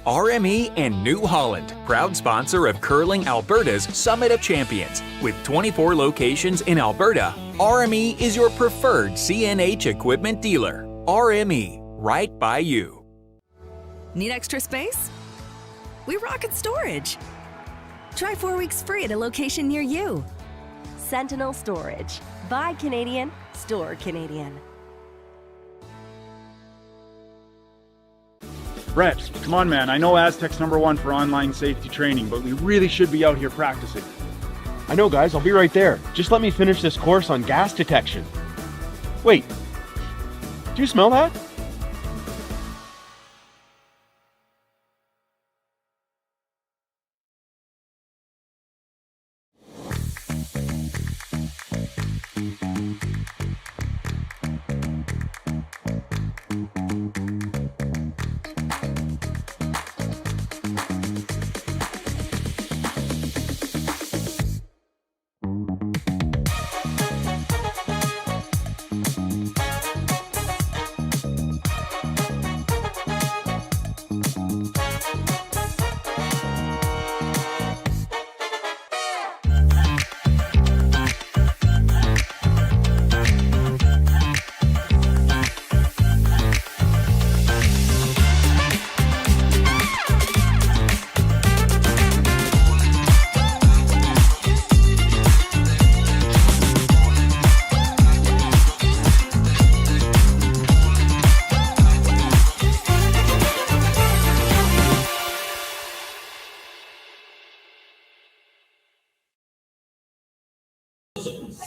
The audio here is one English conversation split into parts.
RME and New Holland, proud sponsor of Curling Alberta's Summit of Champions. With 24 locations in Alberta, RME is your preferred CNH equipment dealer. RME, right by you. Need extra space? We rocket storage. Try 4 weeks free at a location near you. Sentinel Storage. Buy Canadian, store Canadian. Brett, come on, man. I know Aztec's #1 for online safety training, but we really should be out here practicing. I know, guys. I'll be right there. Just let me finish this course on gas detection. Wait. Do you smell that?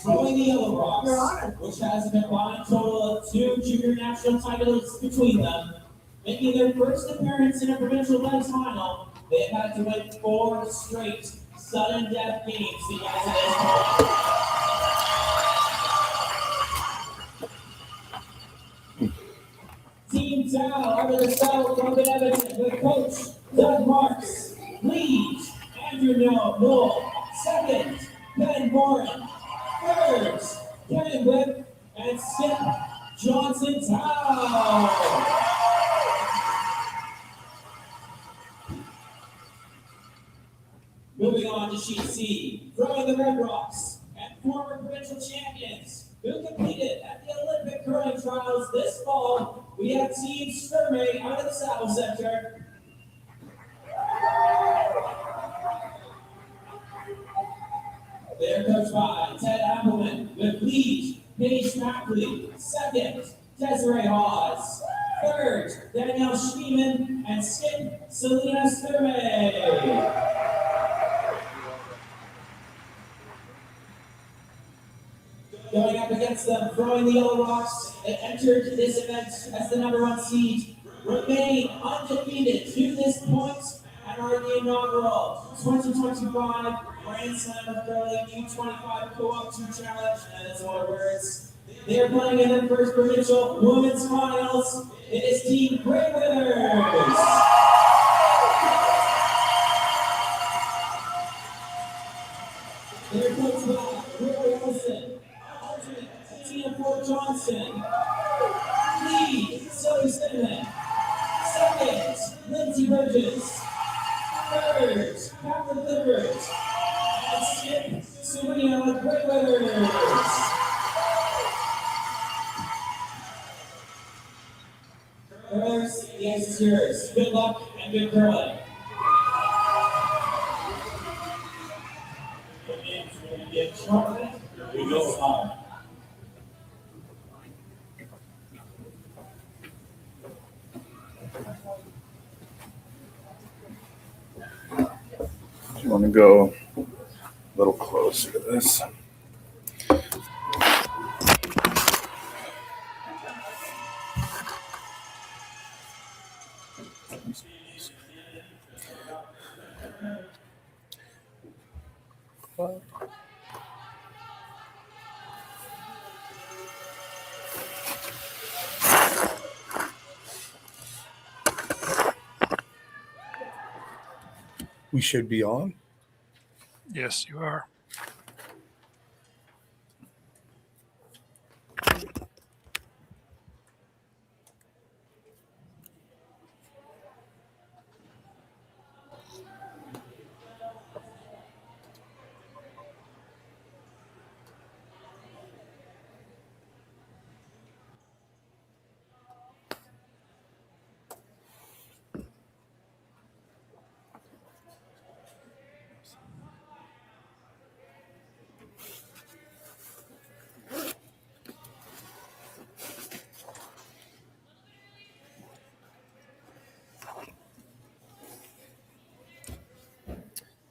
Throwing the yellow box, which has a combined total of 2 junior national titles between them, making their first appearance in a provincial men's final. They have had to win 4 straight sudden death games to get to this point. Team Dow under the saddle from Edmonton with coach Doug Marks. Lead Andrew Knoll. Second, Ben Morin. Third, Kevin Whip, and Skip Johnson Town. Moving on to Sheet C, throwing the Red Rocks, and former provincial champions who competed at the Olympic curling trials this fall. We have Team RME out of the saddle sector. They're coached by Ted Appleman with lead Paige Mackley. Second, Desiree Hawes. Third, Danielle Schneeman, and skip Selena Sturmey. Going up against them, throwing the Yellow Rocks, they entered this event as the #1 seed, remain undefeated to this point, and are in the inaugural 2025 Grand Slam of Curling U25 Co-op 2 Challenge, and it's more words. They are playing in their first provincial women's finals. It is Team Grey Withers. They're coached by Rory Olsen. Tina Ford Johnson. Lead, Zoe Stedman. Second, Lindsay Bridges. Third, Catherine Clifford. And skip, Serena with Grey Withers. Curlers, the ice is yours. Good luck and good curling. Here we go. You want to go a little closer to this. We should be on. Yes, you are.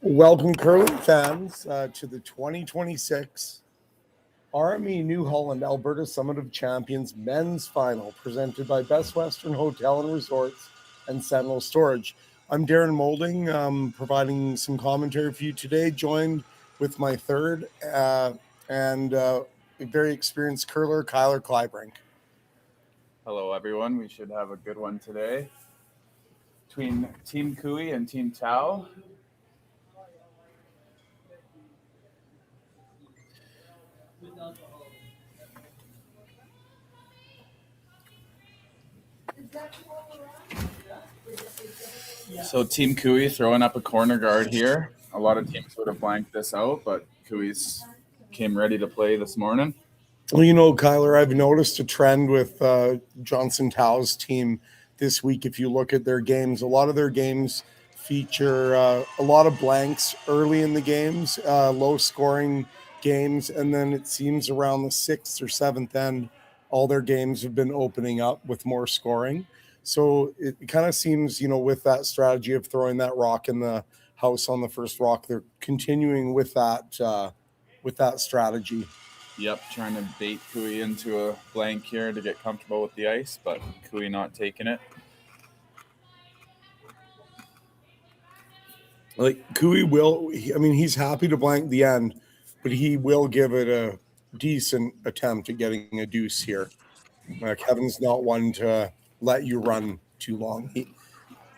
Welcome, curling fans, to the 2026 RME New Holland Alberta Summit of Champions Men's Final, presented by Best Western Hotel and Resorts and Sentinel Storage. I'm Darren Moulding, providing some commentary for you today, joined with my third and a very experienced curler, Kyler Kleibrink. Hello, everyone. We should have a good one today between Team Cooey and Team Tao. So Team Cooey throwing up a corner guard here. A lot of teams would have blanked this out, but Cooey's came ready to play this morning. Well, you know, Kyler, I've noticed a trend with Johnson Tao's team this week. If you look at their games, a lot of their games feature a lot of blanks early in the games, low-scoring games, and then it seems around the 6th or 7th end, all their games have been opening up with more scoring. So it kind of seems, you know, with that strategy of throwing that rock in the house on the first rock, they're continuing with that strategy. Yep, trying to bait Cooey into a blank here to get comfortable with the ice, but Cooey not taking it. Like Cooey will, he's happy to blank the end, but he will give it a decent attempt at getting a deuce here. Kevin's not one to let you run too long.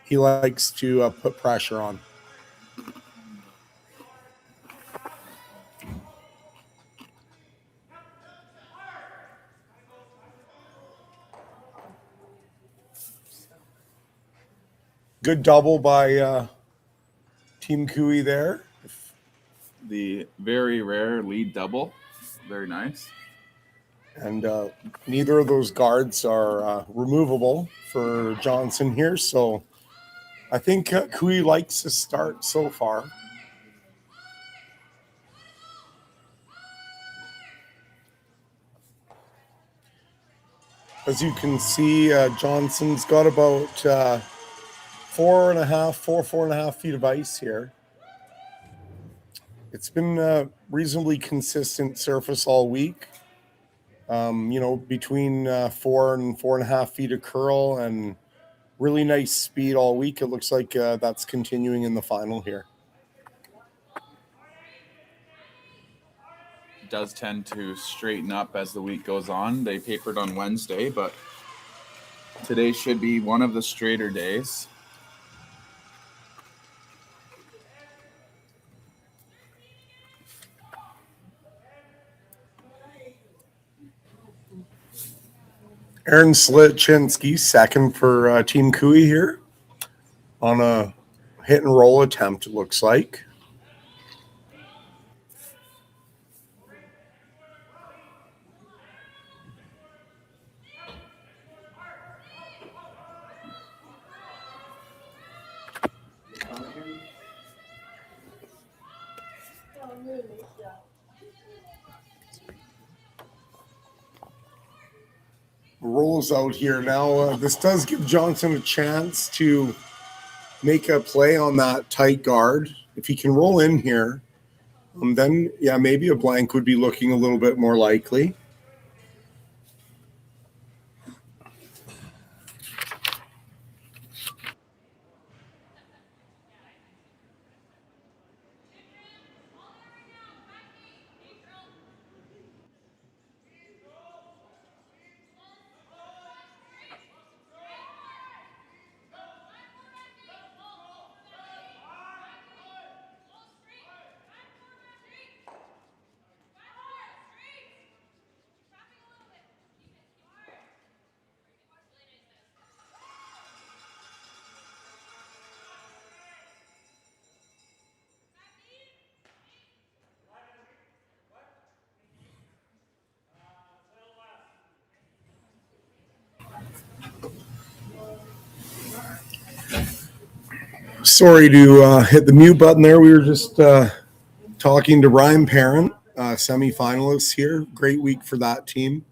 He likes to put pressure on. Good double by Team Cooey there. The very rare lead double. Very nice. And neither of those guards are removable for Johnson here. So I think Cooey likes his start so far. As you can see, Johnson's got about 4.5 feet of ice here. It's been a reasonably consistent surface all week. Between 4 and 4.5 feet of curl and really nice speed all week. It looks like that's continuing in the final here. Does tend to straighten up as the week goes on. They papered on Wednesday, but today should be one of the straighter days. Aaron Slitchinski, second for Team Cooey here on a hit and roll attempt, it looks like. Rolls out here now. This does give Johnson a chance to make a play on that tight guard. If he can roll in here, then maybe a blank would be looking a little bit more likely. Sorry to hit the mute button there. We were just talking to Ryan Parent, semifinalists here. Great week for that team.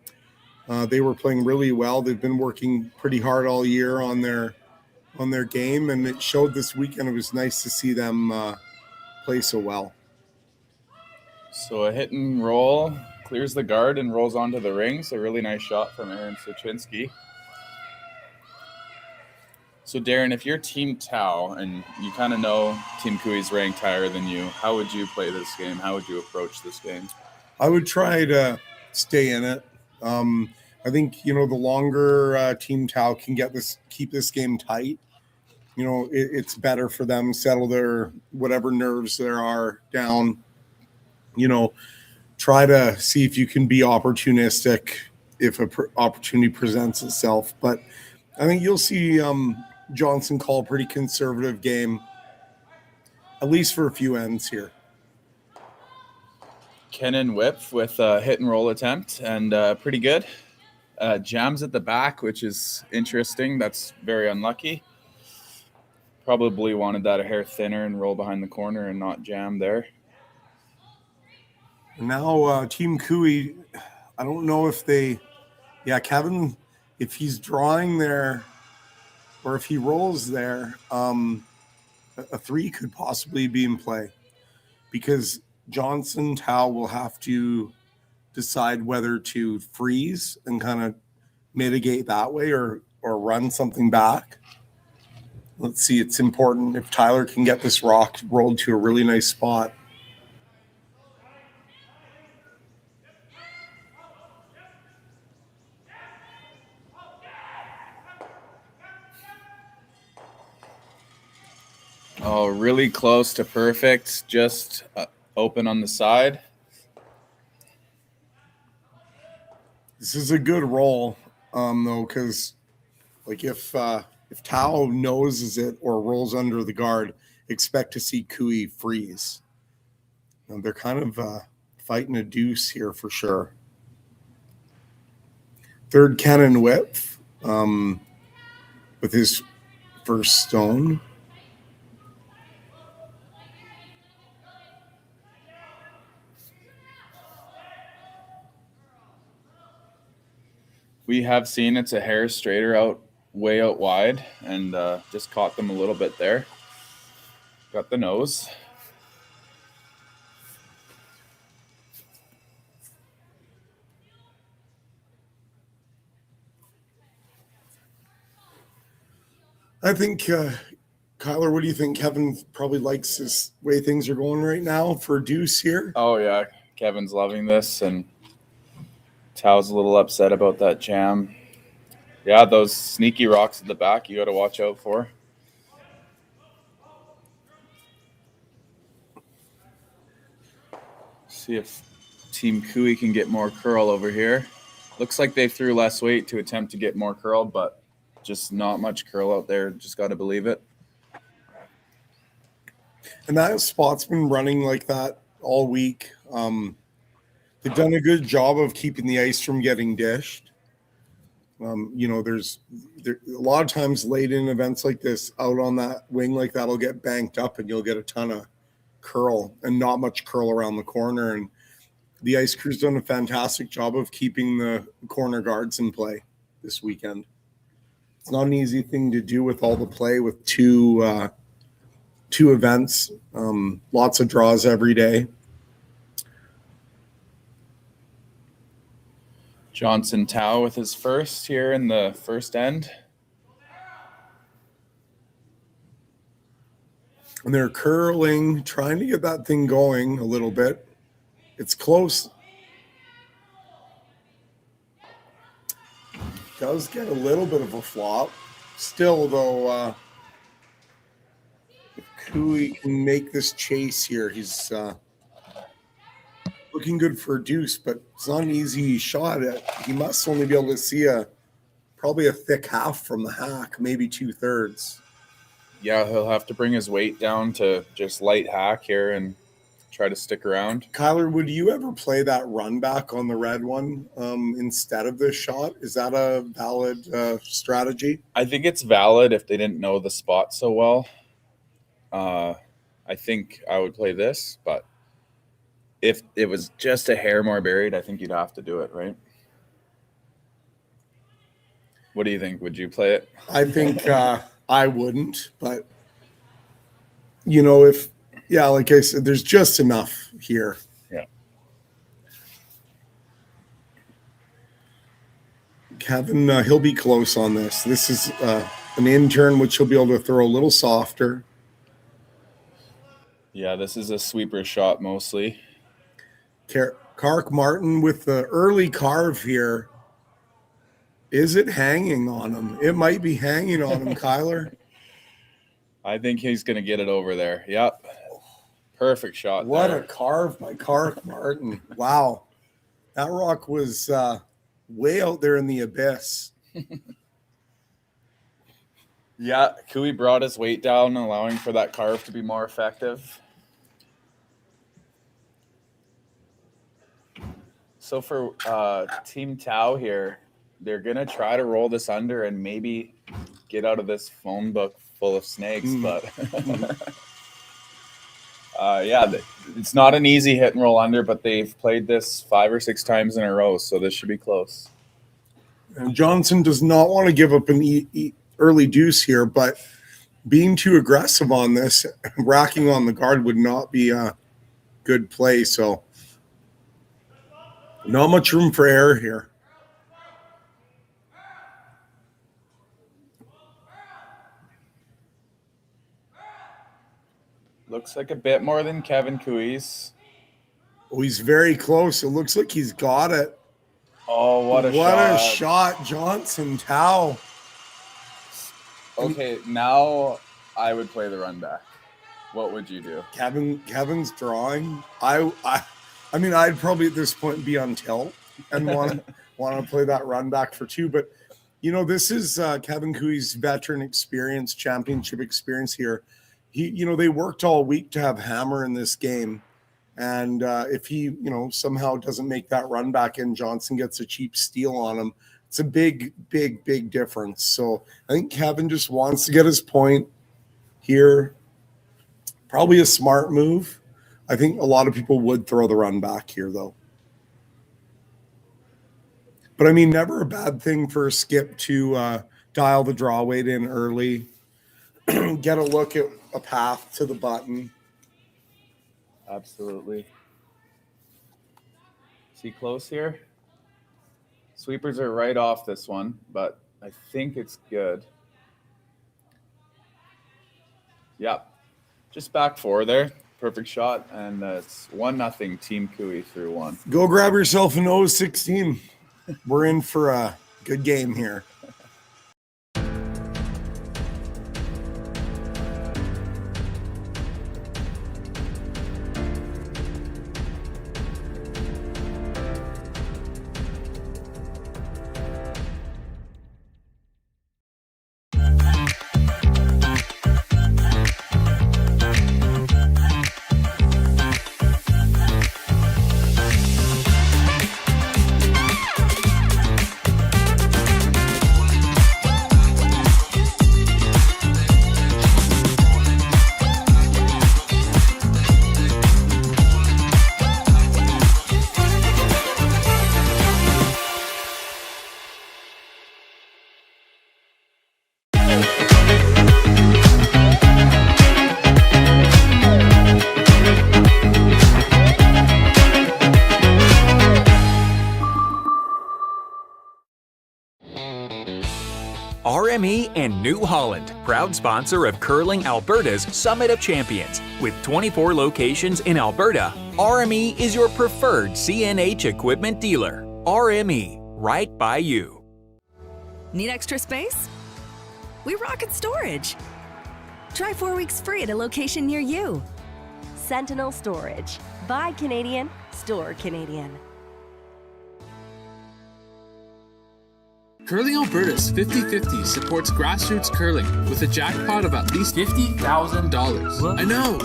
They were playing really well. They've been working pretty hard all year on their game, and it showed this weekend. It was nice to see them play so well. So a hit and roll clears the guard and rolls onto the rings. A really nice shot from Aaron Suchinski. So Darren, if you're Team Tau and you kind of know Team Cooey's ranked higher than you, how would you play this game? How would you approach this game? I would try to stay in it. I think, the longer Team Tau can keep this game tight, it's better for them, settle their whatever nerves there are down. Try to see if you can be opportunistic if an opportunity presents itself. But I think you'll see Johnson call a pretty conservative game, at least for a few ends here. Kenan Whip with a hit and roll attempt, and pretty good. Jams at the back, which is interesting. That's very unlucky. Probably wanted that a hair thinner and roll behind the corner and not jam there. Now Team Cooey, I don't know if Kevin, if he's drawing there or if he rolls there, a 3 could possibly be in play because Johnson Tau will have to decide whether to freeze and kind of mitigate that way or run something back. Let's see. It's important if Tyler can get this rock rolled to a really nice spot. Oh, really close to perfect. Just open on the side. This is a good roll, though, because if Tao noses it or rolls under the guard, expect to see Cooey freeze. Now, they're kind of fighting a deuce here for sure. Third Kenan Whip with his first stone. We have seen it's a hair straighter way out wide, and just caught them a little bit there. Got the nose. I think, Kyler, what do you think? Kevin probably likes this way things are going right now for deuce here. Oh, yeah. Kevin's loving this, and Tao's a little upset about that jam. Yeah, those sneaky rocks at the back you got to watch out for. See if Team Cooey can get more curl over here. Looks like they threw less weight to attempt to get more curl, but just not much curl out there. Just got to believe it. And that spot's been running like that all week. They've done a good job of keeping the ice from getting dished. There's a lot of times late in events like this, out on that wing like that, will get banked up and you'll get a ton of curl and not much curl around the corner. And the ice crew's done a fantastic job of keeping the corner guards in play this weekend. It's not an easy thing to do with all the play with two events, lots of draws every day. Johnson Tao with his first here in the first end. And they're curling, trying to get that thing going a little bit. It's close. Does get a little bit of a flop. Still, though, if Cooey can make this chase here, he's looking good for a deuce, but it's not an easy shot. He must only be able to see probably a thick half from the hack, maybe 2/3. Yeah, he'll have to bring his weight down to just light hack here and try to stick around. Kyler, would you ever play that run back on the red one instead of this shot? Is that a valid strategy? I think it's valid if they didn't know the spot so well. I think I would play this, but if it was just a hair more buried, I think you'd have to do it, right? What do you think? Would you play it? I think I wouldn't, but if Yeah, like I said, there's just enough here. Yeah. Kevin, he'll be close on this. This is an intern, which he'll be able to throw a little softer. Yeah, this is a sweeper shot mostly. Kark Martin with the early carve here. Is it hanging on him? It might be hanging on him, Kyler. I think he's going to get it over there. Yep. Perfect shot. What there. a carve by Kark Martin. Wow. That rock was way out there in the abyss. Yeah, Cooey brought his weight down, allowing for that carve to be more effective. So for Team Tau here, they're going to try to roll this under and maybe get out of this phone book full of snakes. But yeah, it's not an easy hit and roll under, but they've played this 5 or 6 times in a row, so this should be close. And Johnson does not want to give up an early deuce here, but being too aggressive on this, racking on the guard would not be a good play. So not much room for error here. Looks like a bit more than Kevin Cooey's. Oh, he's very close. It looks like he's got it. Oh, what a shot, Johnson Tau. Okay, now I would play the run back. What would you do? Kevin's drawing. I mean, I'd probably at this point be on tilt and want to play that run back for 2. But, you know, this is Kevin Cooey's veteran experience, championship experience here. They worked all week to have Hammer in this game. And if he, somehow doesn't make that run back and Johnson gets a cheap steal on him, it's a big, big, big difference. So I think Kevin just wants to get his point here. Probably a smart move. I think a lot of people would throw the run back here, though. But, I mean, never a bad thing for Skip to dial the draw weight in early, get a look at a path to the button. Absolutely. Is he close here? Sweepers are right off this one, but I think it's good. Yep. Just back 4 there. Perfect shot. And it's 1-0 Team Cooey through 1. Go grab yourself an 0-16. We're in for a good game here. RME and New Holland, proud sponsor of Curling Alberta's Summit of Champions. With 24 locations in Alberta, RME is your preferred CNH equipment dealer. RME, right by you. Need extra space? We rocket storage. Try 4 weeks free at a location near you. Sentinel Storage. Buy Canadian, store Canadian. Curling Alberta's 50/50 supports grassroots curling with a jackpot of at least $50,000. I know!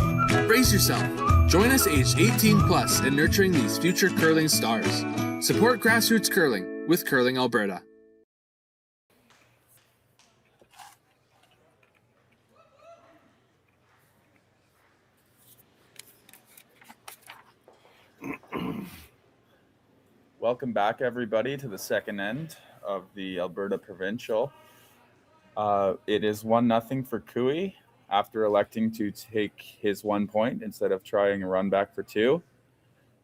Brace yourself. Join us aged 18 plus in nurturing these future curling stars. Support grassroots curling with Curling Alberta. Welcome back, everybody, to the second end of the Alberta Provincial. It is 1-0 for Cooey after electing to take his 1 point instead of trying a run back for 2.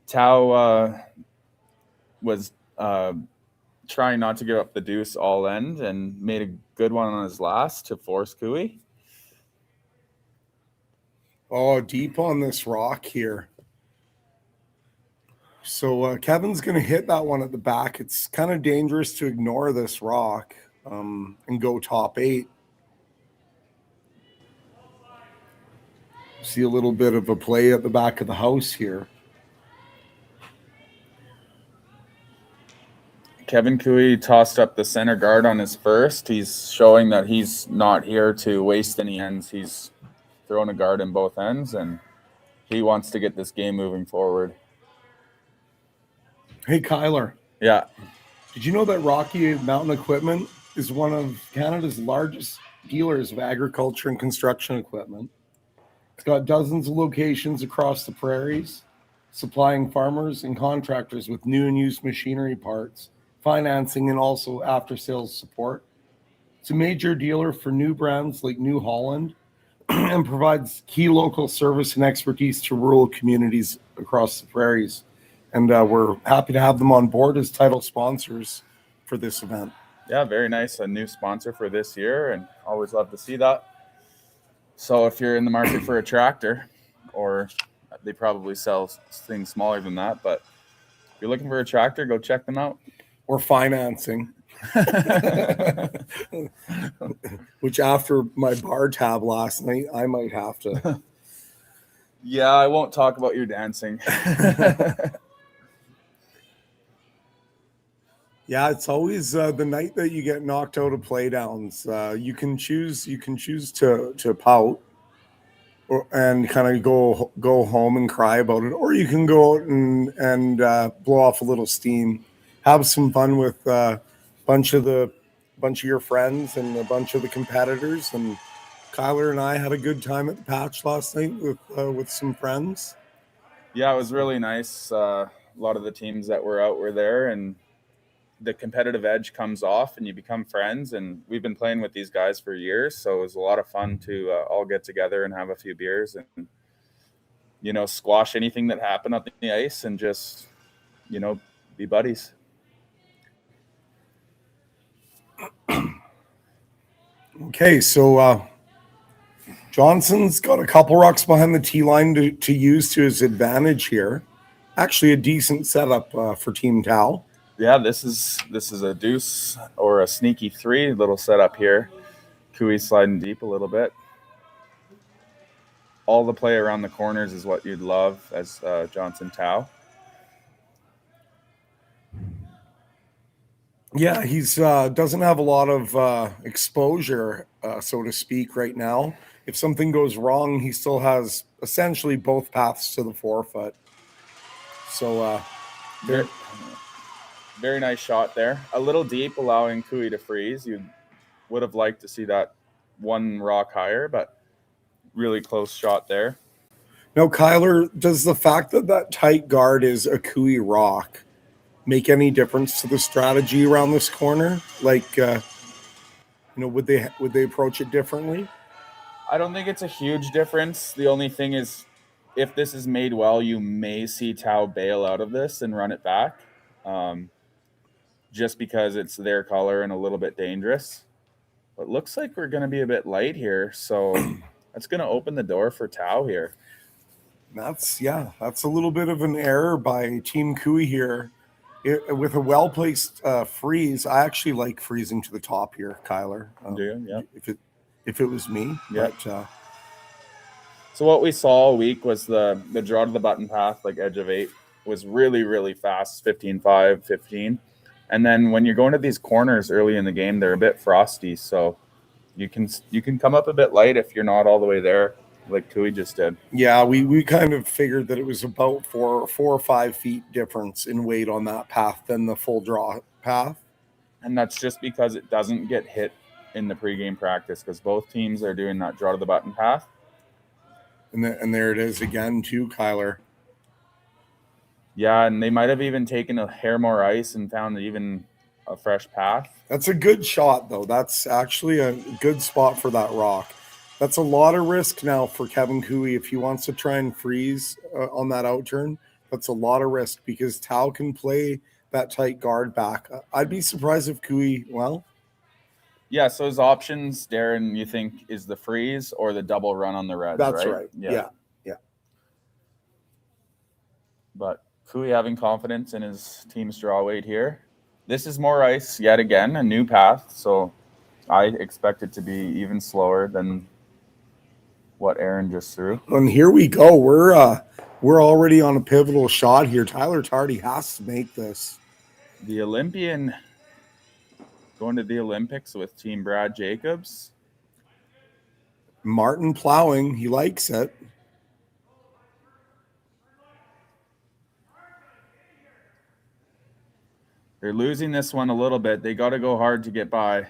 Tao was trying not to give up the deuce all end and made a good one on his last to force Cooey. Oh, deep on this rock here. So Kevin's going to hit that one at the back. It's kind of dangerous to ignore this rock and go top 8. See a little bit of a play at the back of the house here. Kevin Cooey tossed up the center guard on his first. He's showing that he's not here to waste any ends. He's thrown a guard in both ends, and he wants to get this game moving forward. Hey, Kyler. Yeah. Did you know that Rocky Mountain Equipment is one of Canada's largest dealers of agriculture and construction equipment? It's got dozens of locations across the prairies, supplying farmers and contractors with new and used machinery parts, financing, and also after-sales support. It's a major dealer for new brands like New Holland and provides key local service and expertise to rural communities across the prairies. And we're happy to have them on board as title sponsors for this event. Yeah, very nice. A new sponsor for this year, and always love to see that. So if you're in the market for a tractor, or they probably sell things smaller than that, but if you're looking for a tractor, go check them out. Or financing. Which after my bar tab last night, I might have to. Yeah, I won't talk about your dancing. Yeah, it's always the night that you get knocked out of playdowns. You can choose to pout and kind of go home and cry about it, or you can go out and blow off a little steam, have some fun with a bunch of your friends and a bunch of the competitors. And Kyler and I had a good time at the patch last night with some friends. Yeah, it was really nice. A lot of the teams that were out were there, and the competitive edge comes off and you become friends. And we've been playing with these guys for years, so it was a lot of fun to all get together and have a few beers and, squash anything that happened on the ice and just, be buddies. Okay, so Johnson's got a couple rucks behind the T line to use to his advantage here. Actually, a decent setup for Team Tao. Yeah, this is a deuce or a sneaky 3 little setup here. Cooey sliding deep a little bit. All the play around the corners is what you'd love as Johnson Tao. Yeah, he's doesn't have a lot of exposure, so to speak, right now. If something goes wrong, he still has essentially both paths to the forefoot. So very nice shot there. A little deep, allowing Cooey to freeze. You would have liked to see that one rock higher, but really close shot there. Now, Kyler, does the fact that tight guard is a Cooey rock make any difference to the strategy around this corner? Like, would they approach it differently? I don't think it's a huge difference. The only thing is, if this is made well, you may see Tao bail out of this and run it back, just because it's their color and a little bit dangerous. But looks like we're going to be a bit light here, so that's going to open the door for Tao here. That's a little bit of an error by Team Cooey here. With a well-placed freeze, I actually like freezing to the top here, Kyler. Do you? Yeah. If it was me. Yeah. But, so what we saw all week was the draw to the button path, like edge of 8, was really, really fast, 15-5, 15. And then when you're going to these corners early in the game, they're a bit frosty. So you can come up a bit light if you're not all the way there, like Cooey just did. Yeah, we kind of figured that it was about 4 or 5 feet difference in weight on that path than the full draw path. And that's just because it doesn't get hit in the pregame practice, because both teams are doing that draw to the button path. And there it is again too, Kyler. Yeah, and they might have even taken a hair more ice and found even a fresh path. That's a good shot, though. That's actually a good spot for that rock. That's a lot of risk now for Kevin Cooey if he wants to try and freeze on that outturn. That's a lot of risk because Tao can play that tight guard back. I'd be surprised if Cooey, Yeah, so his options, Darren, you think is the freeze or the double run on the Reds, that's right. Yeah. But Cooey having confidence in his team's draw weight here. This is more ice yet again, a new path. So I expect it to be even slower than what Aaron just threw. And here we go. We're already on a pivotal shot here. Tyler Tardy has to make this. The Olympian going to the Olympics with Team Brad Jacobs. Martin plowing. He likes it. They're losing this one a little bit. They got to go hard to get by.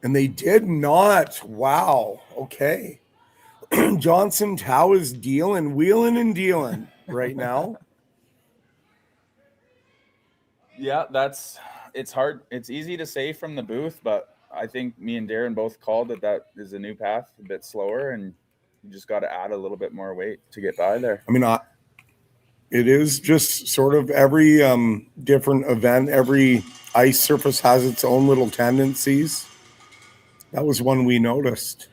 And they did not. Wow. Okay. Johnson Tao is wheeling and dealing right now. Yeah, it's hard. It's easy to say from the booth, but I think me and Darren both called that is a new path, a bit slower, and you just got to add a little bit more weight to get by there. I mean, it is just sort of every different event, every ice surface has its own little tendencies. That was one we noticed.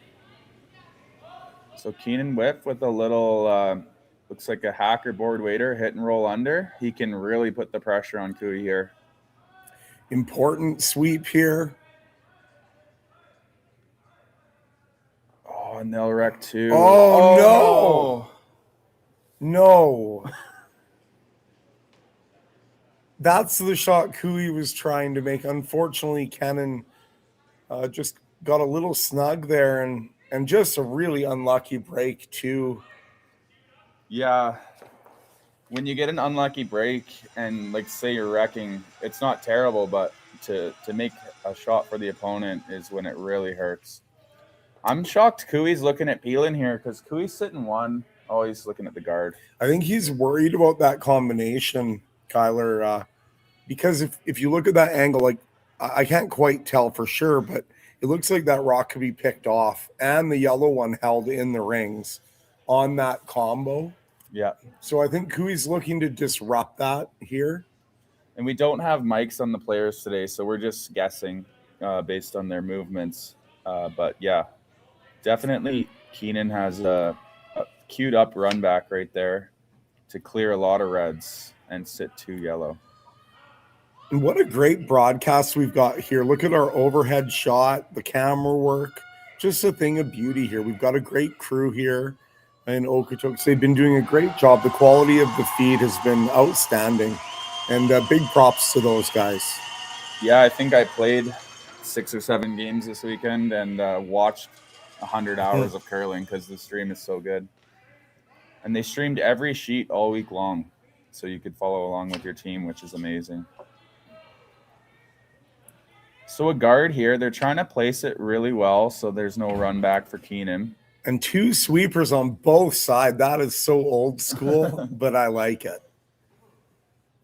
So Keenan Whip with a little, looks like a hacker board waiter, hit and roll under. He can really put the pressure on Cooey here. Important sweep here. Oh, and they'll wreck too. Oh, no. That's the shot Cooey was trying to make. Unfortunately, Kennan just got a little snug there and just a really unlucky break too. Yeah. When you get an unlucky break and like say you're wrecking, it's not terrible, but to make a shot for the opponent is when it really hurts. I'm shocked Cooey's looking at Peelan here because Cooey's sitting one. Oh, he's looking at the guard. I think he's worried about that combination, Kyler, because if you look at that angle, like I can't quite tell for sure, but it looks like that rock could be picked off and the yellow one held in the rings on that combo. Yeah. So I think Cooey's looking to disrupt that here. And we don't have mics on the players today, so we're just guessing based on their movements. But yeah, definitely Keenan has a queued up run back right there to clear a lot of reds and sit 2 yellow. And what a great broadcast we've got here. Look at our overhead shot, the camera work, just a thing of beauty here. We've got a great crew here in Okotoks. They've been doing a great job. The quality of the feed has been outstanding, and big props to those guys. Yeah, I think I played 6 or 7 games this weekend and watched 100 hours of curling because the stream is so good. And they streamed every sheet all week long, so you could follow along with your team, which is amazing. So a guard here, they're trying to place it really well so there's no run back for Keenan. And 2 sweepers on both sides. That is so old school, but I like it.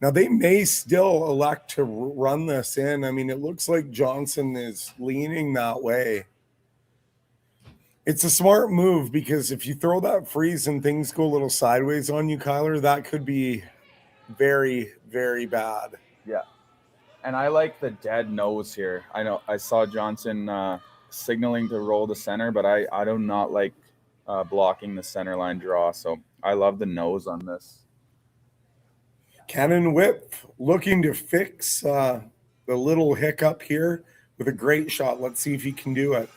Now, they may still elect to run this in. I mean, it looks like Johnson is leaning that way. It's a smart move because if you throw that freeze and things go a little sideways on you, Kyler, that could be very, very bad. Yeah. And I like the dead nose here. I know I saw Johnson signaling to roll the center, but I do not like blocking the center line draw. So I love the nose on this. Cannon Whip looking to fix the little hiccup here with a great shot. Let's see if he can do it.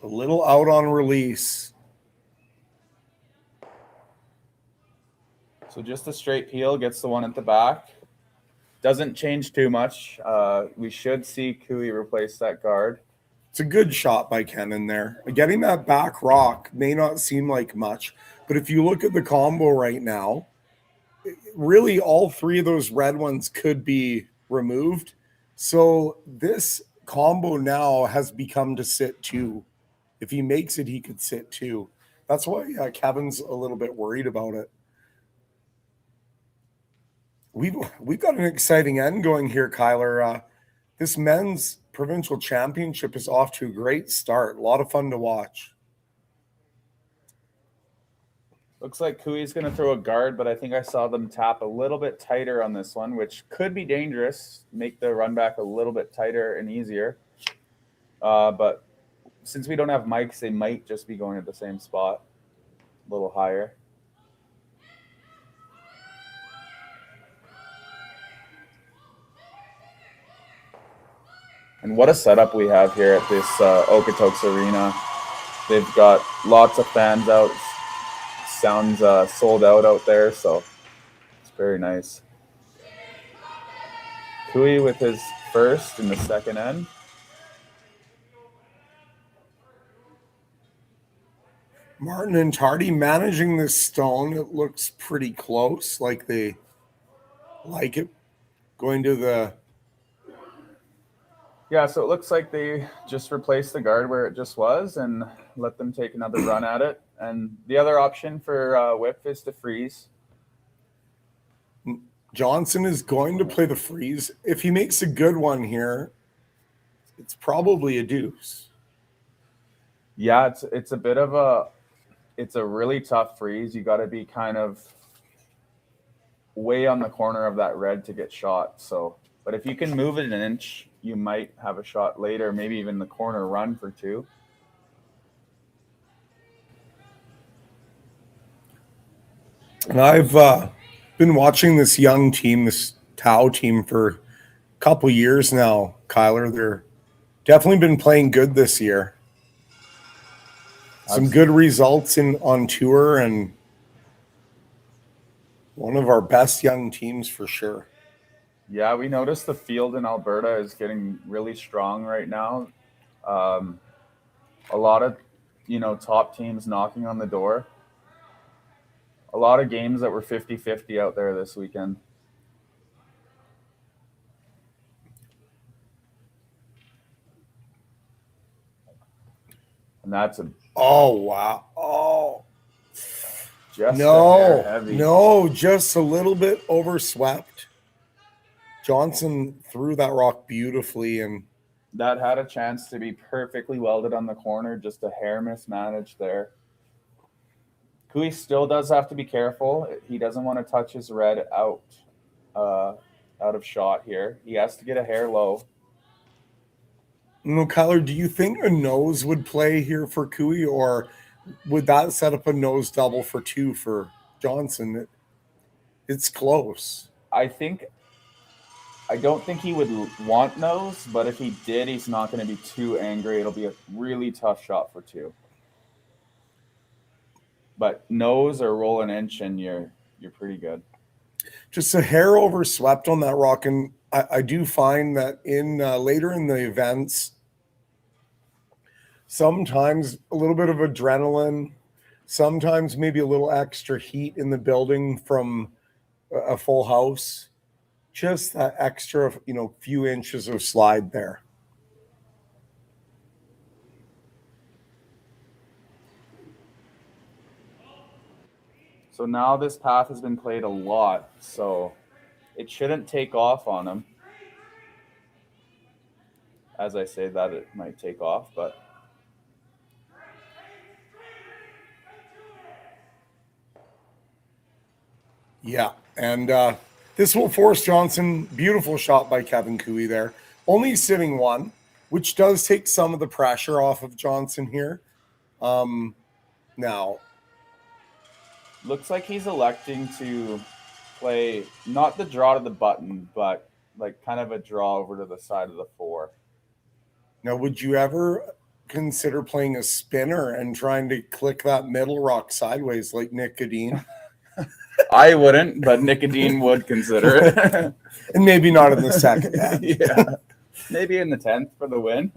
A little out on release. So just a straight peel gets the one at the back. Doesn't change too much. We should see Cooey replace that guard. It's a good shot by Kennan there. Getting that back rock may not seem like much, but if you look at the combo right now, really all 3 of those red ones could be removed. So this combo now has become to sit 2. If he makes it, he could sit 2. That's why Kevin's a little bit worried about it. We've got an exciting end going here, Kyler. This men's provincial championship is off to a great start. A lot of fun to watch. Looks like Cooey's going to throw a guard, but I think I saw them tap a little bit tighter on this one, which could be dangerous, make the run back a little bit tighter and easier. But since we don't have mics, they might just be going at the same spot, a little higher. And what a setup we have here at this Okotoks arena. They've got lots of fans out. Sounds sold out there, so it's very nice. Cooey with his first in the second end. Martin and Tardy managing this stone. It looks pretty close, like they like it. Going to the... Yeah, so it looks like they just replaced the guard where it just was and let them take another run at it. And the other option for whip is to freeze. Johnson is going to play the freeze. If he makes a good one here, it's probably a deuce. Yeah, it's a bit of a really tough freeze. You got to be kind of way on the corner of that red to get shot. So, but if you can move it an inch, you might have a shot later, maybe even the corner run for two. And I've been watching this young team, this Tau team, for a couple years now, Kyler. They're definitely been playing good this year. Some good results on tour, and one of our best young teams for sure. Yeah, we noticed the field in Alberta is getting really strong right now. A lot of, top teams knocking on the door. A lot of games that were 50-50 out there this weekend. And that's a... Oh, wow. Oh. Just just a little bit overswept. Johnson threw that rock beautifully, and that had a chance to be perfectly welded on the corner, just a hair mismanaged there. Cooey still does have to be careful. He doesn't want to touch his red out of shot here. He has to get a hair low. No, Kyler, do you think a nose would play here for Cooey, or would that set up a nose double for two for Johnson? It's close. I don't think he would want nose, but if he did, he's not going to be too angry. It'll be a really tough shot for two. But nose or roll an inch and you're pretty good. Just a hair overswept on that rock, and I do find that in later in the events, sometimes a little bit of adrenaline, sometimes maybe a little extra heat in the building from a full house. Just that extra, few inches of slide there. So now this path has been played a lot, so it shouldn't take off on him. As I say that, it might take off, but... Yeah, and this will force Johnson. Beautiful shot by Kevin Cooey there. Only sitting one, which does take some of the pressure off of Johnson here. Now, looks like he's electing to play not the draw to the button, but like kind of a draw over to the side of the four. Now, would you ever consider playing a spinner and trying to click that middle rock sideways like Nick Gadeen? I wouldn't, but Nicodine would consider it. And maybe not in the second half. Yeah, maybe in the 10th for the win.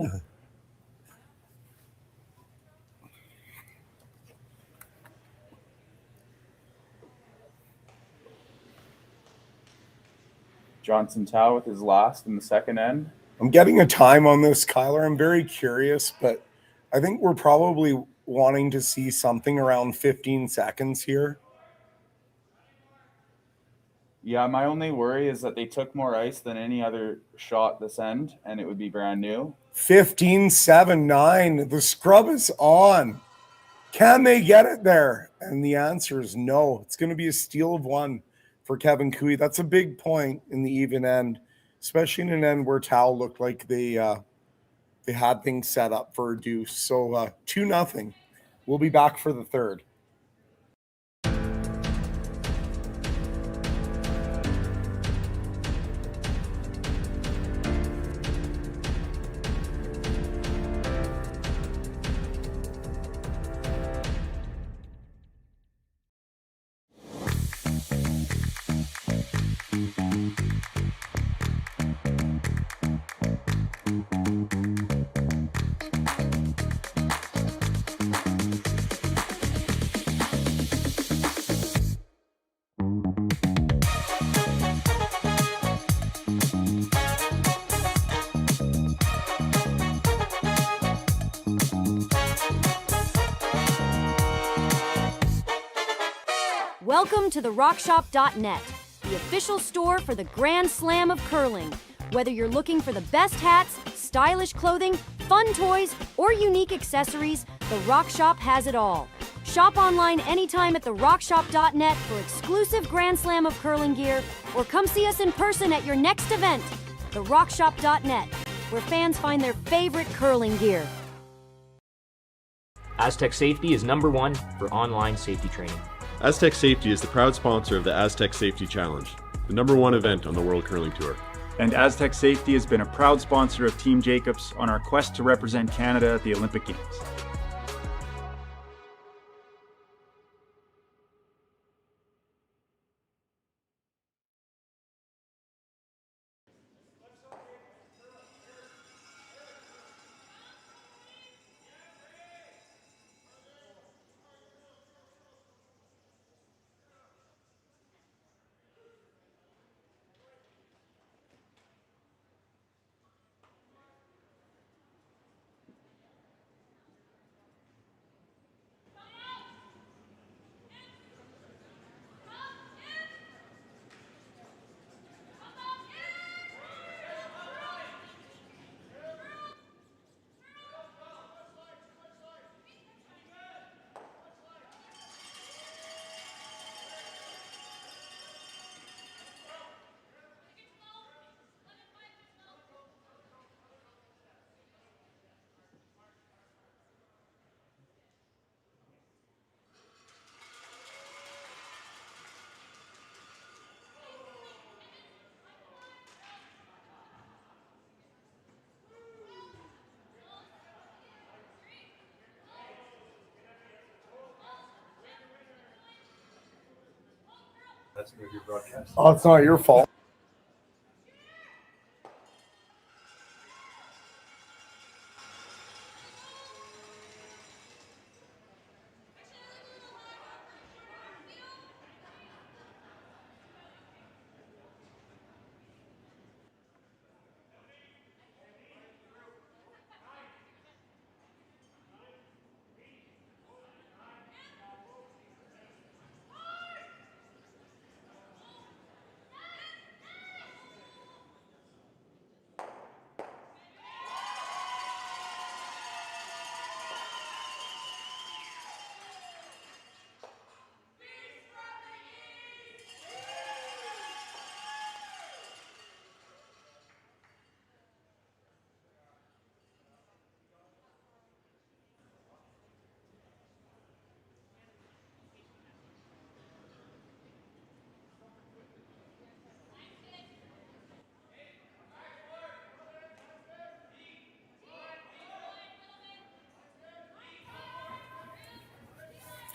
Johnson Tau with his last in the second end. I'm getting a time on this, Kyler. I'm very curious, but I think we're probably wanting to see something around 15 seconds here. Yeah, my only worry is that they took more ice than any other shot this end, and it would be brand new. 15-7-9. The scrub is on. Can they get it there? And the answer is no. It's going to be a steal of one for Kevin Cooey. That's a big point in the even end, especially in an end where Tao looked like they had things set up for a deuce. So 2-0. We'll be back for the third. Welcome to the RockShop.net, the official store for the Grand Slam of curling. Whether you're looking for the best hats, stylish clothing, fun toys, or unique accessories, the Rock Shop has it all. Shop online anytime at therockshop.net for exclusive Grand Slam of curling gear, or come see us in person at your next event. TheRockShop.net, where fans find their favorite curling gear. Aztec Safety is #1 for online safety training. Aztec Safety is the proud sponsor of the Aztec Safety Challenge, the #1 event on the World Curling Tour. And Aztec Safety has been a proud sponsor of Team Jacobs on our quest to represent Canada at the Olympic Games. That's going to be broadcast. Oh, it's not your fault.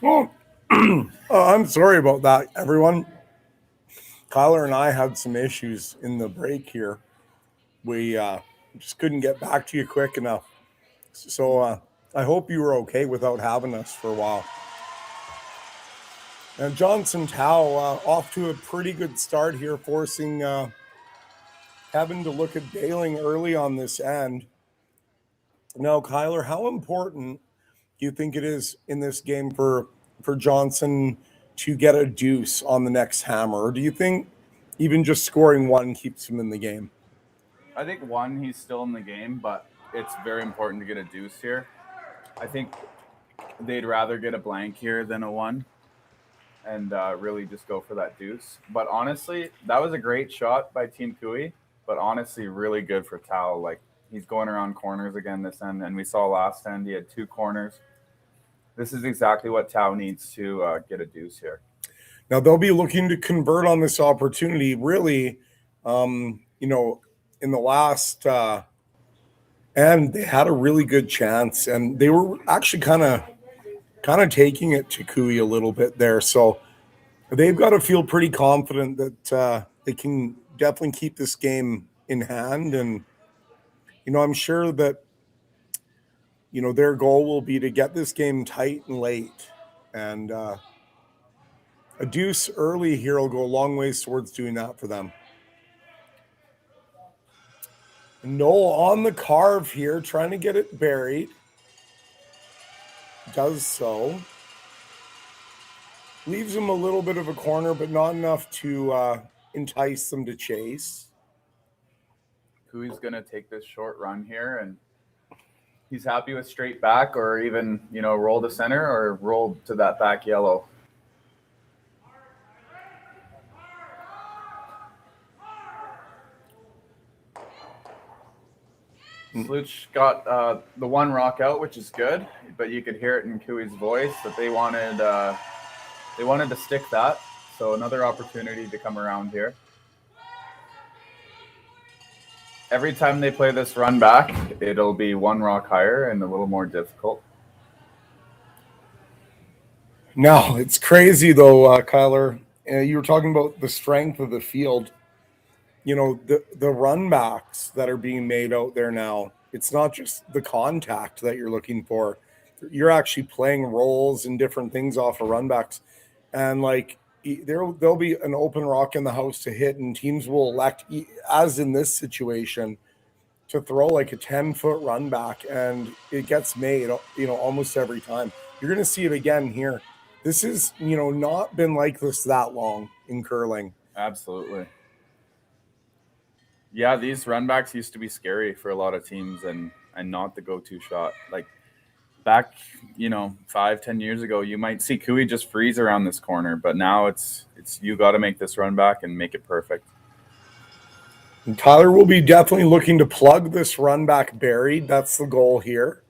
Oh, I'm sorry about that, everyone. Kyler and I had some issues in the break here. We just couldn't get back to you quick enough. So I hope you were okay without having us for a while. And Johnson Tao off to a pretty good start here, forcing having to look at bailing early on this end. Now, Kyler, how important do you think it is in this game for Johnson to get a deuce on the next hammer? Or do you think even just scoring one keeps him in the game. I think one, he's still in the game, but it's very important to get a deuce here. I think they'd rather get a blank here than a one and really just go for that deuce. But honestly, that was a great shot by Team Cooey, but honestly, really good for Tao. Like, he's going around corners again this end, and we saw last end he had 2 corners. This is exactly what Tao needs to get a deuce here. Now, they'll be looking to convert on this opportunity, really, in the last and they had a really good chance, and they were actually kind of taking it to Cooey a little bit there. So they've got to feel pretty confident that they can definitely keep this game in hand. And, I'm sure that, their goal will be to get this game tight and late. And a deuce early here will go a long ways towards doing that for them. Noel on the carve here, trying to get it buried. Does so. Leaves him a little bit of a corner, but not enough to entice them to chase. Cooey's going to take this short run here, and he's happy with straight back or even, roll to center or roll to that back yellow. Sluch got the one rock out, which is good, but you could hear it in Cooey's voice that they wanted to stick that. So another opportunity to come around here. Every time they play this run back, it'll be one rock higher and a little more difficult. No, it's crazy though, Kyler. You were talking about the strength of the field. The run backs that are being made out there now, it's not just the contact that you're looking for. You're actually playing roles and different things off of run backs. And there'll be an open rock in the house to hit, and teams will elect, as in this situation, to throw like a 10-foot run back, and it gets made, almost every time. You're going to see it again here. This is, not been like this that long in curling. Absolutely. Yeah, these run backs used to be scary for a lot of teams and not the go-to shot. Like back, 5-10 years ago, you might see Cooey just freeze around this corner, but now it's you got to make this run back and make it perfect. And Tyler will be definitely looking to plug this run back buried. That's the goal here.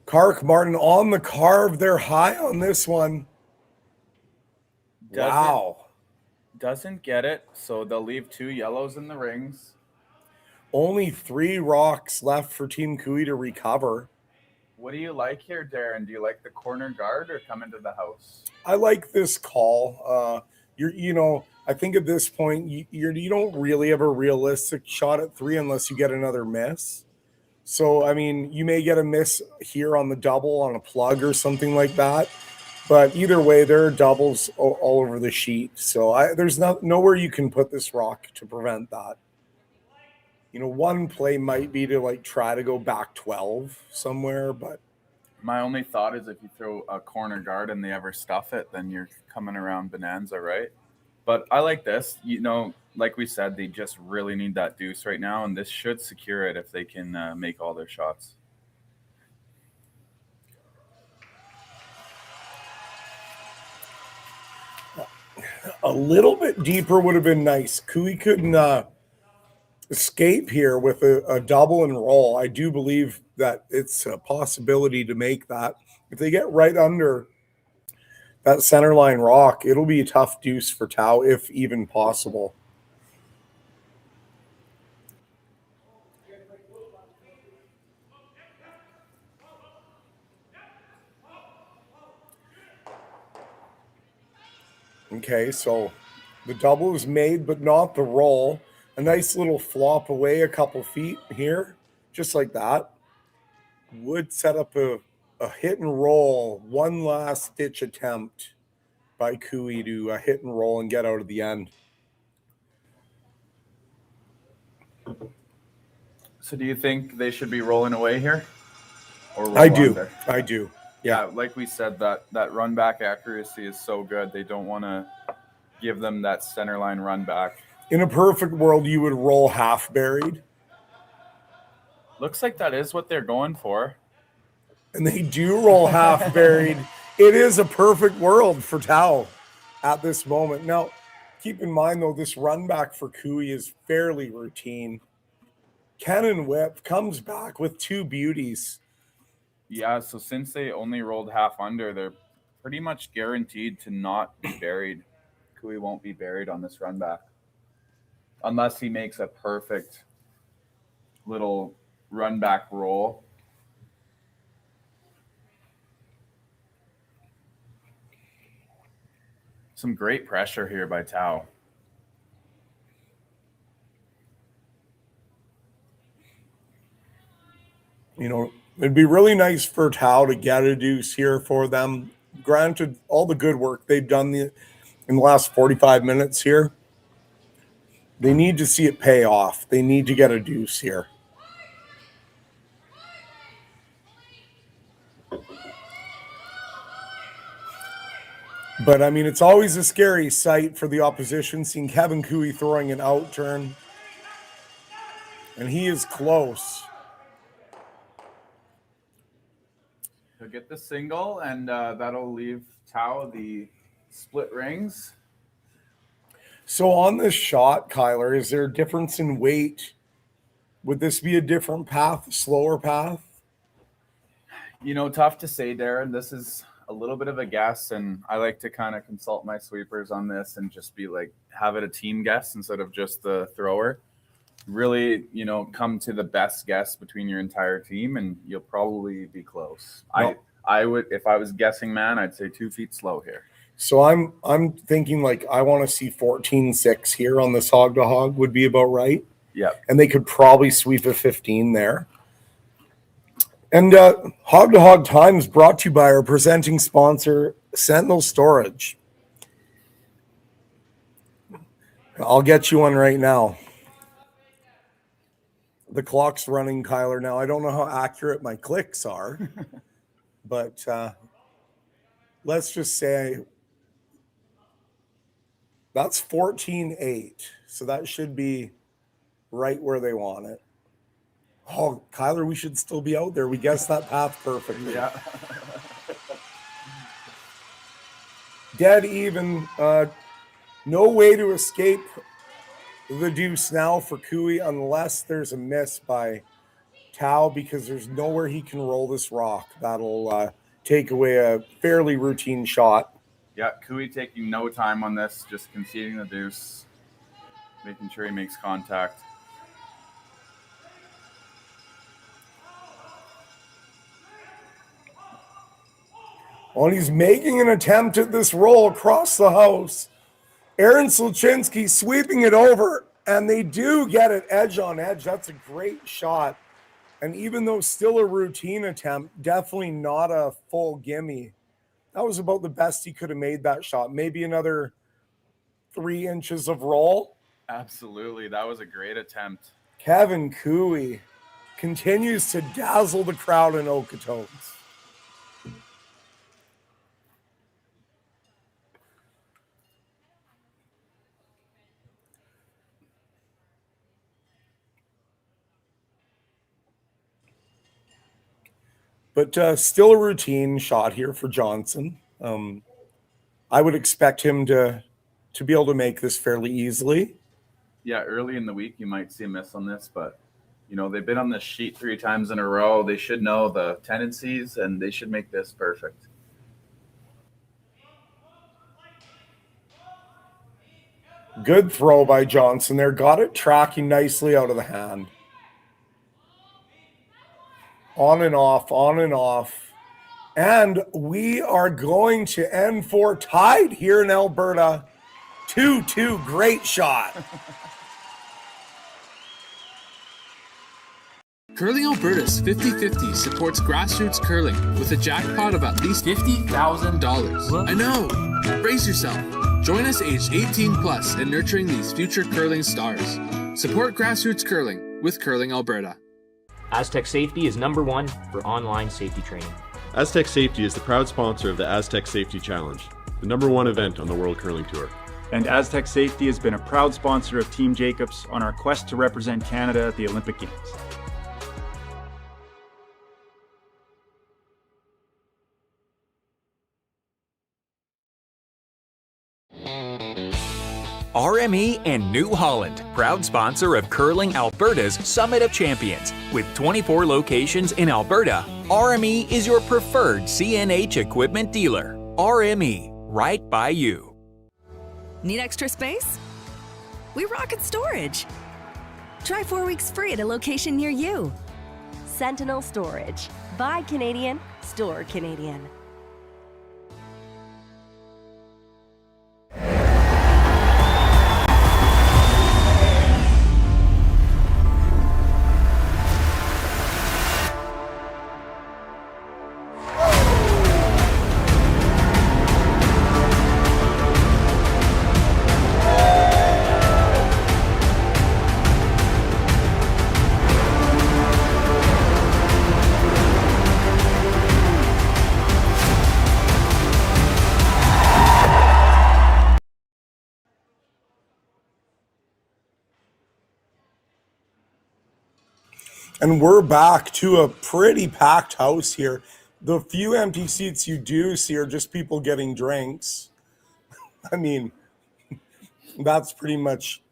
Kark Martin on the carve. They're high on this one. Wow. Doesn't get it, so they'll leave 2 yellows in the rings. Only 3 rocks left for Team Cooey to recover. What do you like here, Darren? Do you like the corner guard or come into the house? I like this call. I think at this point, you don't really have a realistic shot at 3 unless you get another miss. So, you may get a miss here on the double on a plug or something like that. But either way, there are doubles all over the sheet. So there's nowhere you can put this rock to prevent that. One play might be to try to go back 12 somewhere, but my only thought is if you throw a corner guard and they ever stuff it, then you're coming around bonanza, right? But I like this. Like we said, they just really need that deuce right now, and this should secure it if they can make all their shots. A little bit deeper would have been nice. Cooey couldn't escape here with a double and roll. I do believe that it's a possibility to make that. If they get right under that center line rock, it'll be a tough deuce for Tao, if even possible. Okay, so the double is made, but not the roll. A nice little flop away a couple feet here, just like that. Would set up a hit and roll, one last ditch attempt by Cooey to hit and roll and get out of the end. So do you think they should be rolling away here? Or I do. Yeah, like we said, that run back accuracy is so good. They don't want to give them that center line run back. In a perfect world, you would roll half buried. Looks like that is what they're going for. And they do roll half buried. It is a perfect world for Tao at this moment. Now, keep in mind, though, this run back for Cooey is fairly routine. Cannon Whip comes back with 2 beauties. Yeah, so since they only rolled half under, they're pretty much guaranteed to not be buried. Cooey won't be buried on this run back unless he makes a perfect little run back roll. Some great pressure here by Tao. You know, it'd be really nice for Tao to get a deuce here for them. Granted, all the good work they've done in the last 45 minutes here, they need to see it pay off. They need to get a deuce here. But, I mean, it's always a scary sight for the opposition, seeing Kevin Cooey throwing an out turn. And he is close. He'll get the single, and that'll leave Tao the split rings. So on this shot, Kyler, is there a difference in weight? Would this be a different path, slower path? You know, tough to say, Darren. This is a little bit of a guess, and I like to kind of consult my sweepers on this and just be like, have it a team guess instead of just the thrower. Really, you know, come to the best guess between your entire team, and you'll probably be close. No. I would, if I was guessing, man, I'd say 2 feet slow here. So I'm thinking like I want to see 14-6 here on this hog to hog would be about right. Yeah. And they could probably sweep a 15 there. And Hog to Hog Times brought to you by our presenting sponsor, Sentinel Storage. I'll get you one right now. The clock's running, Kyler. Now, I don't know how accurate my clicks are, but let's just say that's 14-8. So that should be right where they want it. Oh, Kyler, we should still be out there. We guessed that path perfectly. Yeah. Dead even. No way to escape the deuce now for Cooey unless there's a miss by Tao, because there's nowhere he can roll this rock. That'll take away a fairly routine shot. Yeah, Cooey taking no time on this, just conceding the deuce, making sure he makes contact. Well, he's making an attempt at this roll across the house. Aaron Sluchinski sweeping it over, and they do get it edge on edge. That's a great shot. And even though still a routine attempt, definitely not a full gimme. That was about the best he could have made that shot. Maybe another 3 inches of roll. Absolutely. That was a great attempt. Kevin Cooey continues to dazzle the crowd in Okotoks. But still a routine shot here for Johnson. I would expect him to be able to make this fairly easily. Yeah, early in the week you might see a miss on this, but you know, they've been on this sheet 3 times in a row. They should know the tendencies, and they should make this perfect. Good throw by Johnson there. Got it tracking nicely out of the hand. On and off, on and off. And we are going to end for tied here in Alberta. 2-2, great shot. Curling Alberta's 50-50 supports grassroots curling with a jackpot of at least $50,000. I know! Brace yourself. Join us aged 18 plus in nurturing these future curling stars. Support grassroots curling with Curling Alberta. Aztec Safety is #1 for online safety training. Aztec Safety is the proud sponsor of the Aztec Safety Challenge, the #1 event on the World Curling Tour. And Aztec Safety has been a proud sponsor of Team Jacobs on our quest to represent Canada at the Olympic Games. RME and New Holland, proud sponsor of Curling Alberta's Summit of Champions. With 24 locations in Alberta, RME is your preferred CNH equipment dealer. RME, right by you. Need extra space? We rocket storage. Try 4 weeks free at a location near you. Sentinel Storage. Buy Canadian, store Canadian. And we're back to a pretty packed house here. The few empty seats you do see are just people getting drinks. I mean, that's pretty much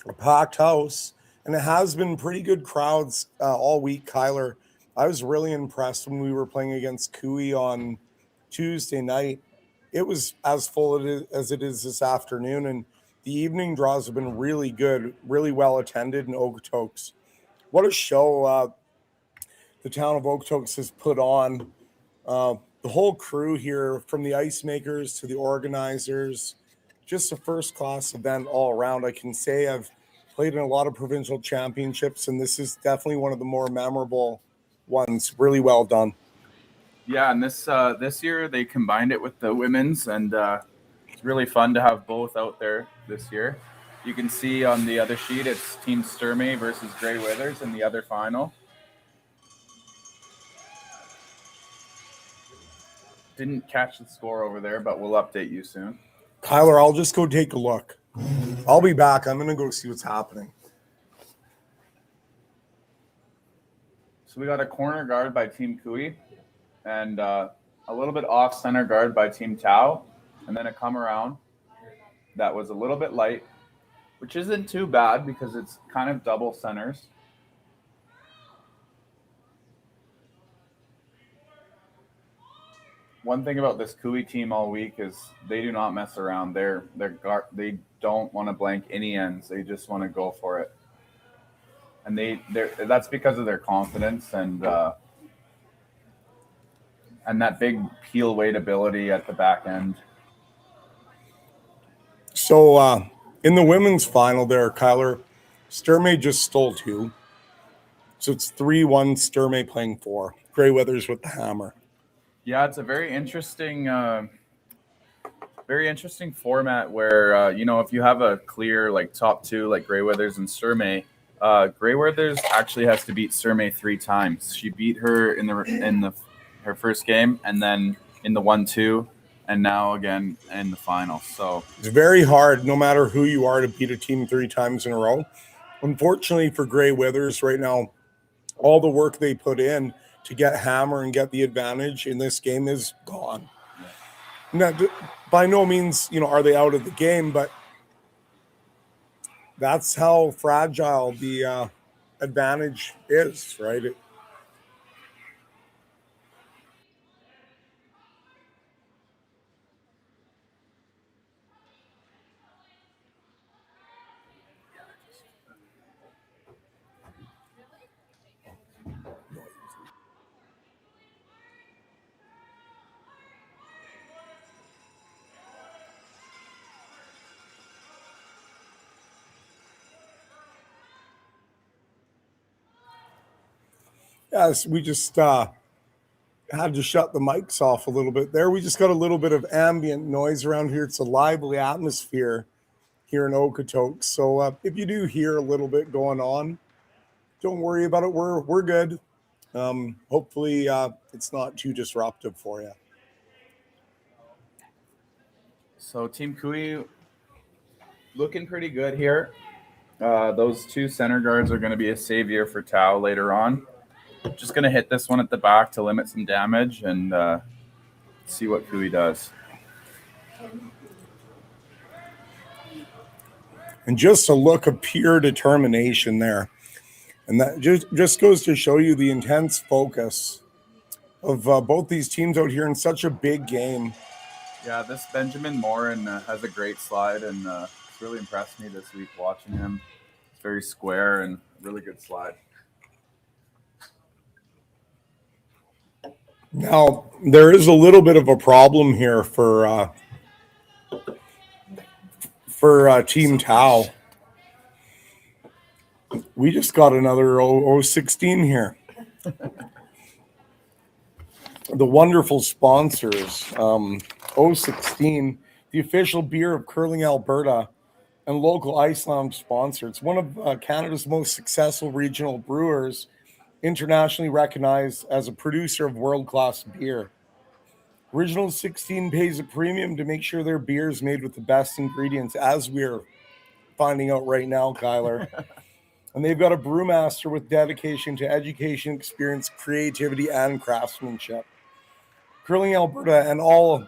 a packed house. And it has been pretty good crowds all week, Kyler. I was really impressed when we were playing against Cooey on Tuesday night. It was as full as it is this afternoon. And the evening draws have been really good, really well attended in Okotoks. What a show the town of Okotoks has put on. The whole crew here, from the ice makers to the organizers, just a first-class event all around. I can say I've played in a lot of provincial championships, and this is definitely one of the more memorable ones. Really well done. Yeah, and this year they combined it with the women's, and it's really fun to have both out there this year. You can see on the other sheet, it's Team Sturmey versus Grey Withers in the other final. Didn't catch the score over there, but we'll update you soon. Kyler, I'll just go take a look. I'll be back. I'm going to go see what's happening. So we got a corner guard by Team Cooey and a little bit off center guard by Team Tau, and then a come around that was a little bit light, which isn't too bad because it's kind of double centers. One thing about this Cooey team all week is they do not mess around. They don't want to blank any ends. They just want to go for it. And that's because of their confidence and that big peel weight ability at the back end. So in the women's final there, Kyler, Sturmey just stole 2. So it's 3-1 Sturmey playing 4. Grey Withers with the hammer. Yeah, it's a very interesting format where, if you have a clear like top 2 like Grey Withers and Sturmey, Grey Withers actually has to beat Sturmey 3 times. She beat her in her first game, and then in the 1-2, and now again in the final. So it's very hard, no matter who you are, to beat a team 3 times in a row. Unfortunately for Grey Withers right now, all the work they put in to get hammer and get the advantage in this game is gone. Now, by no means, are they out of the game, but that's how fragile the advantage is, right? Yes, we just had to shut the mics off a little bit there. We just got a little bit of ambient noise around here. It's a lively atmosphere here in Okotoks. So if you do hear a little bit going on, don't worry about it. We're good. Hopefully it's not too disruptive for you. So Team Cooey looking pretty good here. Those two center guards are going to be a savior for Tau later on. Just going to hit this one at the back to limit some damage and see what Kui does. And just a look of pure determination there. And that just goes to show you the intense focus of both these teams out here in such a big game. Yeah, this Benjamin Morin has a great slide, and it's really impressed me this week watching him. It's very square and really good slide. Now, there is a little bit of a problem here for Team Tau. We just got another 016 here. The wonderful sponsors, 016, the official beer of Curling Alberta and local Ice Lounge sponsor. It's one of Canada's most successful regional brewers, internationally recognized as a producer of world-class beer. Original 16 pays a premium to make sure their beer is made with the best ingredients, as we're finding out right now, Kyler. And they've got a brewmaster with dedication to education, experience, creativity, and craftsmanship. Curling Alberta and all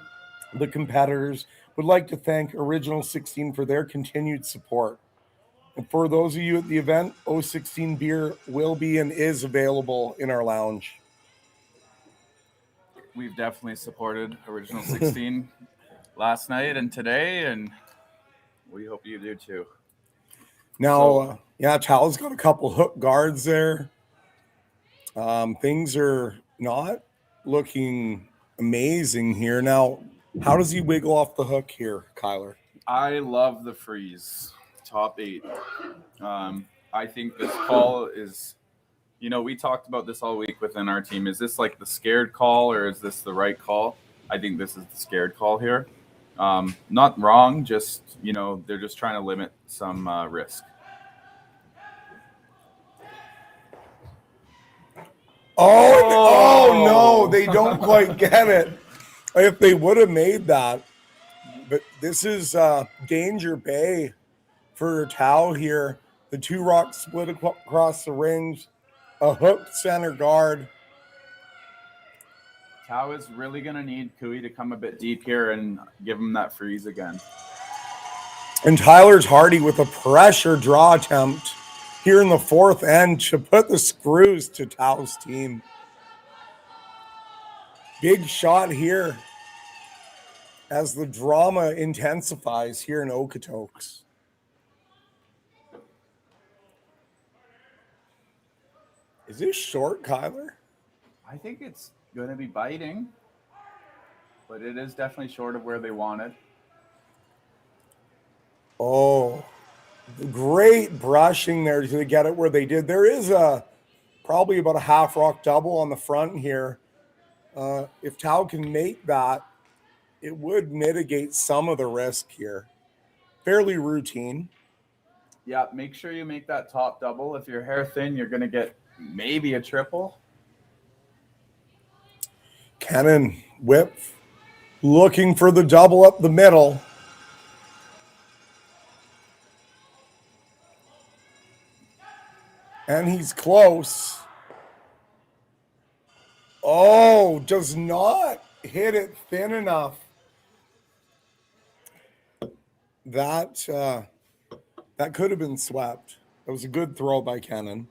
the competitors would like to thank Original 16 for their continued support. And for those of you at the event, 016 beer will be and is available in our lounge. We've definitely supported Original 16 last night and today, and we hope you do too. Now, Tau's got a couple hook guards there. Things are not looking amazing here. Now, how does he wiggle off the hook here, Kyler? I love the freeze. Top 8. I think this call is, we talked about this all week within our team. Is this like the scared call or is this the right call? I think this is the scared call here. Not wrong, just, they're just trying to limit some risk. Oh, no, they don't quite get it. If they would have made that. But this is Danger Bay for Tau here. The two rocks split across the rings. A hooked center guard. Tau is really going to need Kui to come a bit deep here and give him that freeze again. And Tyler's Hardy with a pressure draw attempt here in the fourth end to put the screws to Tau's team. Big shot here as the drama intensifies here in Okotoks. Is this short, Kyler? I think it's going to be biting, but it is definitely short of where they wanted. Oh, great brushing there to get it where they did. There is probably about a half rock double on the front here. If Tau can make that, it would mitigate some of the risk here. Fairly routine. Yeah, make sure you make that top double. If you're hair thin, you're going to get maybe a triple. Cannon whip, looking for the double up the middle. And he's close. Oh, does not hit it thin enough. That could have been swept. That was a good throw by Cannon.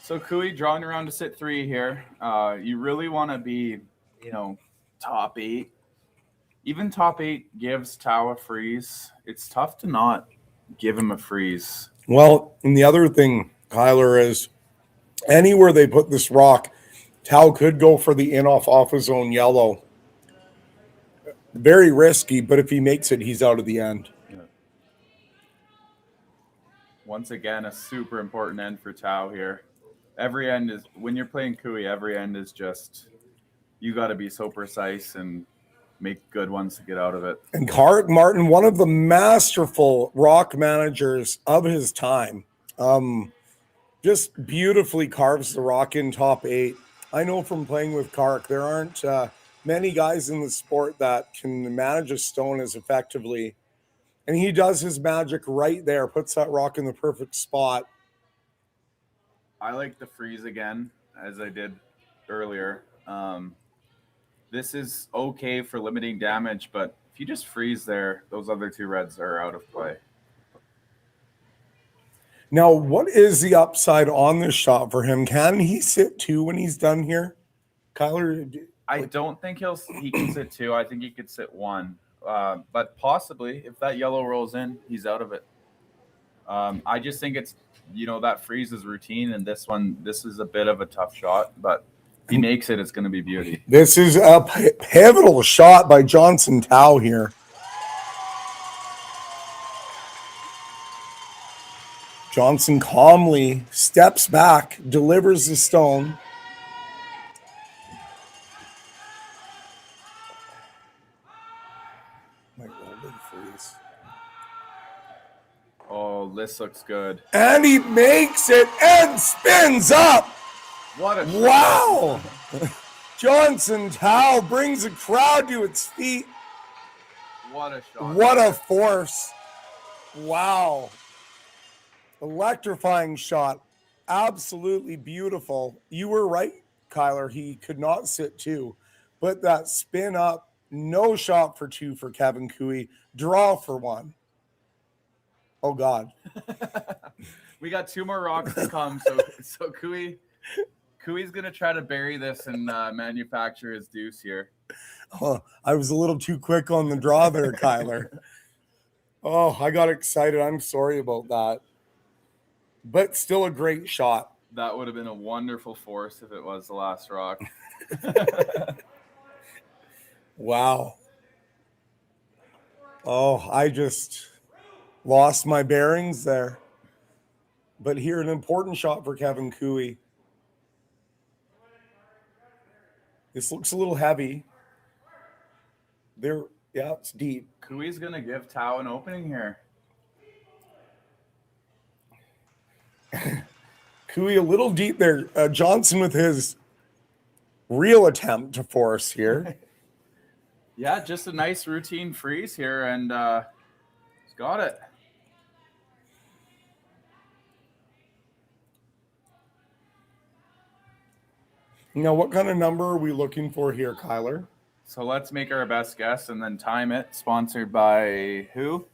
So Kui drawing around to sit 3 here. You really want to be, top 8. Even top 8 gives Tau a freeze. It's tough to not give him a freeze. Well, and the other thing, Kyler, is anywhere they put this rock, Tau could go for the off his own yellow. Very risky, but if he makes it, he's out of the end. Yeah. Once again, a super important end for Tau here. Every end is, when you're playing Kui, every end is just, you got to be so precise and make good ones to get out of it. And Carrick Martin, one of the masterful rock managers of his time, just beautifully carves the rock in top 8. I know from playing with Carrick, there aren't many guys in the sport that can manage a stone as effectively. And he does his magic right there, puts that rock in the perfect spot. I like the freeze again, as I did earlier. This is okay for limiting damage, but if you just freeze there, those other 2 reds are out of play. Now, what is the upside on this shot for him? Can he sit 2 when he's done here? Kyler? I don't think he can sit 2. I think he could sit 1. But possibly, if that yellow rolls in, he's out of it. I just think it's, that freeze is routine, and this is a bit of a tough shot, but if he makes it, it's going to be beauty. This is a pivotal shot by Johnson Tao here. Johnson calmly steps back, delivers the stone. Oh, this looks good. And he makes it and spins up. What a wow. Johnson Tao brings the crowd to its feet. What a shot. What a force. Wow. Electrifying shot. Absolutely beautiful. You were right, Kyler. He could not sit 2. But that spin up, no shot for 2 for Kevin Cooey. Draw for 1. Oh, God. We got 2 more rocks to come. So Cooey's going to try to bury this and manufacture his deuce here. Oh, I was a little too quick on the draw there, Kyler. Oh, I got excited. I'm sorry about that. But still a great shot. That would have been a wonderful force if it was the last rock. Wow. Oh, I just lost my bearings there. But here, an important shot for Kevin Cooey. This looks a little heavy. There, yeah, it's deep. Cooey's going to give Tao an opening here. Cooey a little deep there. Johnson with his real attempt to force here. Yeah, just a nice routine freeze here, and he's got it. Now, what kind of number are we looking for here, Kyler? So let's make our best guess and then time it. Sponsored by who?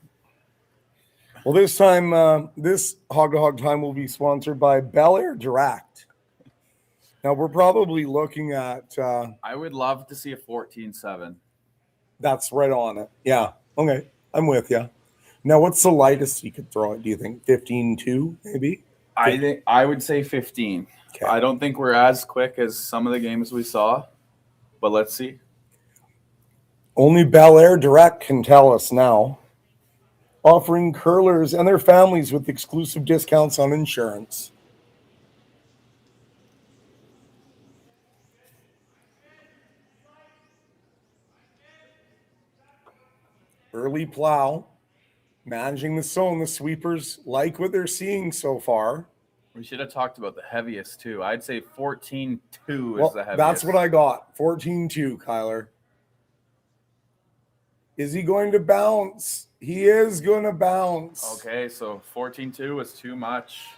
Well, this time, this Hog to Hog time will be sponsored by Bel Air Direct. Now, we're probably looking at... I would love to see a 14-7. That's right on it. Yeah. Okay. I'm with you. Now, what's the lightest you could throw it, do you think? 15-2, maybe? I would say 15. Okay. I don't think we're as quick as some of the games we saw, but let's see. Only Bel Air Direct can tell us now. Offering curlers and their families with exclusive discounts on insurance. Early plow. Managing the zone. The sweepers like what they're seeing so far. We should have talked about the heaviest, too. I'd say 14-2 is the heaviest. That's what I got. 14-2, Kyler. Is he going to bounce? He is going to bounce. Okay, so 14-2 is too much.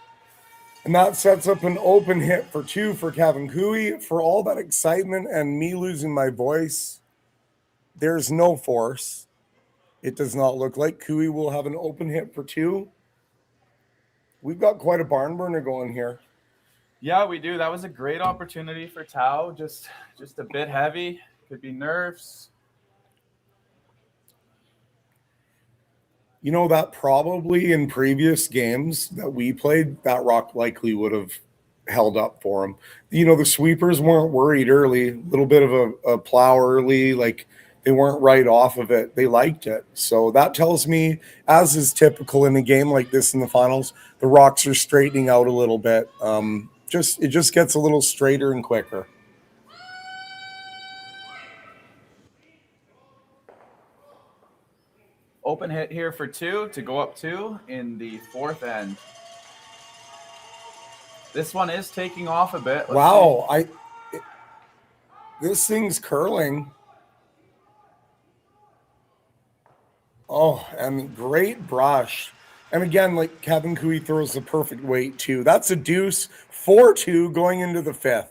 And that sets up an open hit for 2 for Kevin Cooey. For all that excitement and me losing my voice, there's no force. It does not look like Cooey will have an open hit for 2. We've got quite a barn burner going here. Yeah, we do. That was a great opportunity for Tao. Just a bit heavy. Could be nerves. You know, that probably in previous games that we played, that rock likely would have held up for him. You know, the sweepers weren't worried early. A little bit of a plow early, like they weren't right off of it. They liked it. So that tells me, as is typical in a game like this in the finals, the rocks are straightening out a little bit. It just gets a little straighter and quicker. Open hit here for 2 to go up 2 in the 4th end. This one is taking off a bit. Wow, this thing's curling. Oh, and great brush. And again, like Kevin Cooey throws the perfect weight too. That's a deuce, 4-2 going into the 5th.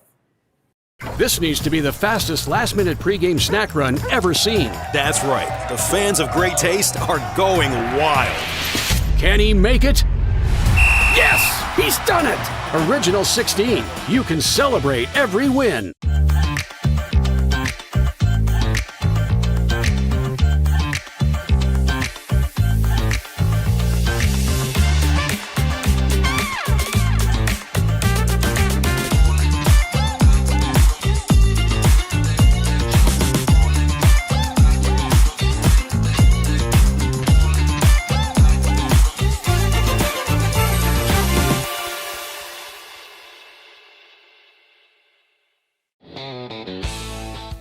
This needs to be the fastest last-minute pregame snack run ever seen. That's right. The fans of great taste are going wild. Can he make it? Yes! He's done it! Original 16. You can celebrate every win.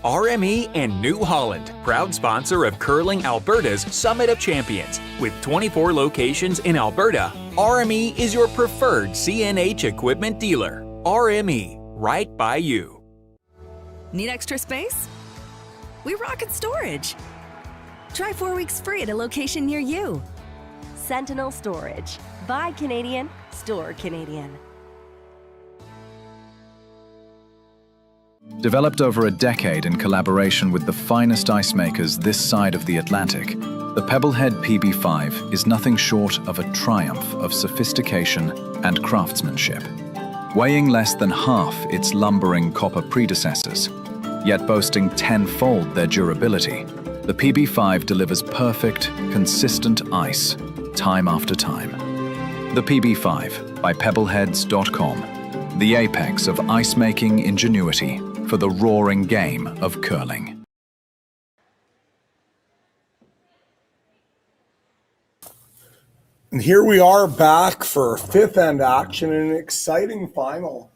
RME and New Holland, proud sponsor of Curling Alberta's Summit of Champions. With 24 locations in Alberta, RME is your preferred CNH equipment dealer. RME, right by you. Need extra space? We rocket storage. Try 4 weeks free at a location near you. Sentinel Storage. Buy Canadian, store Canadian. Developed over a decade in collaboration with the finest ice makers this side of the Atlantic, the Pebblehead PB5 is nothing short of a triumph of sophistication and craftsmanship. Weighing less than half its lumbering copper predecessors, yet boasting tenfold their durability, the PB5 delivers perfect, consistent ice, time after time. The PB5 by Pebbleheads.com, the apex of ice-making ingenuity for the roaring game of curling. And here we are back for 5th end action in an exciting final.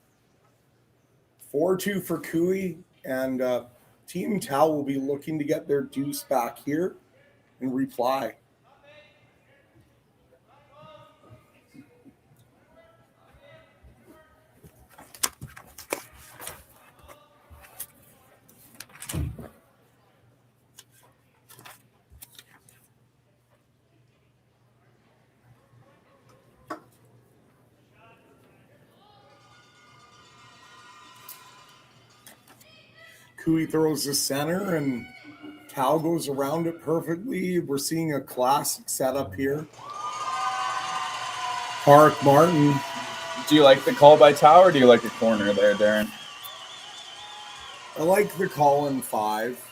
4-2 for Cooey, and Team Tau will be looking to get their deuce back here and reply. Cooey throws the center and Tau goes around it perfectly. We're seeing a classic setup here. Park Martin. Do you like the call by Tau or do you like the corner there, Darren? I like the call in 5.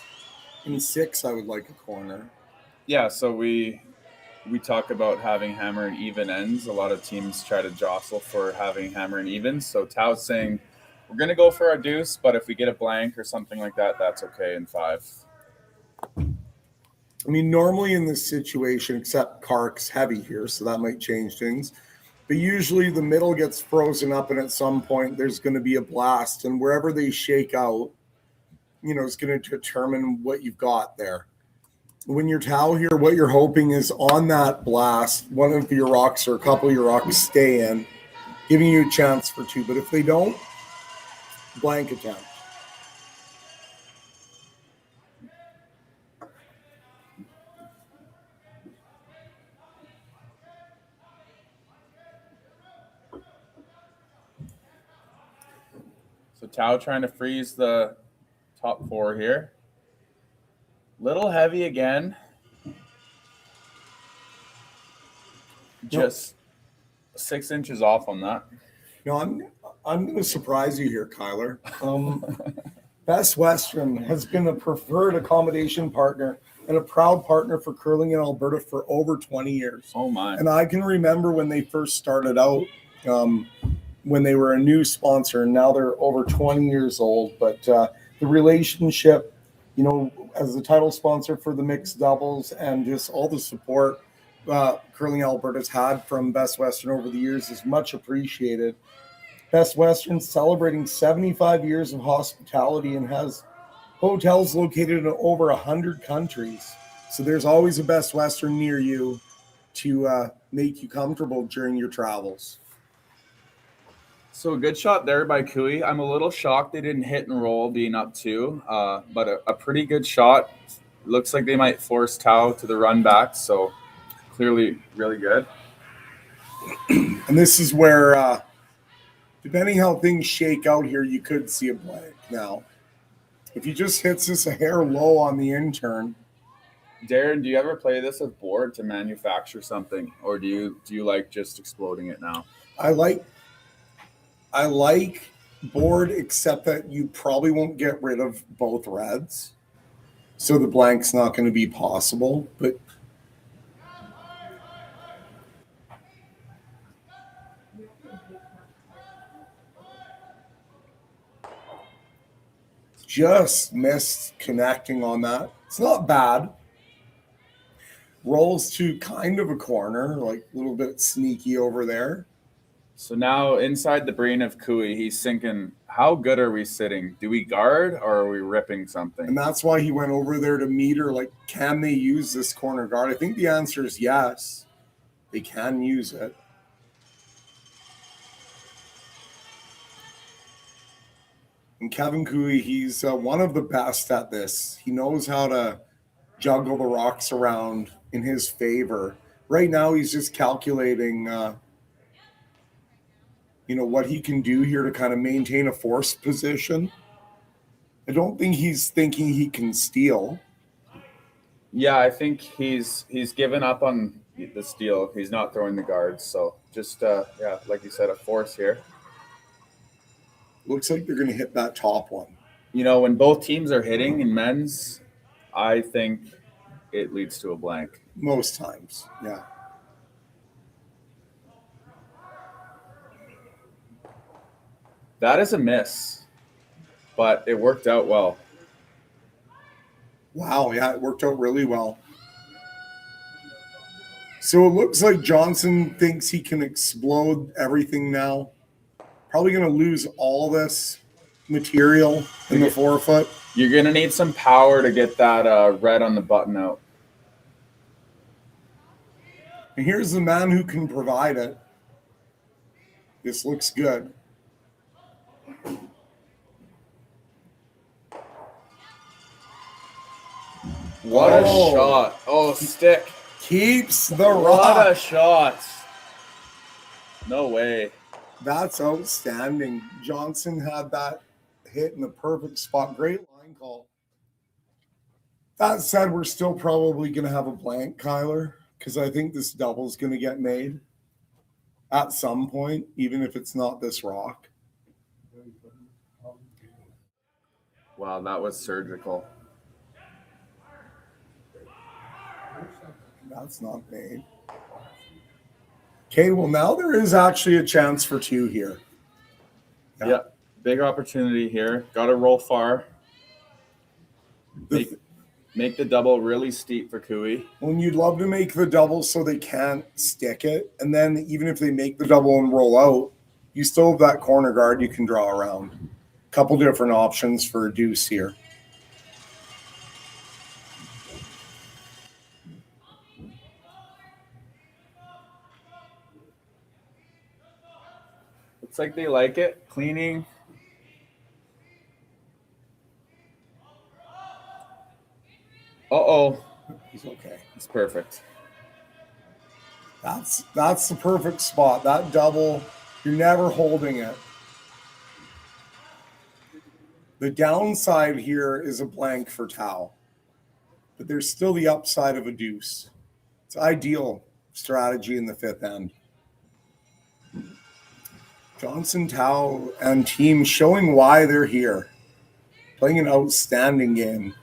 In 6, I would like a corner. Yeah, so we talk about having hammer and even ends. A lot of teams try to jostle for having hammer and evens. So Tau's saying, we're going to go for our deuce, but if we get a blank or something like that, that's okay in 5. I mean, normally in this situation, except Kark's heavy here, so that might change things. But usually the middle gets frozen up, and at some point there's going to be a blast. And wherever they shake out, you know, is going to determine what you've got there. When you're Tau here, what you're hoping is on that blast, one of your rocks or a couple of your rocks stay in, giving you a chance for 2. But if they don't, blank attempt. So Tau trying to freeze the top 4 here. Little heavy again. Just 6 inches off on that. No, I'm going to surprise you here, Kyler. Best Western has been a preferred accommodation partner and a proud partner for curling in Alberta for over 20 years. Oh, my. And I can remember when they first started out, when they were a new sponsor, and now they're over 20 years old. But the relationship, you know, as the title sponsor for the mixed doubles and just all the support Curling Alberta's had from Best Western over the years is much appreciated. Best Western celebrating 75 years of hospitality and has hotels located in over 100 countries. So there's always a Best Western near you to make you comfortable during your travels. So a good shot there by Cooey. I'm a little shocked they didn't hit and roll being up 2, but a pretty good shot. Looks like they might force Tao to the run back, so clearly really good. And this is where, depending how things shake out here, you could see a blank now. If he just hits this a hair low on the in-turn. Darren, do you ever play this with board to manufacture something, or do you like just exploding it now? I like board, except that you probably won't get rid of both reds. So the blank's not going to be possible, but just missed connecting on that. It's not bad. Rolls to kind of a corner, like a little bit sneaky over there. So now inside the brain of Cooey, he's thinking, how good are we sitting? Do we guard or are we ripping something? And that's why he went over there to meet her. Like, can they use this corner guard? I think the answer is yes. They can use it. And Kevin Cooey, he's one of the best at this. He knows how to juggle the rocks around in his favor. Right now, he's just calculating, what he can do here to kind of maintain a forced position. I don't think he's thinking he can steal. Yeah, I think he's given up on the steal. He's not throwing the guards. So just, like you said, a force here. Looks like they're going to hit that top one. When both teams are hitting in men's, I think it leads to a blank. Most times, yeah. That is a miss, but it worked out well. Wow, yeah, it worked out really well. So it looks like Johnson thinks he can explode everything now. Probably going to lose all this material in the forefoot. You're going to need some power to get that red on the button out. And here's the man who can provide it. This looks good. What a shot. Oh, stick. Keeps the rock. What a shot. No way. That's outstanding. Johnson had that hit in the perfect spot. Great line call. That said, we're still probably going to have a blank, Kyler, because I think this double is going to get made at some point, even if it's not this rock. Wow, that was surgical. That's not made. Okay, well, now there is actually a chance for 2 here. Yeah, big opportunity here. Got to roll far. Make the double really steep for Cooey. Well, you'd love to make the double so they can't stick it. And then even if they make the double and roll out, you still have that corner guard you can draw around. A couple different options for a deuce here. Looks like they like it. Cleaning. Uh-oh. He's okay. It's perfect. That's the perfect spot. That double, you're never holding it. The downside here is a blank for Tao, but there's still the upside of a deuce. It's ideal strategy in the 5th end. Johnson, Tao, and team showing why they're here. Playing an outstanding game.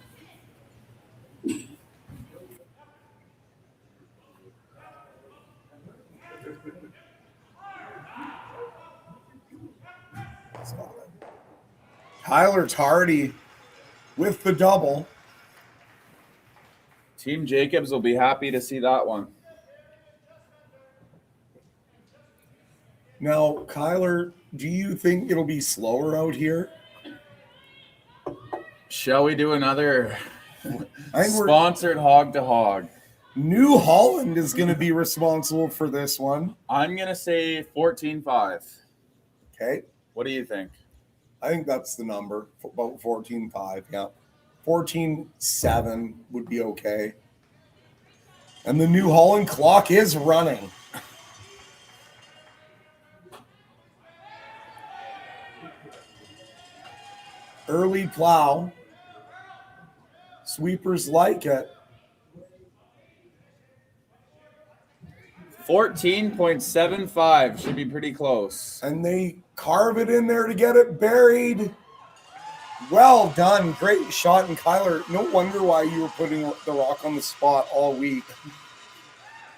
Tyler Tardy with the double. Team Jacobs will be happy to see that one. Now, Kyler, do you think it'll be slower out here? Shall we do another I think Sponsored Hog to Hog. New Holland is going to be responsible for this one. I'm going to say 14-5. Okay. What do you think? I think that's the number, about 14-5, yeah. 14-7 would be okay. And the New Holland clock is running. Early plow. Sweepers like it. 14.75 should be pretty close. And they carve it in there to get it buried. Well done. Great shot. And Kyler, no wonder why you were putting the rock on the spot all week.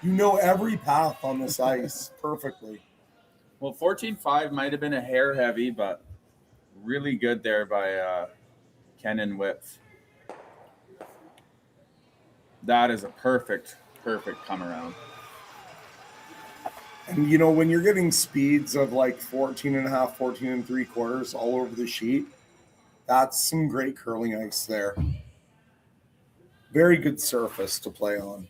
You know every path on this ice perfectly. Well, 14.5 might have been a hair heavy, but really good there by Kenan Whitf. That is a perfect come around. And, you know, when you're getting speeds of like 14.5, 14 3/4 all over the sheet, that's some great curling ice there. Very good surface to play on.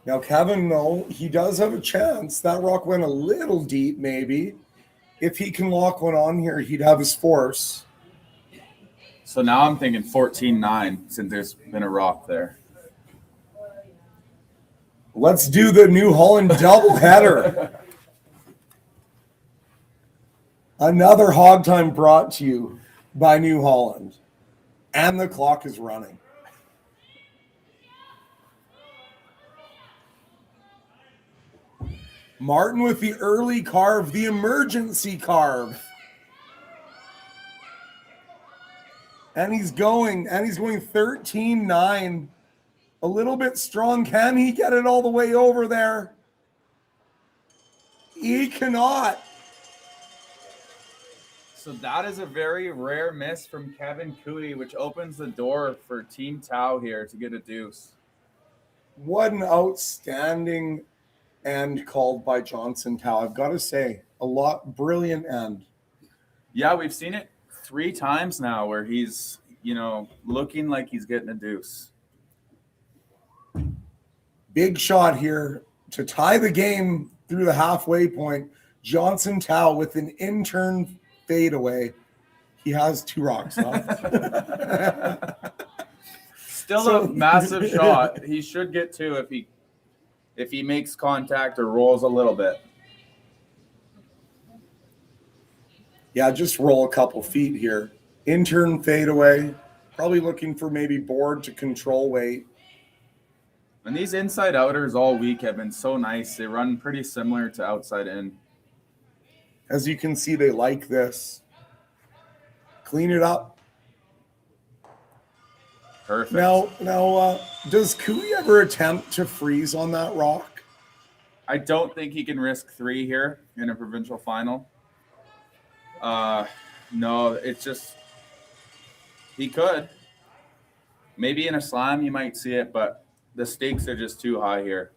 Now, Kevin, though, he does have a chance. That rock went a little deep, maybe. If he can lock one on here, he'd have his force. So now I'm thinking 14-9 since there's been a rock there. Let's do the New Holland doubleheader. Another Hog Time brought to you by New Holland. And the clock is running. Martin with the early carve, the emergency carve. And he's going 13-9. A little bit strong. Can he get it all the way over there? He cannot. So that is a very rare miss from Kevin Cooey, which opens the door for Team Tau here to get a deuce. What an outstanding end called by Johnson Tau. I've got to say, brilliant end. Yeah, we've seen it 3 times now where he's, looking like he's getting a deuce. Big shot here to tie the game through the halfway point. Johnson Tau with an intern fadeaway. He has 2 rocks left. Still a massive shot. He should get 2 if he makes contact or rolls a little bit. Yeah, just roll a couple feet here. Intern fadeaway. Probably looking for maybe board to control weight. And these inside outers all week have been so nice. They run pretty similar to outside in. As you can see, they like this. Clean it up. Perfect. Now, does Cooey ever attempt to freeze on that rock? I don't think he can risk 3 here in a provincial final. No, it's just he could. Maybe in a slam you might see it, but the stakes are just too high here.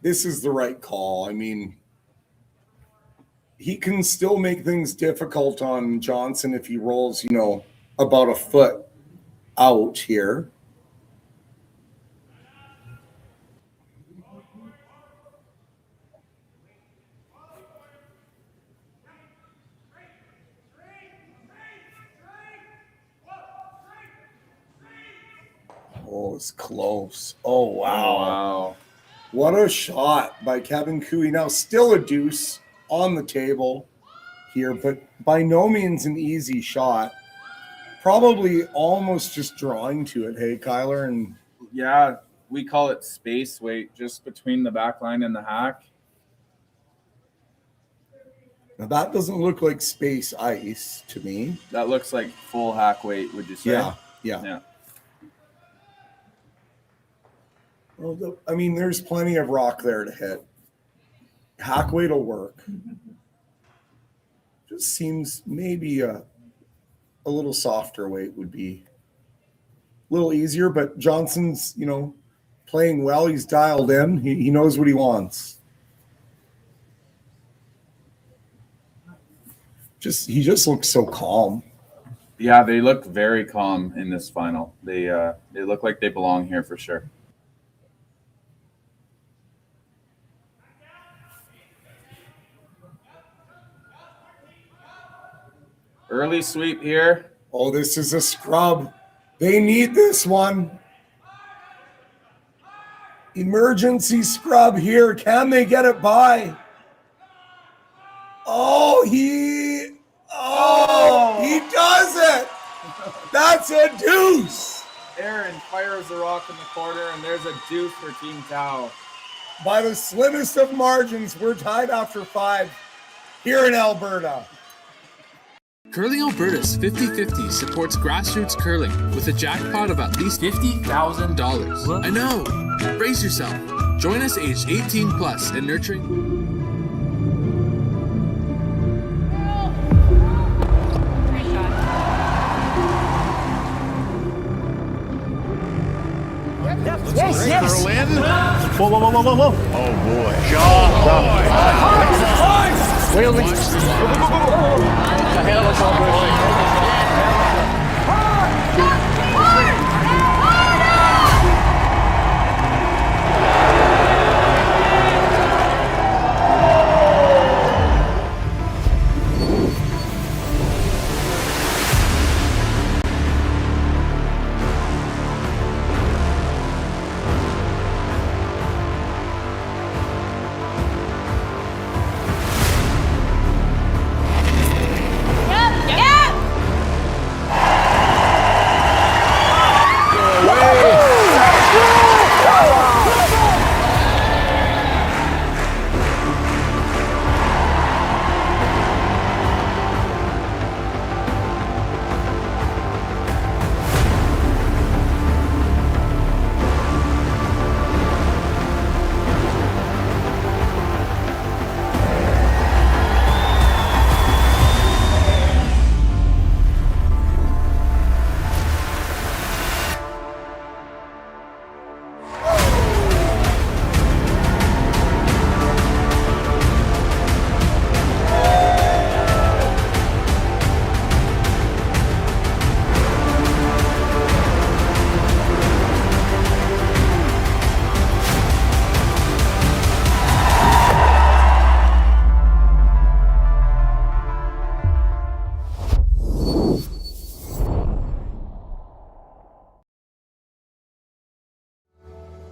This is the right call. I mean, he can still make things difficult on Johnson if he rolls, about a foot out here. Oh, it's close. Oh, wow. What a shot by Kevin Cooey. Now, still a deuce on the table here, but by no means an easy shot. Probably almost just drawing to it, hey, Kyler? And yeah, we call it space weight, just between the back line and the hack. Now, that doesn't look like space ice to me. That looks like full hack weight, would you say? Yeah. Well, there's plenty of rock there to hit. Hack weight will work. Just seems maybe a little softer weight would be a little easier, but Johnson's, playing well. He's dialed in. He knows what he wants. He just looks so calm. Yeah, they look very calm in this final. They look like they belong here for sure. Early sweep here. Oh, this is a scrub. They need this one. Emergency scrub here. Can they get it by? Oh, he does it. That's a deuce. Aaron fires the rock in the corner, and there's a deuce for Team Tau. By the slimmest of margins, we're tied after 5 here in Alberta. Curling Alberta's 50-50 supports grassroots curling with a jackpot of at least $50,000. I know! Brace yourself. Join us aged 18 plus in nurturing. Yes. Curl in. Whoa. Oh boy. Wheel me.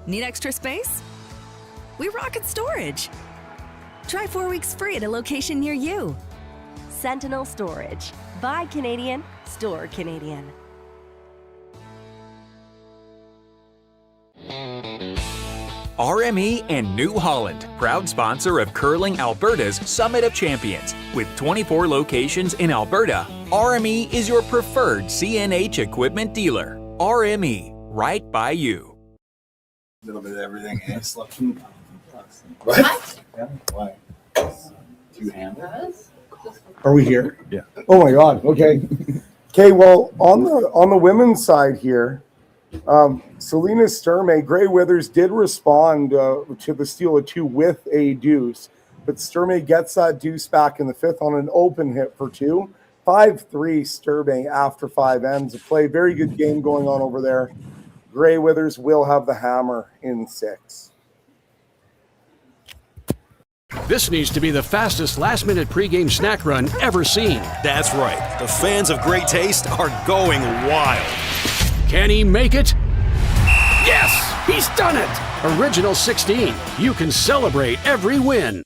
Need extra space? We rocket storage. Try 4 weeks free at a location near you. Sentinel Storage. Buy Canadian, store Canadian. RME and New Holland, proud sponsor of Curling Alberta's Summit of Champions. With 24 locations in Alberta, RME is your preferred CNH equipment dealer. RME, right by you. A little bit of everything. Selection. What? Yeah, why? Two-handed. Are we here? Yeah. Oh my God. Okay. Okay. Well, on the women's side here, Selena Sturmey, Gray Withers did respond to the steal of 2 with a deuce, but Sturmey gets that deuce back in the 5th on an open hit for 2. 5-3 Sturmey after 5 ends of play. Very good game going on over there. Gray Withers will have the hammer in 6. This needs to be the fastest last-minute pregame snack run ever seen. That's right. The fans of great taste are going wild. Can he make it? Yes! He's done it! Original 16. You can celebrate every win.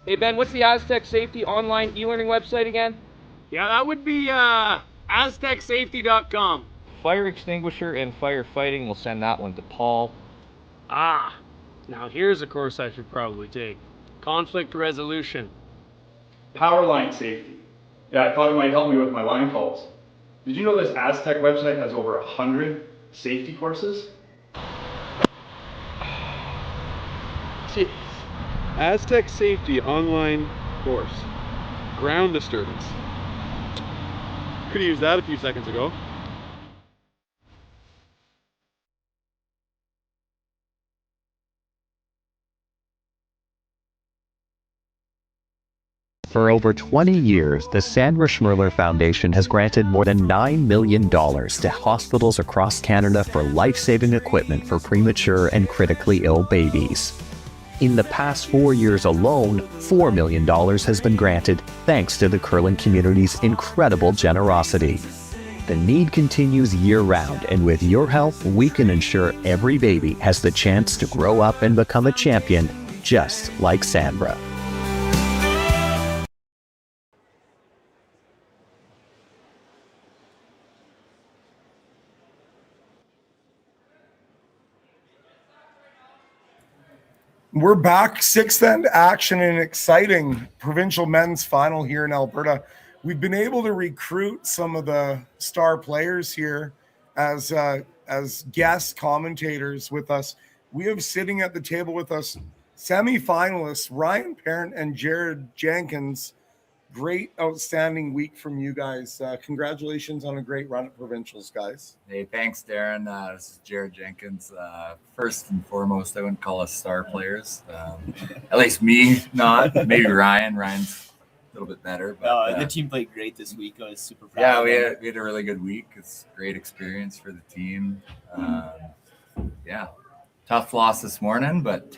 Hey Ben, what's the Aztec Safety online e-learning website again? Yeah, that would be aztecsafety.com. Fire extinguisher and firefighting, we'll send that one to Paul. Ah, now here's a course I should probably take. Conflict resolution. Power line safety. Yeah, I thought it might help me with my line calls. Did you know this Aztec website has over 100 safety courses? Jeez. Aztec Safety online course. Ground disturbance. Could have used that a few seconds ago. For over 20 years, the Sandra Schmirler Foundation has granted more than $9 million to hospitals across Canada for life-saving equipment for premature and critically ill babies. In the past 4 years alone, $4 million has been granted thanks to the curling community's incredible generosity. The need continues year-round, and with your help, we can ensure every baby has the chance to grow up and become a champion, just like Sandra. We're back, sixth end action in an exciting provincial men's final here in Alberta. We've been able to recruit some of the star players here as guest commentators with us. We have sitting at the table with us semi-finalists Ryan Parent and Jared Jenkins. Great, outstanding week from you guys. Congratulations on a great run at provincials, guys. Hey, thanks, Darren. This is Jared Jenkins. First and foremost, I wouldn't call us star players. At least me, not. Maybe Ryan. Ryan's a little bit better. But, the team played great this week. I was super proud. Yeah, we had a really good week. It's a great experience for the team. Tough loss this morning, but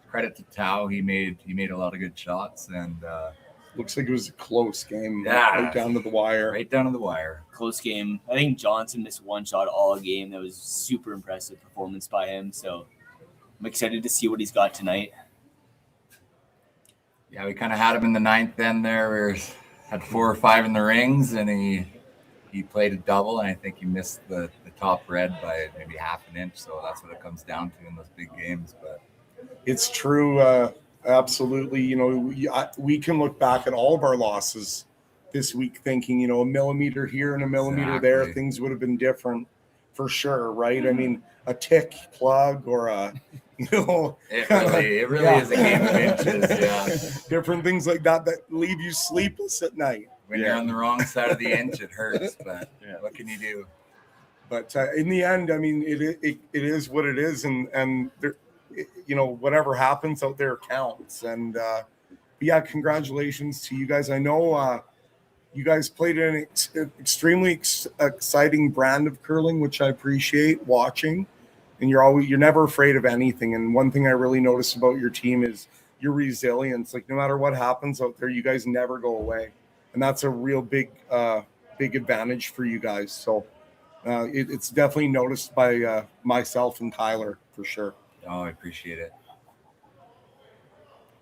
credit to Tao. He made a lot of good shots, and looks like it was a close game. Yeah, right down to the wire. Right down to the wire. Close game. I think Johnson missed one shot all game. That was super impressive performance by him. So I'm excited to see what he's got tonight. Yeah, we kind of had him in the ninth then there. We had 4 or 5 in the rings, and he played a double, and I think he missed the top red by maybe half an inch. So that's what it comes down to in those big games. But it's true. Absolutely. You know, we can look back at all of our losses this week thinking, you know, a millimeter here and a millimeter there, things would have been different for sure, right? I mean, a tick plug or a, you know. It really is a game of inches, yeah. Different things like that leave you sleepless at night. When you're on the wrong side of the inch, it hurts, but what can you do? But in the end, I mean, it is what it is, and there, you know, whatever happens out there counts. And yeah, congratulations to you guys. I know you guys played an extremely exciting brand of curling, which I appreciate watching. And you're never afraid of anything. And one thing I really noticed about your team is your resilience. Like no matter what happens out there, you guys never go away, and that's a real big advantage for you guys. So it's definitely noticed by myself and Tyler for sure. Oh, I appreciate it.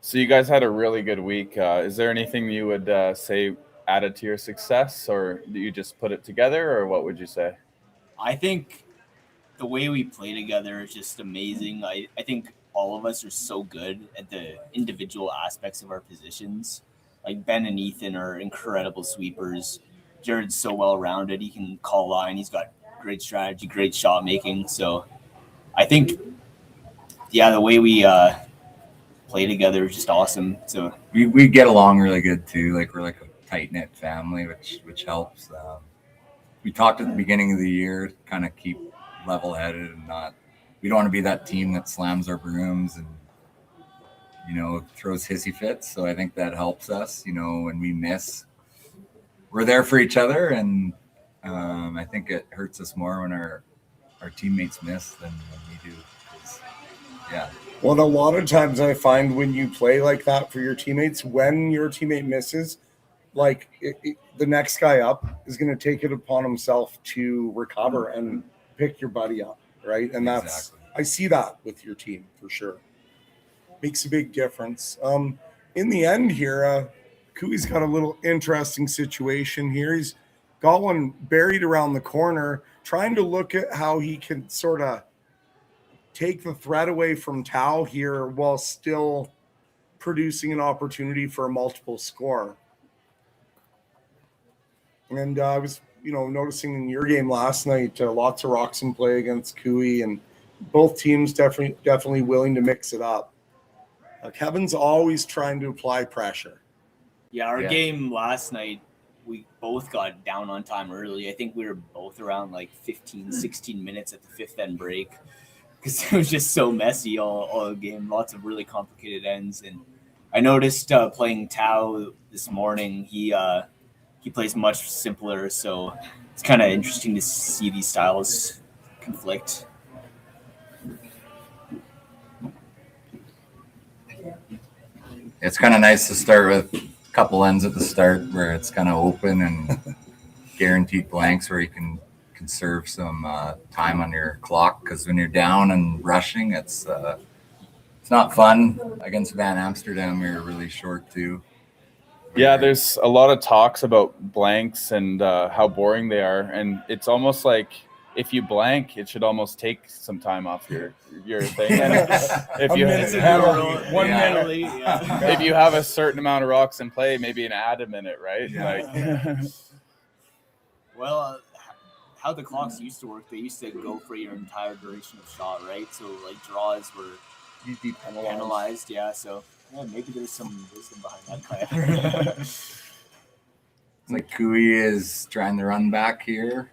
So you guys had a really good week. Is there anything you would say added to your success, or do you just put it together, or what would you say? I think the way we play together is just amazing. I think all of us are so good at the individual aspects of our positions. Like Ben and Ethan are incredible sweepers. Jared's so well-rounded. He can call line. He's got great strategy, great shot making. So I think the way we play together is just awesome. So we get along really good too. Like we're like a tight knit family, which helps. We talked at the beginning of the year, kind of keep level headed and we don't want to be that team that slams our brooms and, you know, throws hissy fits. So I think that helps us, you know, when we miss, we're there for each other. And I think it hurts us more when our teammates miss than when we do. Yeah. Well, a lot of times I find when you play like that for your teammates, when your teammate misses, like the next guy up is going to take it upon himself to recover and pick your buddy up, right? And that's I see that with your team for sure. Makes a big difference. In the end here, Cooey's got a little interesting situation here. He's got one buried around the corner, trying to look at how he can sort of take the threat away from Tao here while still producing an opportunity for a multiple score. And I was, noticing in your game last night, lots of rocks in play against Cooey, and both teams definitely willing to mix it up. Kevin's always trying to apply pressure. Yeah, our game last night, we both got down on time early. I think we were both around like 15, 16 minutes at the fifth end break because it was just so messy all game. Lots of really complicated ends. And I noticed playing Tao this morning, he plays much simpler. So it's kind of interesting to see these styles conflict. It's kind of nice to start with a couple ends at the start where it's kind of open and guaranteed blanks where you can conserve some time on your clock, because when you're down and rushing, it's not fun. Against Van Amsterdam, we were really short too. Yeah, there's a lot of talks about blanks and how boring they are, and it's almost like if you blank, it should almost take some time off your thing. And if you if you have a certain amount of rocks in play, maybe add a minute, right? Yeah. Well, how the clocks used to work, they used to go for your entire duration of shot, right? So like draws were you'd be penalized. Yeah, so maybe there's some wisdom behind that. It's like Cooey is trying to run back here.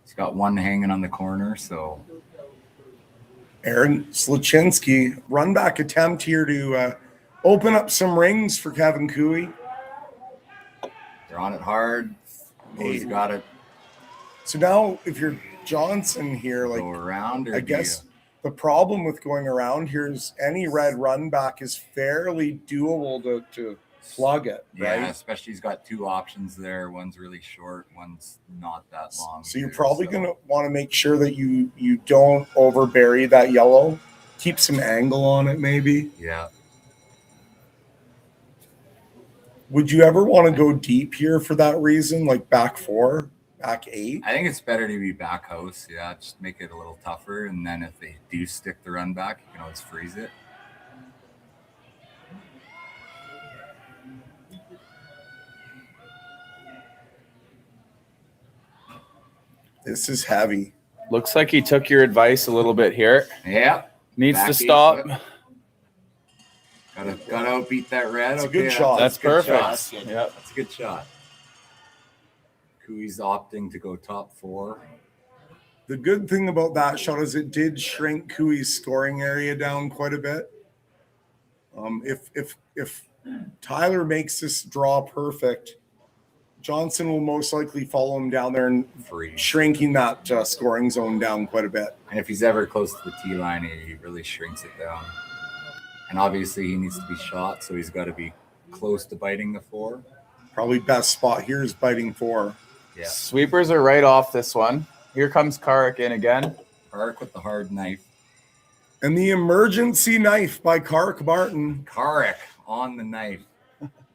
He's got one hanging on the corner, so. Aaron Slachinski, run back attempt here to open up some rings for Kevin Cooey. They're on it hard. He's got it. So now if you're Johnson here, like go around, or I guess the problem with going around here is any red run back is fairly doable to plug it, right? Yeah, especially he's got two options there. One's really short, one's not that long. So you're probably going to want to make sure that you don't overbury that yellow. Keep some angle on it, maybe. Yeah. Would you ever want to go deep here for that reason, like back 4, back 8? I think it's better to be back house. Yeah, just make it a little tougher, and then if they do stick the run back, you can always freeze it. This is heavy. Looks like he took your advice a little bit here. Yeah. Needs back to stop. Gotta outbeat that red. That's a good shot. That's perfect. Yeah, that's a good shot. Cooey's opting to go top 4. The good thing about that shot is it did shrink Cooey's scoring area down quite a bit. If Tyler makes this draw perfect, Johnson will most likely follow him down there and shrinking that scoring zone down quite a bit. And if he's ever close to the tee line, he really shrinks it down. And obviously he needs to be shot, so he's got to be close to biting the 4. Probably best spot here is biting 4. Yeah. Sweepers are right off this one. Here comes Karik in again. Karik with the hard knife. And the emergency knife by Karik Martin. Karik on the knife.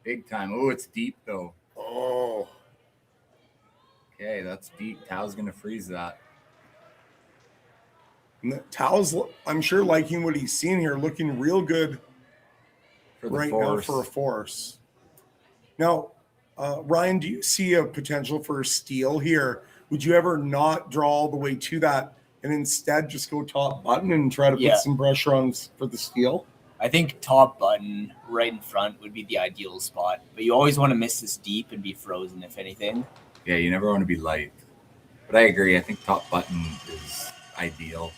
Big time. Oh, it's deep though. Oh. Okay, that's deep. Tao's going to freeze that. And Tao's, I'm sure, liking what he's seen here, looking real good for the right force. now for a force. Now, Ryan, do you see a potential for a steal here? Would you ever not draw all the way to that and instead just go top button and try to put some pressure on for the steal? I think top button right in front would be the ideal spot, but you always want to miss this deep and be frozen, if anything. Yeah, you never want to be light. But I agree. I think top button is ideal.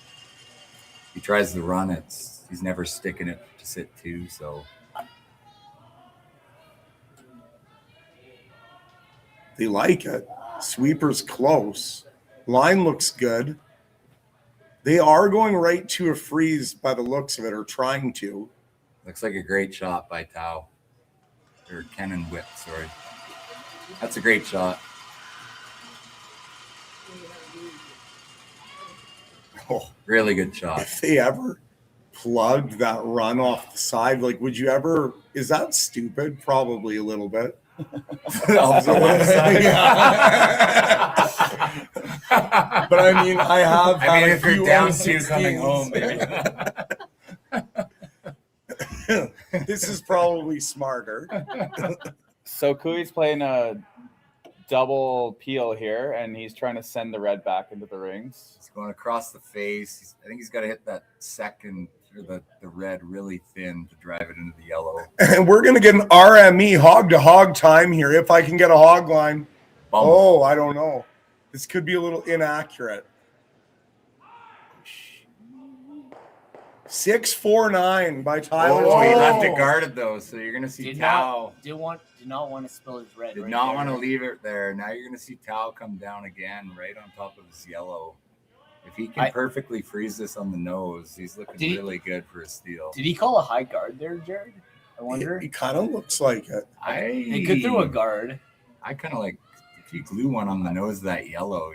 He tries to run it. He's never sticking it to sit 2, so. They like it. Sweeper's close. Line looks good. They are going right to a freeze by the looks of it, or trying to. Looks like a great shot by Tao. Or Kenan Whip, sorry. That's a great shot. Oh, really good shot. If they ever plugged that run off the side, like, would you ever, is that stupid? Probably a little bit. But I mean, I have. I mean, if you're down 2 coming home, baby. This is probably smarter. So Cooey's playing a double peel here, and he's trying to send the red back into the rings. He's going across the face. I think he's got to hit that second through the red really thin to drive it into the yellow. And we're going to get an RME hog-to-hog time here if I can get a hog line. Oh, I don't know. This could be a little inaccurate. 6-4-9 by Tyler. Oh, he left it guarded though, so you're gonna see Tao. Did not want to spill his red. Did right not there. want to leave it there. Now you're gonna see Tao come down again, right on top of his yellow. If he can perfectly freeze this on the nose, he's looking really good for a steal. Did he call a high guard there, Jared? I wonder. He kind of looks like it. He could throw a guard. I kind of like if you glue one on the nose of that yellow,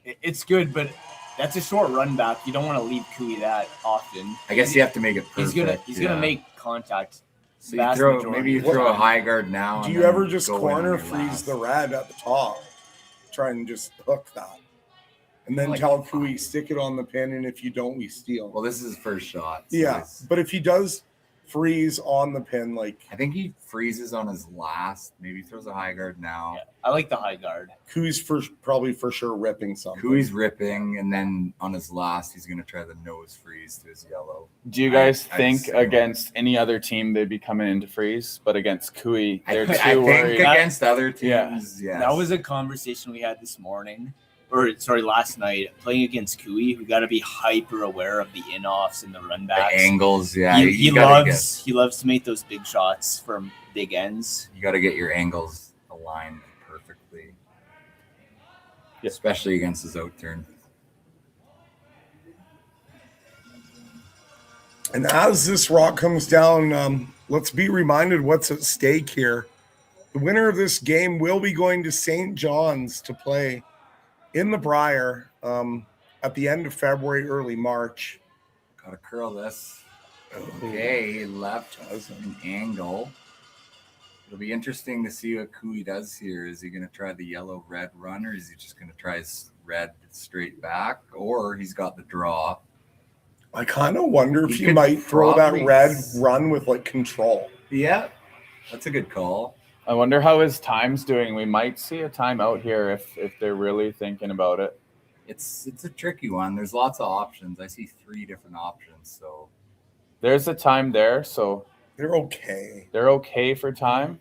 It's good, but that's a short run back. You don't want to leave Cooey that often. I guess you have to make it perfect. He's gonna make contact. So maybe you throw a high guard now. Do you ever just corner freeze the red at the top? Try and just hook that. And then tell Cooey, stick it on the pin, and if you don't, we steal. Well, this is his first shot. So yeah, but if he does freeze on the pin, I think he freezes on his last. Maybe throws a high guard now. Yeah, I like the high guard. Cooey's probably for sure ripping something. Cooey's ripping, and then on his last, he's going to try the nose freeze to his yellow. Do you guys think against any other team they'd be coming into freeze, but against Cooey, they're too worried? Against other teams, yes. That was a conversation we had this morning. Last night, playing against Cooey, we got to be hyper aware of the in-offs and the run backs. The angles, yeah. He loves to make those big shots from big ends. You got to get your angles aligned perfectly, especially against his out turn. And as this rock comes down, let's be reminded what's at stake here. The winner of this game will be going to St. John's to play in the Briar at the end of February, early March. Got to curl this. Okay, left an angle. It'll be interesting to see what Cooey does here. Is he going to try the yellow-red run, or is he just going to try his red straight back, or he's got the draw? I kind of wonder if he might throw that red run with control. Yeah, that's a good call. I wonder how his time's doing. We might see a timeout here if they're really thinking about it. It's a tricky one. There's lots of options. I see 3 different options. So there's a time there. So they're okay. They're okay for time.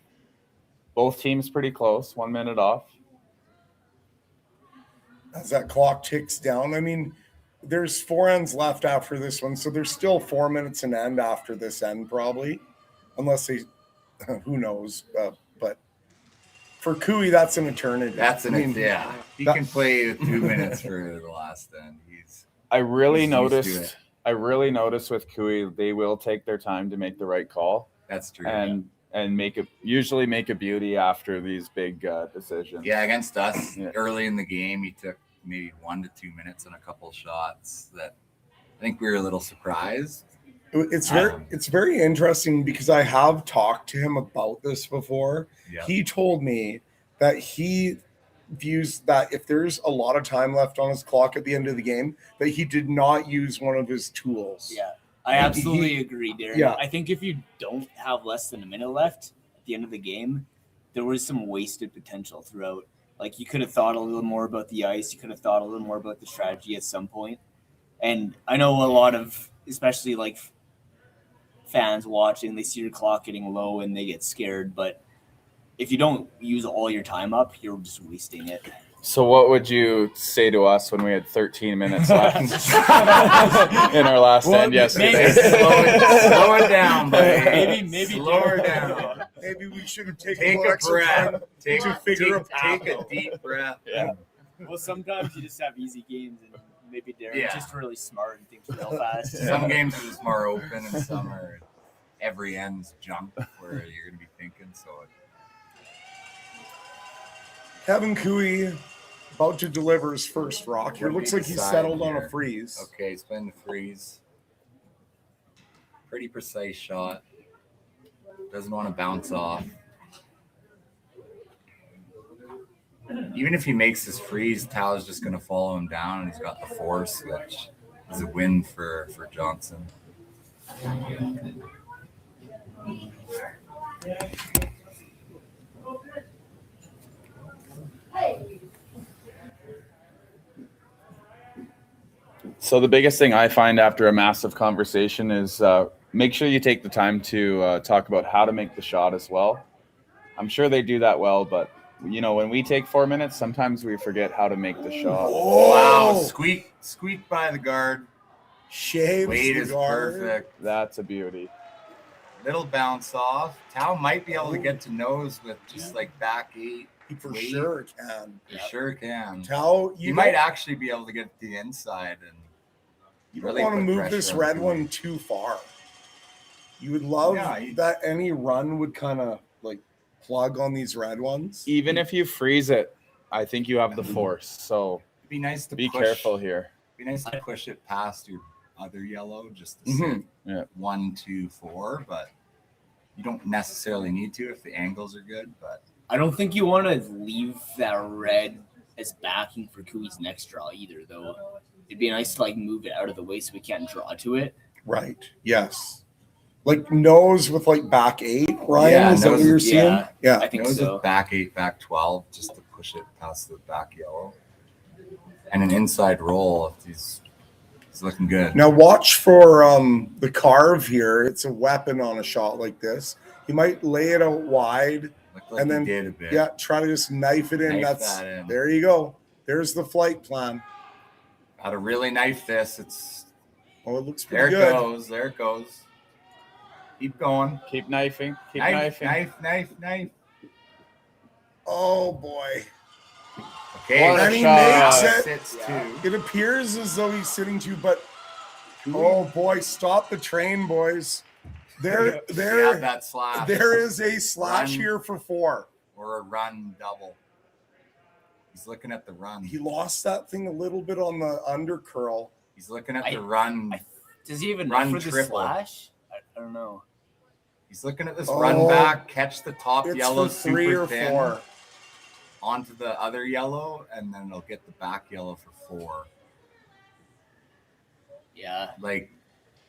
Both teams pretty close. 1 minute off. As that clock ticks down, I mean, there's 4 ends left after this one, so there's still 4 minutes and end after this end probably, unless they, who knows. But for Cooey, that's an eternity. He can play 2 minutes for the last end. I really noticed with Cooey, they will take their time to make the right call. That's true. And usually make a beauty after these big decisions. Yeah, against us early in the game, he took maybe 1 to 2 minutes on a couple shots that I think we were a little surprised. It's very interesting because I have talked to him about this before. Yeah. He told me that he views that if there's a lot of time left on his clock at the end of the game, that he did not use one of his tools. Yeah, I absolutely agree, Darren. Yeah. I think if you don't have less than a minute left at the end of the game, there was some wasted potential throughout. Like, you could have thought a little more about the ice. You could have thought a little more about the strategy at some point. And I know a lot of, especially fans watching, they see your clock getting low and they get scared. But if you don't use all your time up, you're just wasting it. So what would you say to us when we had 13 minutes left in our last end yesterday? Slow it down, buddy. Maybe slow her down. Maybe we should have taken a breath. Take a deep breath. Yeah. Well, sometimes you just have easy games, and maybe Darren's just really smart and thinks real fast. Some games are just more open, and some are every end's junk where you're going to be thinking. So Kevin Cooey about to deliver his first rock here. Looks like he's settled on a freeze. Okay, he's playing the freeze. Pretty precise shot. Doesn't want to bounce off. Even if he makes this freeze, Tao's just going to follow him down, and he's got the force, which is a win for Johnson. So the biggest thing I find after a massive conversation is make sure you take the time to talk about how to make the shot as well. I'm sure they do that well, but when we take 4 minutes, sometimes we forget how to make the shot. Wow, squeak by the guard. Shaves Weight the is guard. perfect. That's a beauty. Little bounce off. Tao might be able to get to nose with just like back 8. He for weight. sure can. For sure can. Tao, you might actually be able to get to the inside and you don't want to move this red one too far. You would love that any run would kind of like plug on these red ones. Even if you freeze it, I think you have the force. So it'd be nice to be push, careful here. It'd be nice to push it past your other yellow just to say 1, 2, 4, but you don't necessarily need to if the angles are good. But I don't think you want to leave that red as backing for Cooey's next draw either, though. It'd be nice to like move it out of the way so we can't draw to it. Right. Yes. Like nose with like back 8, Ryan? Is that what you're seeing? Yeah. I think nose so. With back 8, back 12, just to push it past the back yellow. And an inside roll if he's looking good. Now watch for the carve here. It's a weapon on a shot like this. You might lay it out wide and then did a bit. try to just knife it in. There you go. There's the flight plan. How to really knife this. It looks pretty good. There it goes. Keep going. Keep knifing. Keep knifing. Knife. Oh boy. Okay. And he makes it. Sits too. It appears as though he's sitting too, but oh boy, stop the train, boys. There that slash. There is a slash here for 4. Or a run double. He's looking at the run. He lost that thing a little bit on the under curl. He's looking at the run. Does he even run for the triple. slash? I don't know. He's looking at this run back, catch the top it's yellow for 3 super or thin 4. Onto the other yellow, and then it'll get the back yellow for 4. Yeah. Like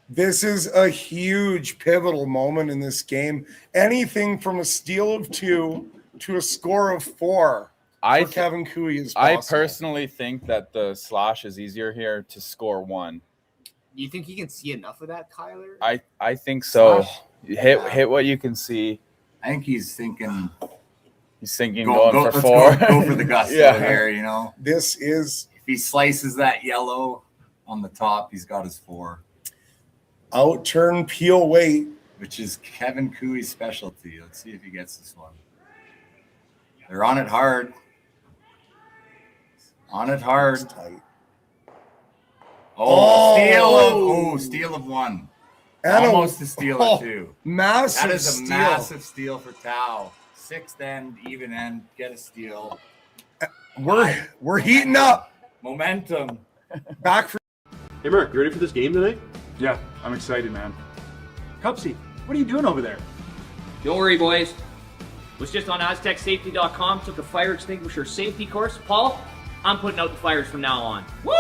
this is a huge pivotal moment in this game. Anything from a steal of 2 to a score of 4 for Kevin Cooey is possible. I personally think that the slash is easier here to score 1. Do you think he can see enough of that, Kyler? I think so. Hit what you can see. I think he's thinking going for 4. Go for the gusto here, This is if he slices that yellow on the top, he's got his 4. Out turn, peel, weight. Which is Kevin Cooey's specialty. Let's see if he gets this one. They're on it hard. On it hard. Steal of 1. And almost a steal of 2. Massive That is a steal. massive steal for Tao. 6th end, even end, get a steal. We're heating up. Momentum. Back for. Hey Mark, you ready for this game tonight? Yeah, I'm excited, man. Cupsy, what are you doing over there? Don't worry, boys. Was just on AztecSafety.com, took a fire extinguisher safety course. Paul, I'm putting out the fires from now on. Woo!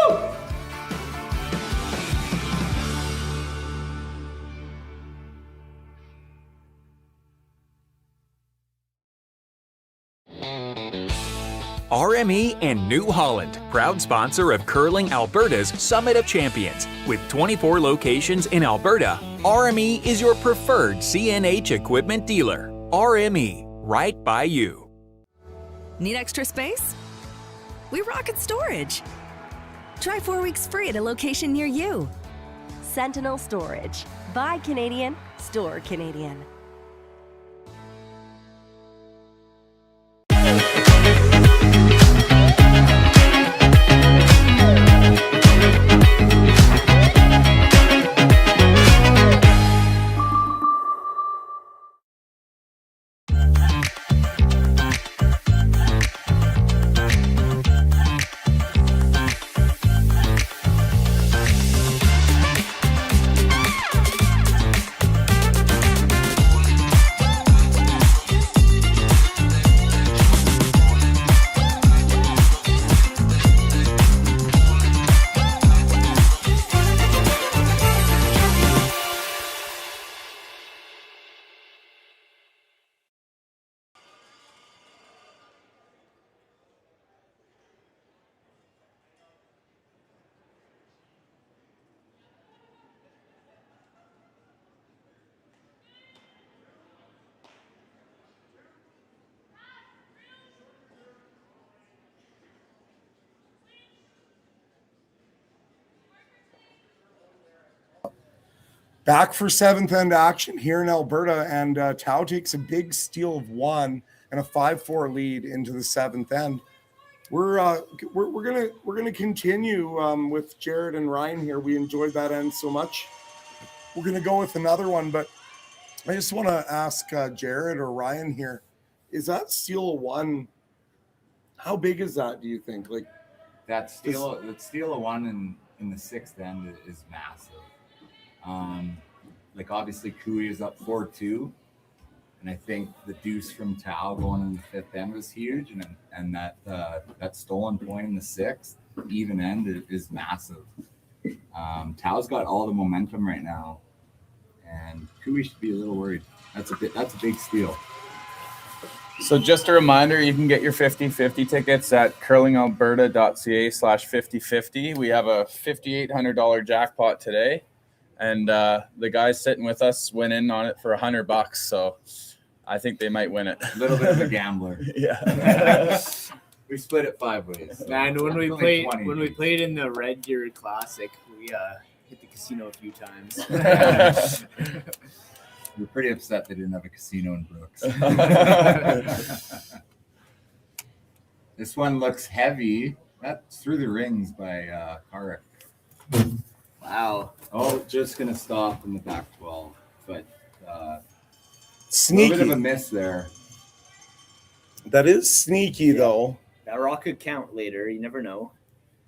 RME and New Holland, proud sponsor of Curling Alberta's Summit of Champions. With 24 locations in Alberta, RME is your preferred CNH equipment dealer. RME, right by you. Need extra space? We rocket storage. Try 4 weeks free at a location near you. Sentinel Storage. Buy Canadian, store Canadian. Back for seventh end action here in Alberta, and Tau takes a big steal of 1 and a 5-4 lead into the seventh end. We're gonna continue with Jared and Ryan here. We enjoyed that end so much. We're gonna go with another one, but I just want to ask Jared or Ryan here: is that steal of 1? How big is that? Do you think? Like that steal of 1 in the sixth end is massive. Like obviously Cooey is up 4-2, and I think the deuce from Tau going in the fifth end was huge, and that stolen point in the sixth even end is massive. Tau's got all the momentum right now, and Cooey should be a little worried. That's a big steal. So just a reminder, you can get your 50-50 tickets at curlingalberta.ca/5050. We have a $5,800 jackpot today, and the guys sitting with us went in on it for $100. So I think they might win it. A little bit of a gambler. Yeah. We split it 5 ways. So Man, when we played in the Red Deer Classic, we hit the casino a few times. We're pretty upset they didn't have a casino in Brooks. This one looks heavy. That's through the rings by Karek. Wow. Oh, just going to stop in the back 12. But sneaky. A little bit of a miss there. That is sneaky, though. That rock could count later. You never know.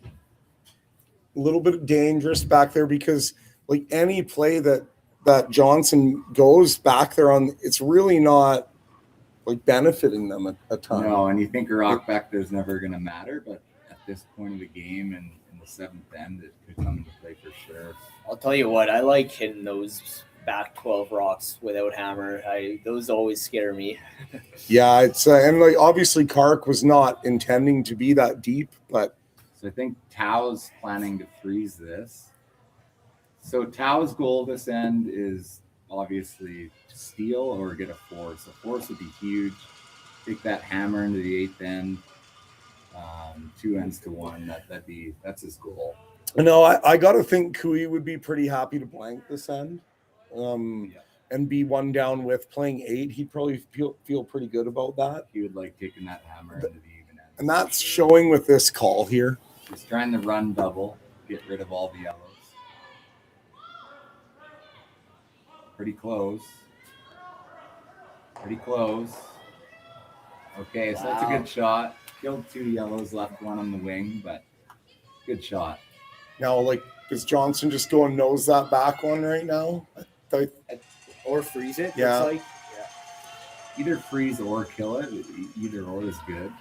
A little bit dangerous back there because, like, any play that Johnson goes back there on, it's really not like benefiting them a ton. No, and you think a rock back there's never going to matter, but at this point of the game and in the seventh end, it could come into play for sure. I'll tell you what, I like hitting those back 12 rocks without hammer. Those always scare me. Yeah, it's and like obviously Kark was not intending to be that deep, but so I think Tau's planning to freeze this. So Tau's goal this end is obviously to steal or get a force. A force would be huge. Take that hammer into the eighth end. 2 ends to 1. That's his goal. No, I got to think Cooey would be pretty happy to blank this end, and be 1 down with playing 8. He'd probably feel pretty good about that. He would like taking that hammer into the even end. And that's showing with this call here. He's trying to run double, get rid of all the yellows. Pretty close. Pretty close. Okay, so That's a good shot. Killed 2 yellows, left 1 on the wing, but good shot. Now, like, does Johnson just go and nose that back one right now? Or freeze it? Yeah. Looks like. Either freeze or kill it. Either or is good.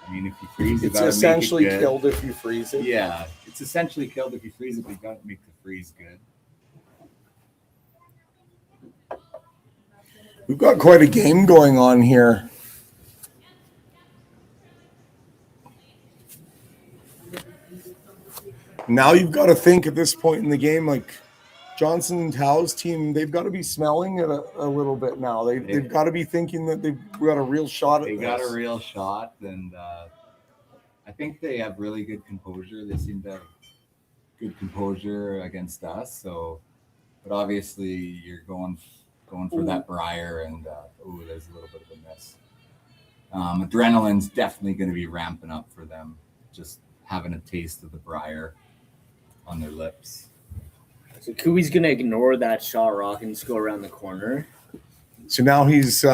I mean, if you freeze, it's essentially killed if you freeze it. Yeah, it's essentially killed if you freeze it, but you got to make the freeze good. We've got quite a game going on here. Now you've got to think at this point in the game, like Johnson and Tau's team, they've got to be smelling it a little bit now. They've got to be thinking that they've got a real shot at this. They got a real shot, and I think they have really good composure. They seem to have good composure against us. So, but obviously you're going for that Briar, and there's a little bit of a miss. Adrenaline's definitely going to be ramping up for them, just having a taste of the Briar on their lips. So Cooey's going to ignore that shot rock and just go around the corner. So now he's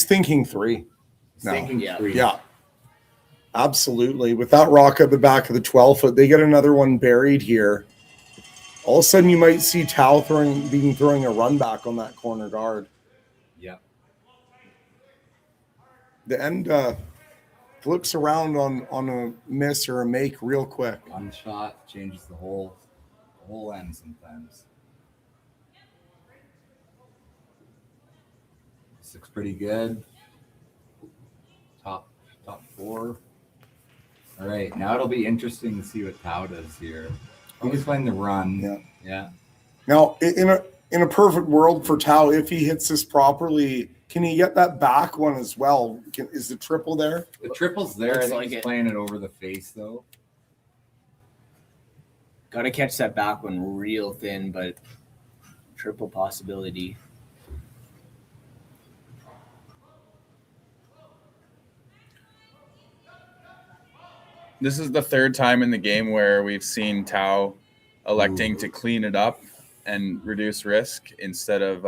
thinking 3. Yeah. Absolutely. With that rock at the back of the 12-foot, they get another one buried here. All of a sudden, you might see Tau throwing a run back on that corner guard. Yeah. The end flips around on a miss or a make real quick. One shot changes the whole end sometimes. This looks pretty good. Top 4. All right, now it'll be interesting to see what Tau does here. He's playing the run. Yeah. Now, in a perfect world for Tau, if he hits this properly, can he get that back one as well? Is the triple there? The triple's there. I think he's playing it over the face, though. Got to catch that back one real thin, but triple possibility. This is the third time in the game where we've seen Tao electing to clean it up and reduce risk instead of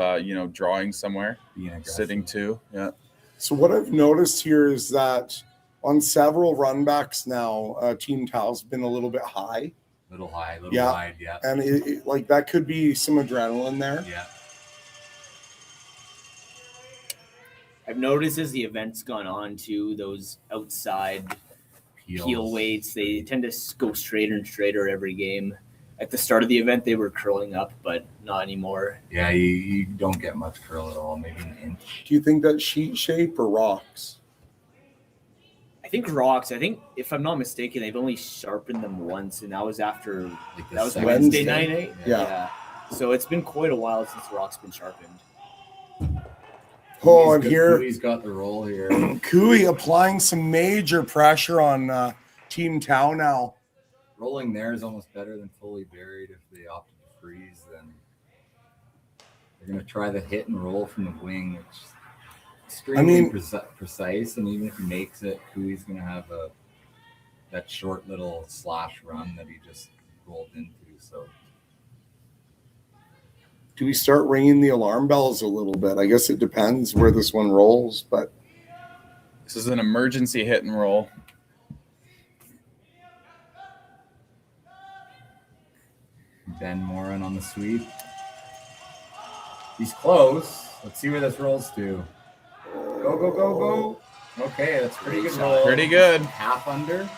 drawing somewhere, sitting two. Yeah. So what I've noticed here is that on several runbacks now, Team Tao's been a little bit high. Little high, little Yeah. wide, yeah. And it, like that could be some adrenaline there. Yeah. I've noticed as the event's gone on too, those outside peel weights, they tend to go straighter and straighter every game. At the start of the event, they were curling up, but not anymore. Yeah, you don't get much curl at all, maybe an inch. Do you think that's sheet shape or rocks? I think rocks. I think, if I'm not mistaken, they've only sharpened them once, and that was after that was Wednesday night. Eh? Yeah. So it's been quite a while since rocks been sharpened. Oh, and here He's got the roll here. Cooey applying some major pressure on Team Tao now. Rolling there is almost better than fully buried. If they opted to freeze, then they're going to try the hit and roll from the wing, which is extremely precise. And even if he makes it, Cooey's going to have that short little slash run that he just rolled into. So, do we start ringing the alarm bells a little bit? I guess it depends where this one rolls, but this is an emergency hit and roll. Ben Moran on the sweep. He's close. Let's see where this rolls to. Go, go, go, go. Okay, that's pretty good roll. Pretty good. Half under.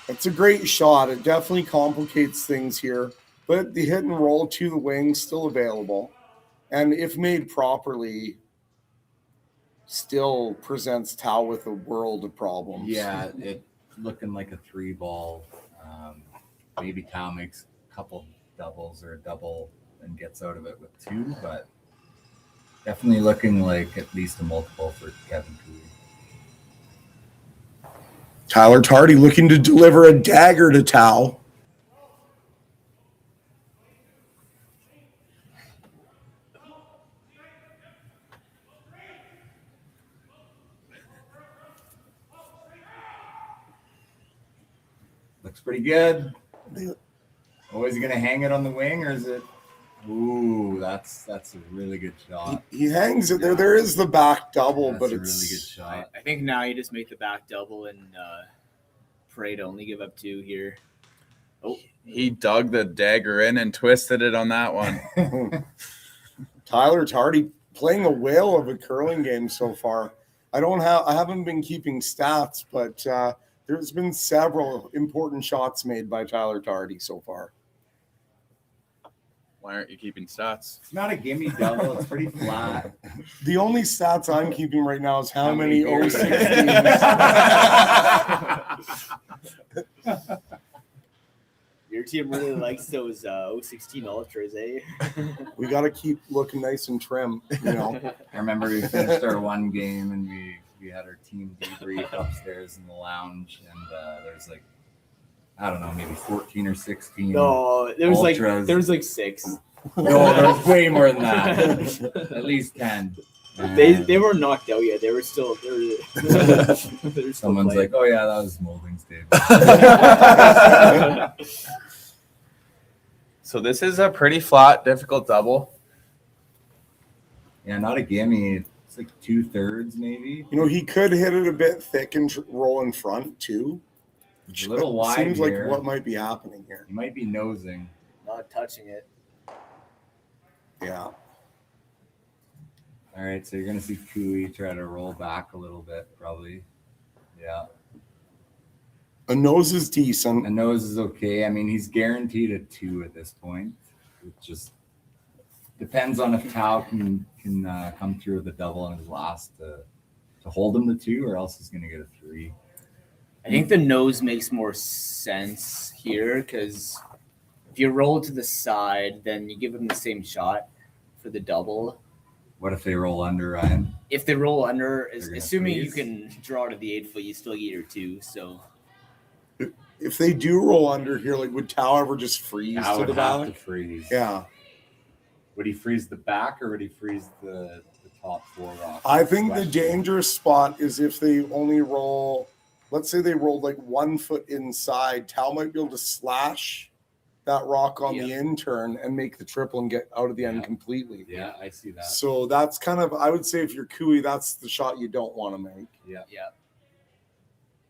it's a great shot. It definitely complicates things here, but the hit and roll to the wing still available. And if made properly, still presents Tao with a world of problems. Yeah, it looking like a 3-ball. Maybe Tao makes a couple doubles or a double and gets out of it with 2, but definitely looking like at least a multiple for Kevin Cooley. Tyler Tardy looking to deliver a dagger to Tao. Looks pretty good. Always going to hang it on the wing, or is it? Ooh, that's a really good shot. He hangs it there. There is the back double, That's but a it's really good shot. I think now you just make the back double and pray to only give up 2 here. Oh, he dug the dagger in and twisted it on that one. Tyler Tardy playing a whale of a curling game so far. I haven't been keeping stats, but there's been several important shots made by Tyler Tardy so far. Why aren't you keeping stats? It's not a gimme double. It's pretty flat. The only stats I'm keeping right now is how many beers? 016s. your team really likes those 016 Ultras, eh? We got to keep looking nice and trim, you know. I remember we finished our one game and we had our team debrief upstairs in the lounge, and there's like, I don't know, maybe 14 or 16. No, there was Ultras. like 6. No, there's way more than that. At least 10. They weren't knocked out yet. They were still. Someone's like, "Oh yeah, that was Molding's day." So this is a pretty flat, difficult double. Yeah, not a gimme. It's like 2/3 maybe. You know, he could hit it a bit thick and roll in front too. It's a little wide. Seems here. like what might be happening here. He might be nosing. Not touching it. Yeah. All right, so you're gonna see Cooey try to roll back a little bit, probably. Yeah. A nose is decent. A nose is okay. I mean, he's guaranteed a 2 at this point. It just depends on if Tao can come through with a double on his last to hold him to 2, or else he's gonna get a 3. I think the nose makes more sense here because if you roll to the side, then you give him the same shot for the double. What if they roll under, Ryan? If they roll under, assuming freeze. you can draw to the 8-foot, you still get your 2. So If they do roll under here, like would Tao ever just freeze Tao to would the have back? to freeze. Yeah. Would he freeze the back or would he freeze the top 4 rocks? I think the dangerous spot is if they only roll, let's say they rolled like 1 foot inside, Tal might be able to slash that rock on the in turn and make the triple and get out of the end completely. Yeah, I see that. So that's kind of, I would say if you're Cooey, that's the shot you don't want to make. Yeah.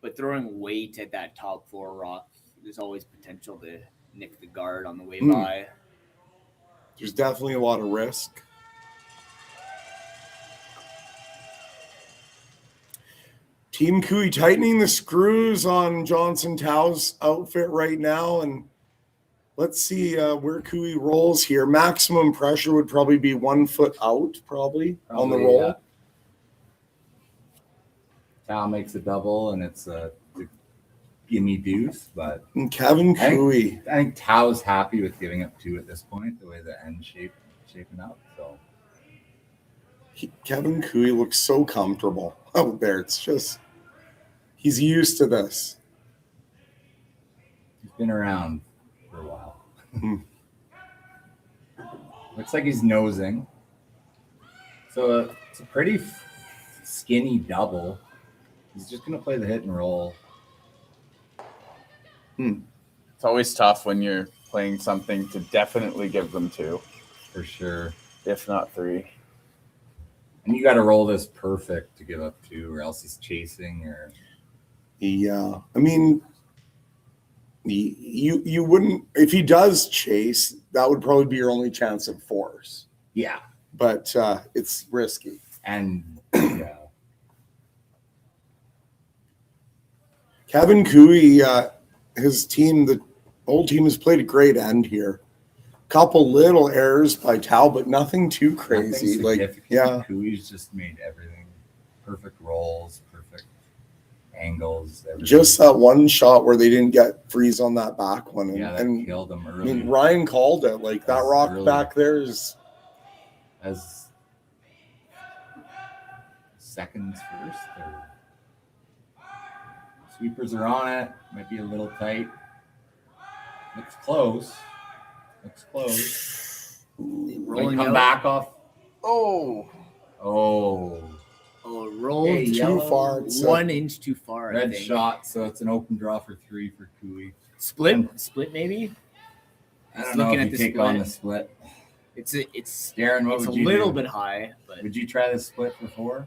But throwing weight at that top 4 rock, there's always potential to nick the guard on the way by. There's definitely a lot of risk. Team Cooey tightening the screws on Johnson Tao's outfit right now, and let's see where Cooey rolls here. Maximum pressure would probably be 1 foot out, probably on the roll. Yeah. Tao makes a double, and it's a gimme deuce. But and Kevin Cooey, I think Tao's happy with giving up 2 at this point, the way the end shaping up. So Kevin Cooey looks so comfortable out there. It's just he's used to this. He's been around for a while. Looks like he's nosing. So it's a pretty skinny double. He's just going to play the hit and roll. It's always tough when you're playing something to definitely give them 2. For sure. If not 3. And you got to roll this perfect to give up 2, or else he's chasing. Or yeah, I mean, you wouldn't, if he does chase, that would probably be your only chance of force. Yeah, but it's risky. And yeah, Kevin Cooey, his team, the whole team has played a great end here. Couple little errors by Tal, but nothing too crazy. Cooey's just made everything perfect rolls, perfect angles. Everything. Just that one shot where they didn't get freeze on that back one, and killed them early. I mean, Ryan called it. Like that rock early. back there is as seconds first. Sweepers are on it. Might be a little tight. Looks close. Rolling come out. back off. Oh, rolled too far. 1 inch too far. I Red think. shot, so it's an open draw for 3 for Cooey. Split maybe. I don't know if you take on the split. It's Darren, what it's would a you little do? bit high, but Would you try the split for 4?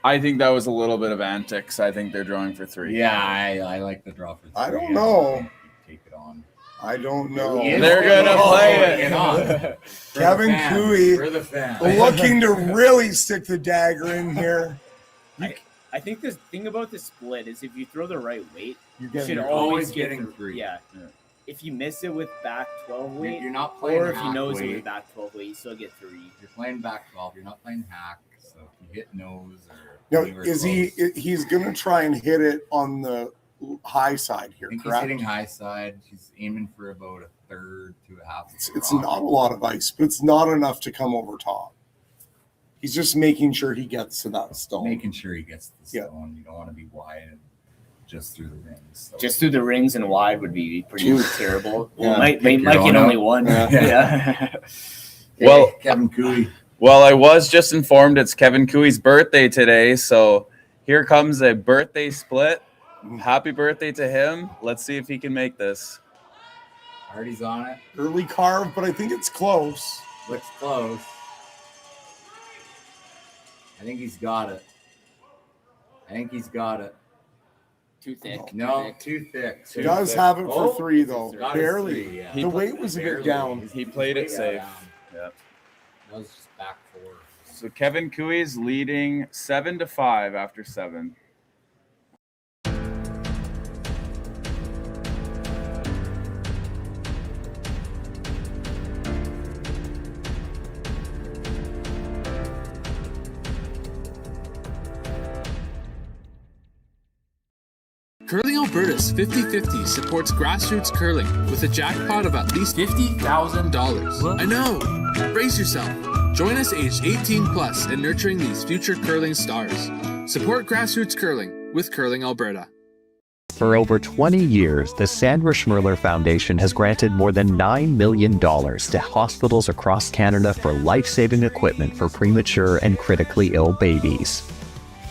I think that was a little bit of antics. I think they're drawing for 3. Yeah, I like the draw for 3. I don't know. think you take it on. I don't know. They're gonna play it. Kevin Cooey For the fan. looking to really stick the dagger in here. I think the thing about the split is if you throw the right weight, you should You're always always get getting the- 3. Yeah. If you miss it with back 12 weight, You're not playing or if you hack nose it weight. with back 12 weight, you still get 3. You're playing back 12. You're not playing hack. So if you hit nose or No, anywhere is close, he's going to try and hit it on the high side here, I think correct? he's hitting high side. He's aiming for about 1/3 to 1/2. It's not a lot of ice, but it's not enough to come over top. He's just making sure he gets to that stone. Making sure he gets to the stone. You don't want to be wide and just through the rings. So. Just through the rings and wide would be pretty terrible. Yeah. Might Pick your get own only out. one. Yeah. Well, Kevin Cooey. Well, I was just informed it's Kevin Cooey's birthday today, so here comes a birthday split. Happy birthday to him. Let's see if he can make this. Hardy's on it. Early carve, but I think it's close. Looks close. I think he's got it. Too thick. No, too thick. He does have it for 3, though. Got his Barely. 3, yeah. The weight was a bit down. He played it safe. Down. Yeah. That was just back 4. So Kevin Cooey's leading 7-5 after 7. Curling Alberta's 50-50 supports grassroots curling with a jackpot of at least $50,000. I know! Brace yourself. Join us aged 18 plus in nurturing these future curling stars. Support grassroots curling with Curling Alberta. For over 20 years, the Sandra Schmirler Foundation has granted more than $9 million to hospitals across Canada for life-saving equipment for premature and critically ill babies.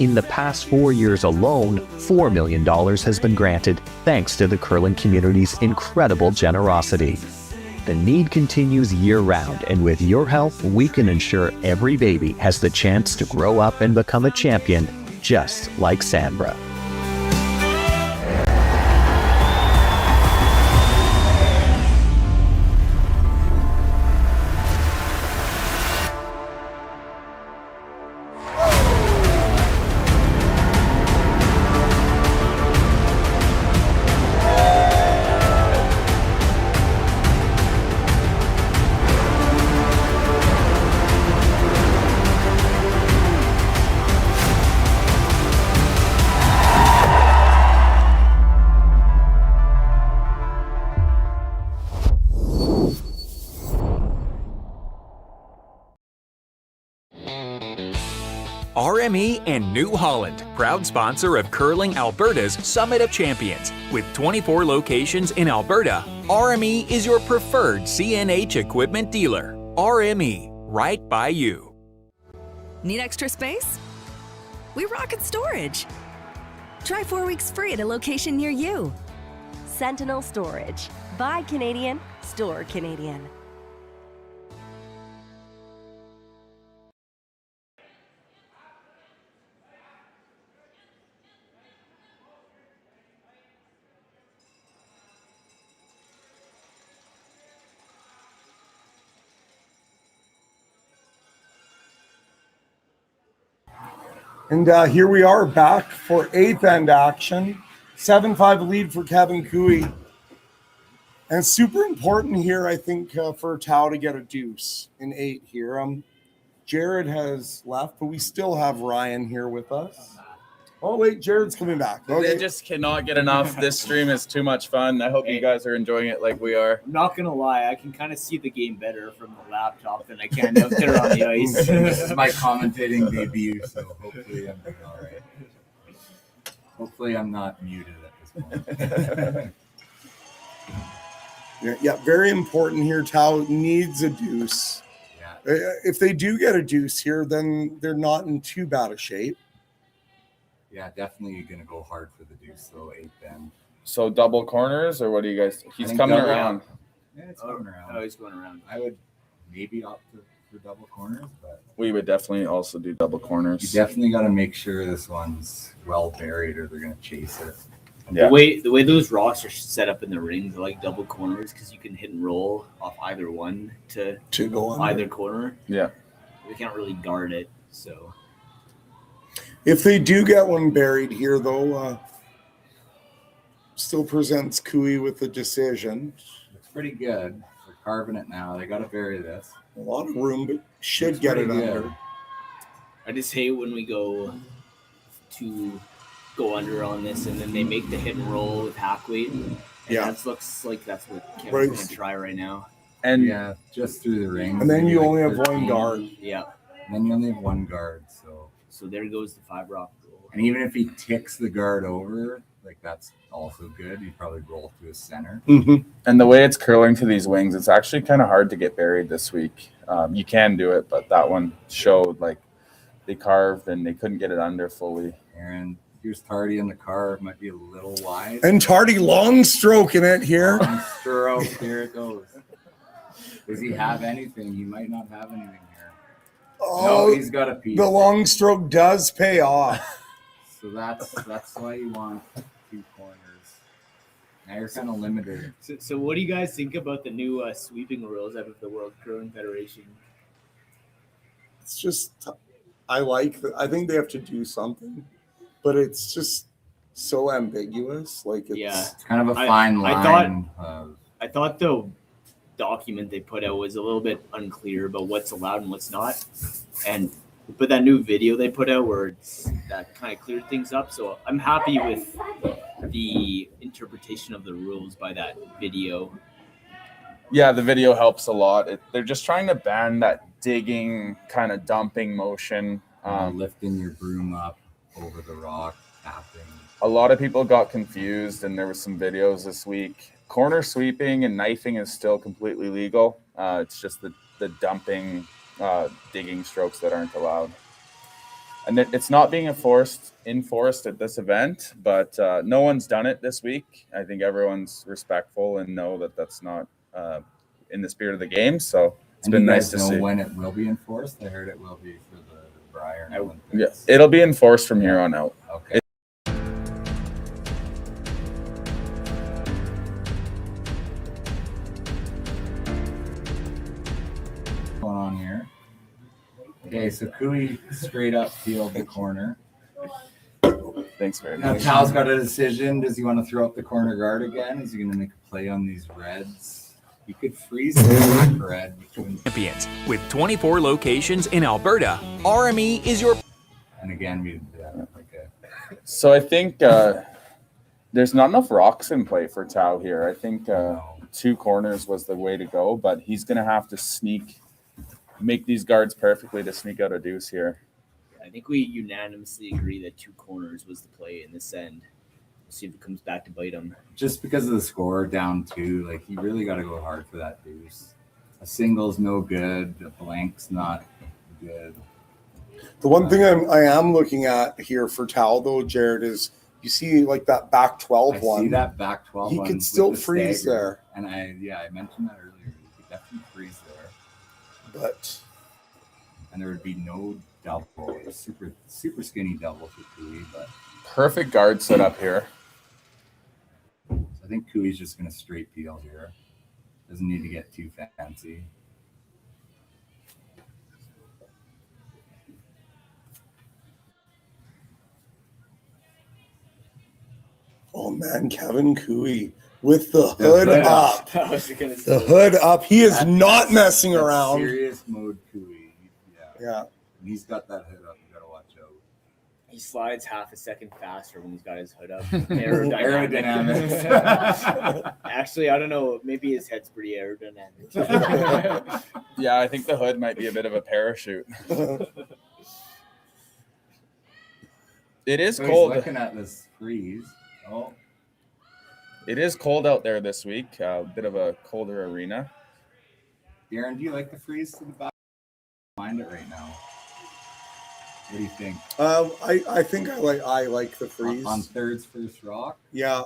In the past 4 years alone, $4 million has been granted thanks to the curling community's incredible generosity. The need continues year-round, and with your help, we can ensure every baby has the chance to grow up and become a champion, just like Sandra. RME and New Holland, proud sponsor of Curling Alberta's Summit of Champions. With 24 locations in Alberta, RME is your preferred CNH equipment dealer. RME, right by you. Need extra space? We rocket storage. Try 4 weeks free at a location near you. Sentinel Storage. Buy Canadian, store Canadian. And here we are back for eighth end action. 7-5 lead for Kevin Cooey. And it's super important here, I think, for Tau to get a deuce in 8 here. Jared has left, but we still have Ryan here with us. Oh, wait, Jared's coming back. Okay. They just cannot get enough. This stream is too much fun. I hope you guys are enjoying it like we are. I'm not going to lie. I can kind of see the game better from the laptop than I can out there on the ice. This is my commentating debut, so hopefully I'm doing all right. Hopefully I'm not muted at this point. Yeah, very important here. Tau needs a deuce. Yeah. If they do get a deuce here, then they're not in too bad a shape. Yeah, definitely going to go hard for the deuce, though, 8 then. So double corners, or what do you guys? He's coming around. Yeah, it's coming around. Oh, he's going around. I would maybe opt for double corners, but we would definitely also do double corners. You definitely got to make sure this one's well buried, or they're going to chase it. Yeah. The way those rocks are set up in the rings are like double corners because you can hit and roll off either one to go on either corner. Yeah, we can't really guard it, so. If they do get one buried here, though, still presents Cooey with a decision. It's pretty good. They're carving it now. They got to bury this. A lot of room, but should get it under. I just hate when we go under on this, and then they make the hit and roll with hack weight. And that looks like that's what Kevin's going to try right now. And yeah, just through the ring. And then you only have one guard. Yeah. And then you only have one guard, So there goes the 5 rock roll. And even if he ticks the guard over, like that's also good. He'd probably roll through his center. Mm-hmm. And the way it's curling to these wings, it's actually kind of hard to get buried this week. You can do it, but that one showed like they carved and they couldn't get it under fully. And here's Tardy in the car. Might be a little wide. And Tardy long stroking it here. Long stroke. Here it goes. Does he have anything? He might not have anything. Oh, no, he's got a piece. The long stroke does pay off. So that's why you want 2 corners. Now you're kind of limited. So what do you guys think about the new sweeping rules out of the World Curling Federation? It's just, I think they have to do something, but it's just so ambiguous. Like it's kind of a fine line. I thought the document they put out was a little bit unclear about what's allowed and what's not, but that new video they put out where that kind of cleared things up, so I'm happy with the interpretation of the rules by that video. Yeah, the video helps a lot. They're just trying to ban that digging kind of dumping motion, lifting your broom up over the rock, tapping. A lot of people got confused, and there was some videos this week. Corner sweeping and knifing is still completely legal. It's just the dumping, digging strokes that aren't allowed. And it's not being enforced at this event, but no one's done it this week. I think everyone's respectful and know that that's not in the spirit of the game. So it's been nice to see. When it will be enforced? I heard it will be for the Briar Olympics. Yeah, it'll be enforced from here on out. Okay. Going on here. Okay, so Cooey straight up peeled the corner. Thanks very Now much. Tal's got a decision. Does he want to throw up the corner guard again? Is he going to make a play on these reds? He could freeze the red. Champions. With 24 locations in Alberta, RME is your... And again, we okay. So I think there's not enough rocks in play for Tao here. I think 2 corners was the way to go, but he's going to have to make these guards perfectly to sneak out a deuce here. I think we unanimously agree that 2 corners was the play in this end. We'll see if it comes back to bite him. Just because of the score down 2, like you really got to go hard for that deuce. A single's no good. A blank's not good. The one thing I am looking at here for Tal, though, Jared, is you see like that back 12 one. I see that back 12 he one. He could still freeze stagger. there. And I mentioned that earlier. He could definitely freeze there. And there would be no double. A super skinny double for Cooey, but perfect guard set up here. So I think Cooey's just going to straight peel here. Doesn't need to get too fancy. Oh man, Kevin Cooey with the hood up. I was gonna say. The hood up. He is not messing around. Serious mode Cooey. Yeah. When he's got that hood up, you gotta watch out. He slides half a second faster when he's got his hood up. Aerodynamics. Actually, I don't know. Maybe his head's pretty aerodynamic. Yeah, I think the hood might be a bit of a parachute. It is cold. He's looking at this freeze. Oh. It is cold out there this week. A bit of a colder arena. Darren, do you like the freeze to the back? Mind it right now. What do you think? I think I like the freeze on thirds first rock. Yeah,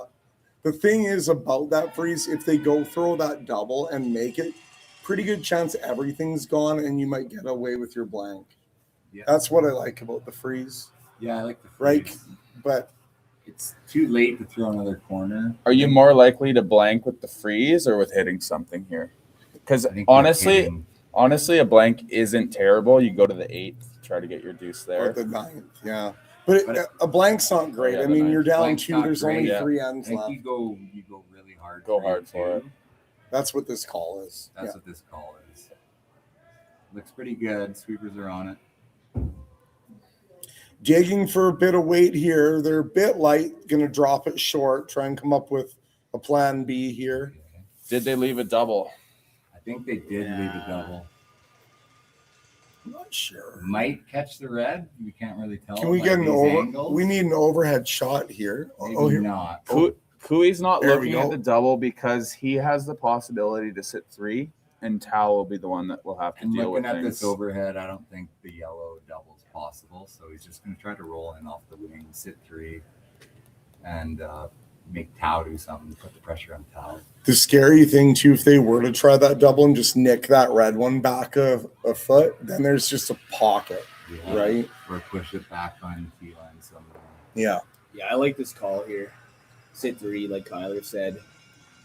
the thing is about that freeze, if they go throw that double and make it, pretty good chance everything's gone and you might get away with your blank. Yeah, that's what I like about the freeze. Yeah, I like the freeze. Right, but it's too late to throw another corner. Are you more likely to blank with the freeze or with hitting something here? Because honestly, a blank isn't terrible. You go to the 8th, try to get your deuce there. Or the 9th, yeah. But a blank's not great. Yeah, I mean, you're down Blank's 2. There's only 3 ends I think left. you go really hard. Go hard for it. That's what this call is. That's what this call is. Looks pretty good. Sweepers are on it. Digging for a bit of weight here. They're a bit light. Going to drop it short. Try and come up with a plan B here. Did they leave a double? I think they did leave a double. I'm not sure. Might catch the red. We can't really tell. Can we get an over? We need an overhead shot here. Maybe here. Not. Cooey's not There looking we at go. the double because he has the possibility to sit 3, and Tao will be the one that will have to And deal with looking at things. this overhead, I don't think the yellow double is possible. So he's just going to try to roll in off the wing, sit 3, and make Tao do something, put the pressure on Tao. The scary thing too, if they were to try that double and just nick that red one back a foot, then there's just a pocket, right? Or push it back on the T line somewhere. Yeah. Yeah, I like this call here. Sit 3, like Kyler said.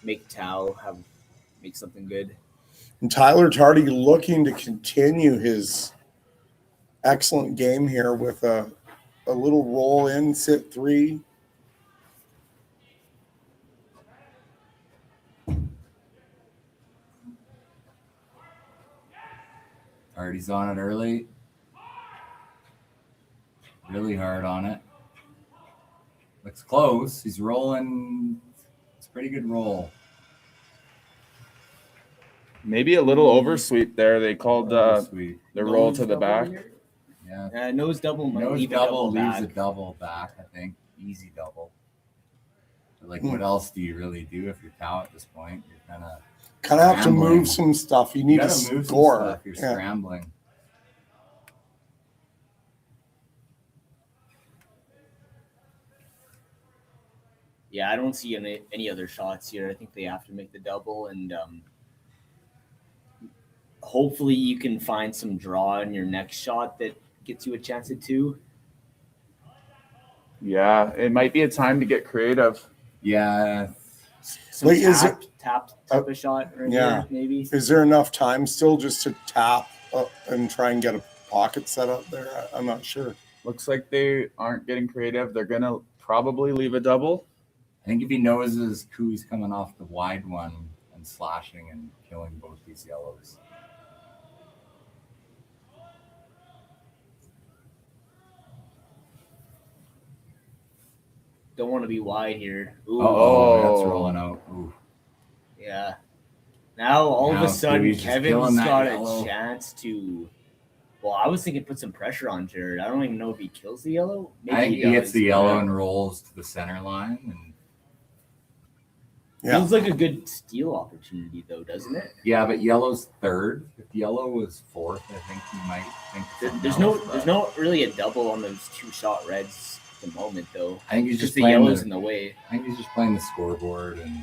Make Tao make something good. And Tyler Tardy looking to continue his excellent game here with a little roll in, sit 3. Tardy's on it early. Really hard on it. Looks close. He's rolling. It's a pretty good roll. Maybe a little oversweep there. They called the roll to the back. Yeah. Nose double. Nose leave double a leaves back. a double back, I think. Easy double. Like, what else do you really do if you're Tau at this point? You're kind of have to move some stuff. You need to move score. Some stuff. You're scrambling. Yeah, I don't see any other shots here. I think they have to make the double, and hopefully you can find some draw in your next shot that gets you a chance at 2. Yeah, it might be a time to get creative. Yeah. Some tap type of shot right here, maybe. Is there enough time still just to tap and try and get a pocket set up there? I'm not sure. Looks like they aren't getting creative. They're going to probably leave a double. I think if he knows his Cooey's coming off the wide one and slashing and killing both these yellows. Don't want to be wide here. Ooh. Oh, that's rolling out. Ooh. Yeah. Now all of a sudden Kevin's got yellow. A chance to. Well, I was thinking put some pressure on Jared. I don't even know if he kills the yellow. Maybe I think he hits the yellow and rolls to the center line. And feels like a good steal opportunity, though, doesn't it? Yeah, but yellow's third. If yellow was fourth, I think he might think. There's no really a double on those 2-shot reds at the moment, though. I think he's just the yellow's in the way. I think he's just playing the scoreboard, and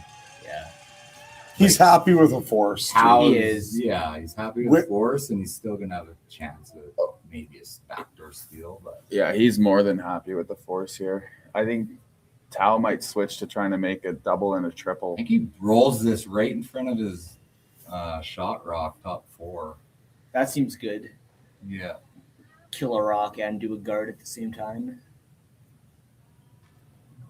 He's happy with a force. He is. Yeah, he's happy with force, and he's still gonna have a chance of maybe a backdoor steal. But yeah, he's more than happy with the force here. I think Tau might switch to trying to make a double and a triple. I think he rolls this right in front of his shot rock, top 4. That seems good. Yeah. Kill a rock and do a guard at the same time.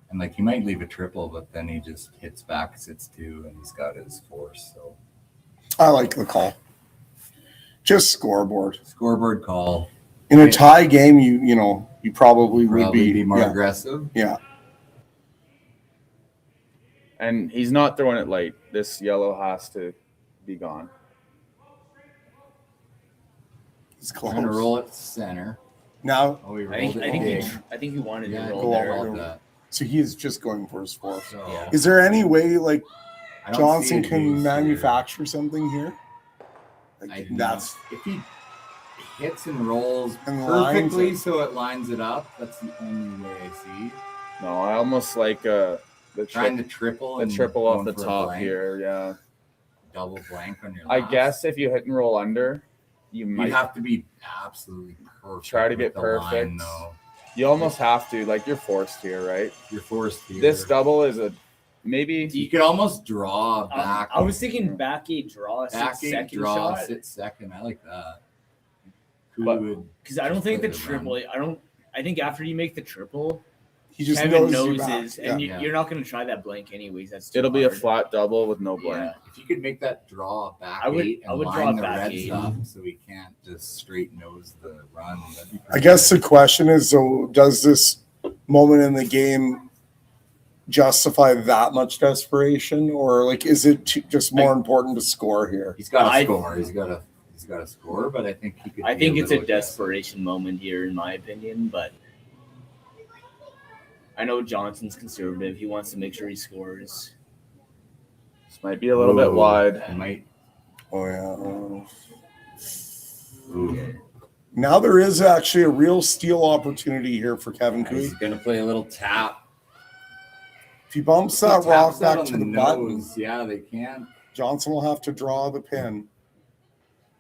And like he might leave a triple, but then he just hits back, sits 2, and he's got his force. So I like the call. Just scoreboard. Scoreboard call. In a tie game, you probably would be more aggressive. Yeah. And he's not throwing it light. This yellow has to be gone. He's close. Going to roll it center. Now, I think he wanted to roll there. So he is just going for his force. Yeah. Is there any way like I don't Johnson see a can deuce manufacture something here? Like, That's if he hits and rolls and lines perfectly, it. so it lines it up. That's the only way I see. No, I almost like trying to triple the and triple off the going for a top blank. here. Yeah. Double blank on your I last. guess if you hit and roll under, you might have to be absolutely perfect. try to with get the perfect. line, though. You almost have to. Like, you're forced here, right? You're forced here. This double is a maybe. You could almost draw back. I was thinking back 8 draw, back 6 8 second draw, shot. sit second. I like that. Because I don't think the Just triple. I think after you make the triple, he just Kevin knows you noses, back. and Yeah. you're not going to try that blank anyways. That's too It'll be a hard. flat double with no blank. Yeah. If you could make that draw back I would- 8 and I would line draw the back reds 8. up so he can't just straight nose the run. That'd be I pretty guess good. the question is, so does this moment in the game justify that much desperation, or like is it just more important to score here? He's got to score. He's got to score, but I think he could. I be think it's a little aggressive. desperation moment here, in my opinion. But I know Johnson's conservative. He wants to make sure he scores. This might be a little bit wide. He might. Oh yeah. Ooh. Now there is actually a real steal opportunity here for Kevin Cooey. He's going to play a little tap. If he bumps that He rock taps that back on to the button, nose. Yeah, they can. Johnson will have to draw the pin.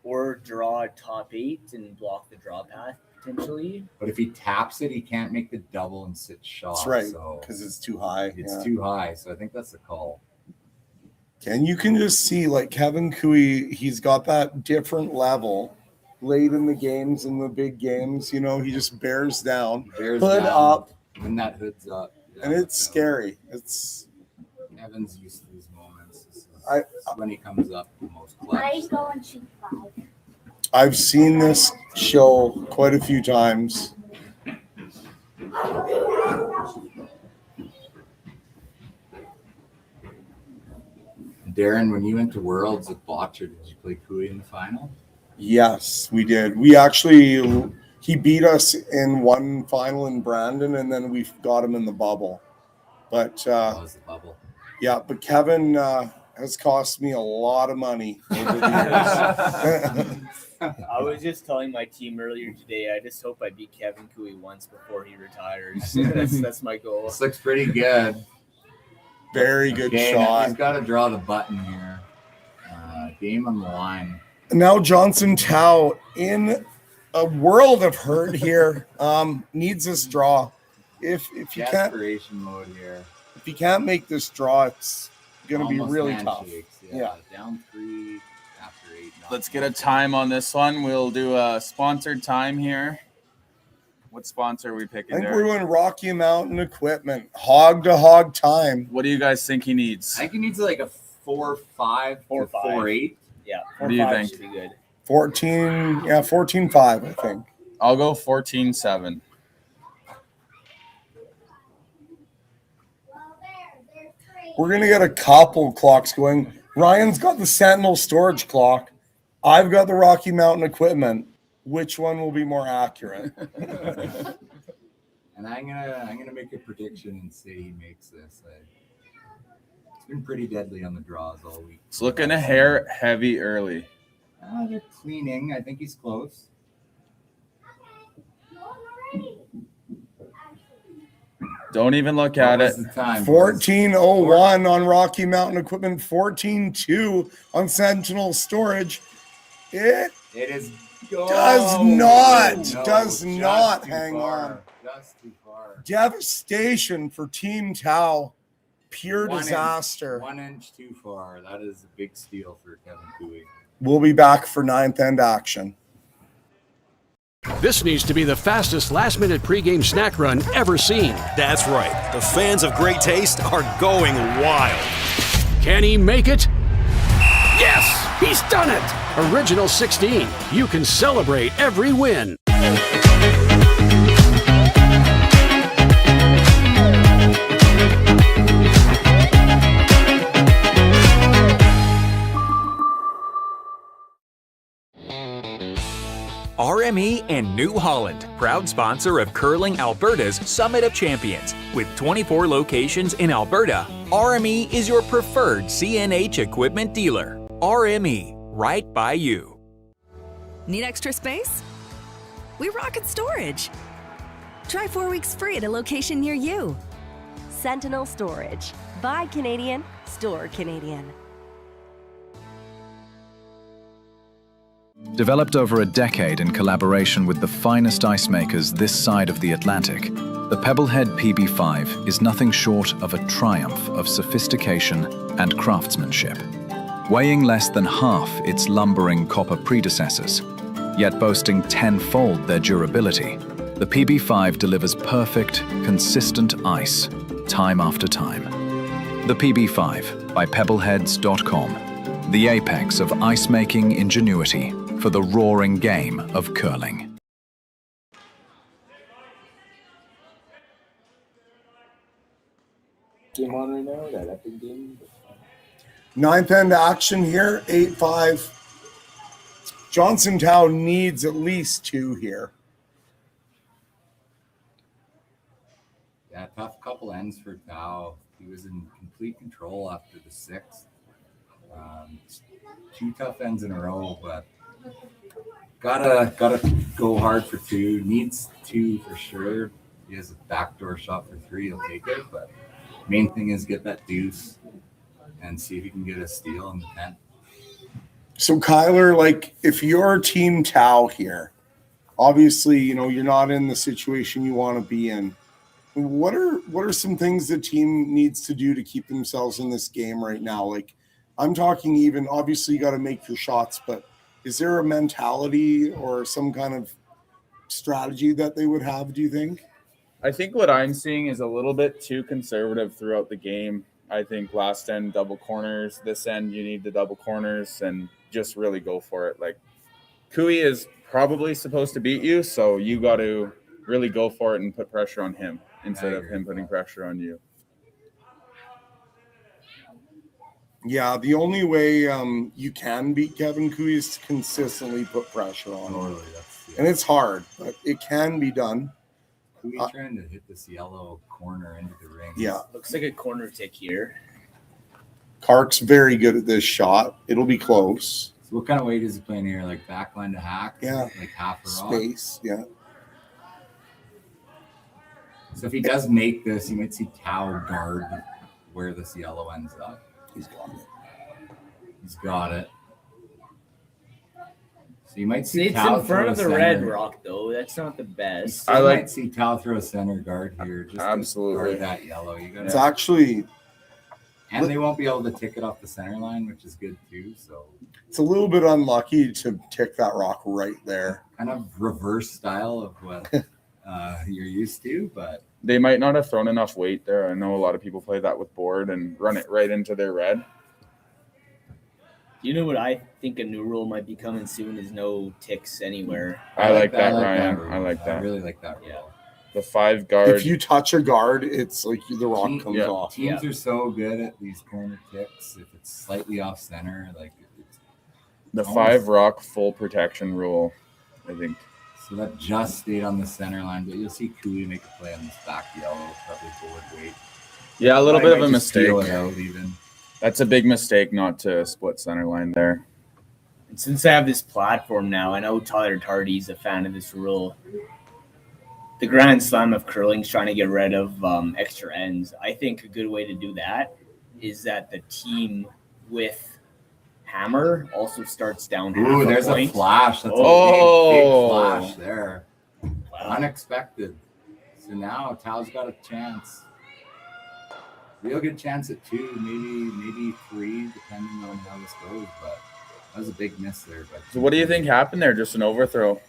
Or draw a top 8 and block the draw path potentially. But if he taps it, he can't make the double and sit shot. That's right, So because it's too high. it's too high. So I think that's the call. And you can just see, like Kevin Cooey, he's got that different level late in the games, in the big games. You know, he just bears down, Bears hood down. up, When that hood's up. yeah, and it's yeah. scary. It's Evan's used to these moments. This is I- when he comes up the most clutch. Go and shoot 5. I've seen this show quite a few times. Darren, when you went to Worlds with Botcher, did you play Cooey in the final? Yes, we did. We actually, he beat us in one final in Brandon, and then we got him in the bubble. But That was the bubble. yeah, but Kevin has cost me a lot of money over the years. I was just telling my team earlier today, I just hope I beat Kevin Cooey once before he retires. That's my goal. This looks pretty good. Very good Okay, shot. He's got to draw the button here. Game on the line. Now Johnson Tao, in a world of hurt here, needs this draw. If you can't, Desperation mode here. if you can't make this draw, it's going to be Almost really tough. handshakes, Yeah. Down 3 after 8. Let's get a time on this one. We'll do a sponsored time here. What sponsor are we picking? I think there? we're doing Rocky Mountain Equipment, hog to hog time. What do you guys think he needs? I think he needs like a 4.5 or 4.8. Yeah, What do you 4-5 think? should be good. 14.5, I think. I'll go 14.7. We're going to get a couple clocks going. Ryan's got the Sentinel storage clock. I've got the Rocky Mountain Equipment. Which one will be more accurate? And I'm gonna make a prediction and say he makes this. It's been pretty deadly on the draws all week. It's looking a hair heavy early. They're cleaning. I think he's close. Don't even look at it. 14.01 on Rocky Mountain Equipment, 14.2 on Sentinel Storage. It is does not hang on. Just too far. Devastation for Team Tao. Pure disaster. 1 inch too far. That is a big steal for Kevin Cooey. We'll be back for ninth end action. This needs to be the fastest last-minute pregame snack run ever seen. That's right. The fans of great taste are going wild. Can he make it? Yes! He's done it! Original 16. You can celebrate every win. RME and New Holland, proud sponsor of Curling Alberta's Summit of Champions. With 24 locations in Alberta, RME is your preferred CNH equipment dealer. RME, right by you. Need extra space? We rocket storage. Try 4 weeks free at a location near you. Sentinel Storage. Buy Canadian, store Canadian. Developed over a decade in collaboration with the finest ice makers this side of the Atlantic, the Pebblehead PB5 is nothing short of a triumph of sophistication and craftsmanship. Weighing less than half its lumbering copper predecessors, yet boasting tenfold their durability, the PB5 delivers perfect, consistent ice, time after time. The PB5 by Pebbleheads.com, the apex of ice-making ingenuity for the roaring game of curling. Game on right now, that epic game. Ninth end action here, 8-5. Johnson Tao needs at least 2 here. Yeah, tough couple ends for Tao. He was in complete control after the 6th. 2 tough ends in a row, but gotta go hard for 2. Needs 2 for sure. He has a backdoor shot for 3. He'll take it, but main thing is get that deuce and see if he can get a steal in the 10th. So Kyler, like if you're Team Tao here, obviously, you know, you're not in the situation you want to be in. What are some things the team needs to do to keep themselves in this game right now? Like I'm talking even, obviously you got to make your shots, but is there a mentality or some kind of strategy that they would have, do you think? I think what I'm seeing is a little bit too conservative throughout the game. I think last end double corners, this end you need the double corners and just really go for it. Like Cooey is probably supposed to beat you, so you got to really go for it and put pressure on him instead of him putting pressure on you. Yeah, the only way you can beat Kevin Cooey is to consistently put pressure on him. And it's hard, but it can be done. Who are you trying to hit this yellow corner into the ring? Yeah. Looks like a corner tick here. Kark's very good at this shot. It'll be close. So what kind of weight is he playing here? Like backline to hack? Yeah. Like half a rock? Space, yeah. So if he does make this, you might see Tao guard where this yellow ends up. He's got it. He's got it. So you might see It's Tao in front of the throw a red center. rock, though. That's not the best. I might see Tao throw a center guard here. Just Absolutely. to guard that yellow. You got It's actually... And they won't be able to tick it off the center line, which is good too. So It's a little bit unlucky to tick that rock right there. kind of reverse style of what you're used to, but They might not have thrown enough weight there. I know a lot of people play that with board and run it right into their red. You know what I think a new rule might be coming soon is no ticks anywhere. I like that, I like Ryan. that rule. I like that. I really like that rule. Yeah. The 5 guard. If you touch a guard, it's like the rock comes off. Teams are so good at these corner ticks. If it's slightly off center, like it's The almost- 5 rock full protection rule, I think. So that just stayed on the center line, but you'll see Cooley make a play on this back yellow, probably forward weight. Yeah, a little Probably bit of a might just feel mistake. it out even. That's a big mistake not to split center line there. And since I have this platform now, I know Tyler Tardy's a fan of this rule. The Grand Slam of curling is trying to get rid of extra ends. I think a good way to do that is that the team with hammer also starts down half Ooh, a there's point. a flash. That's a big flash there. Unexpected. So now Tao's got a chance. Real good chance at 2, maybe 3, depending on how this goes. But that was a big miss there. But So what do you think happened there? Just an overthrow?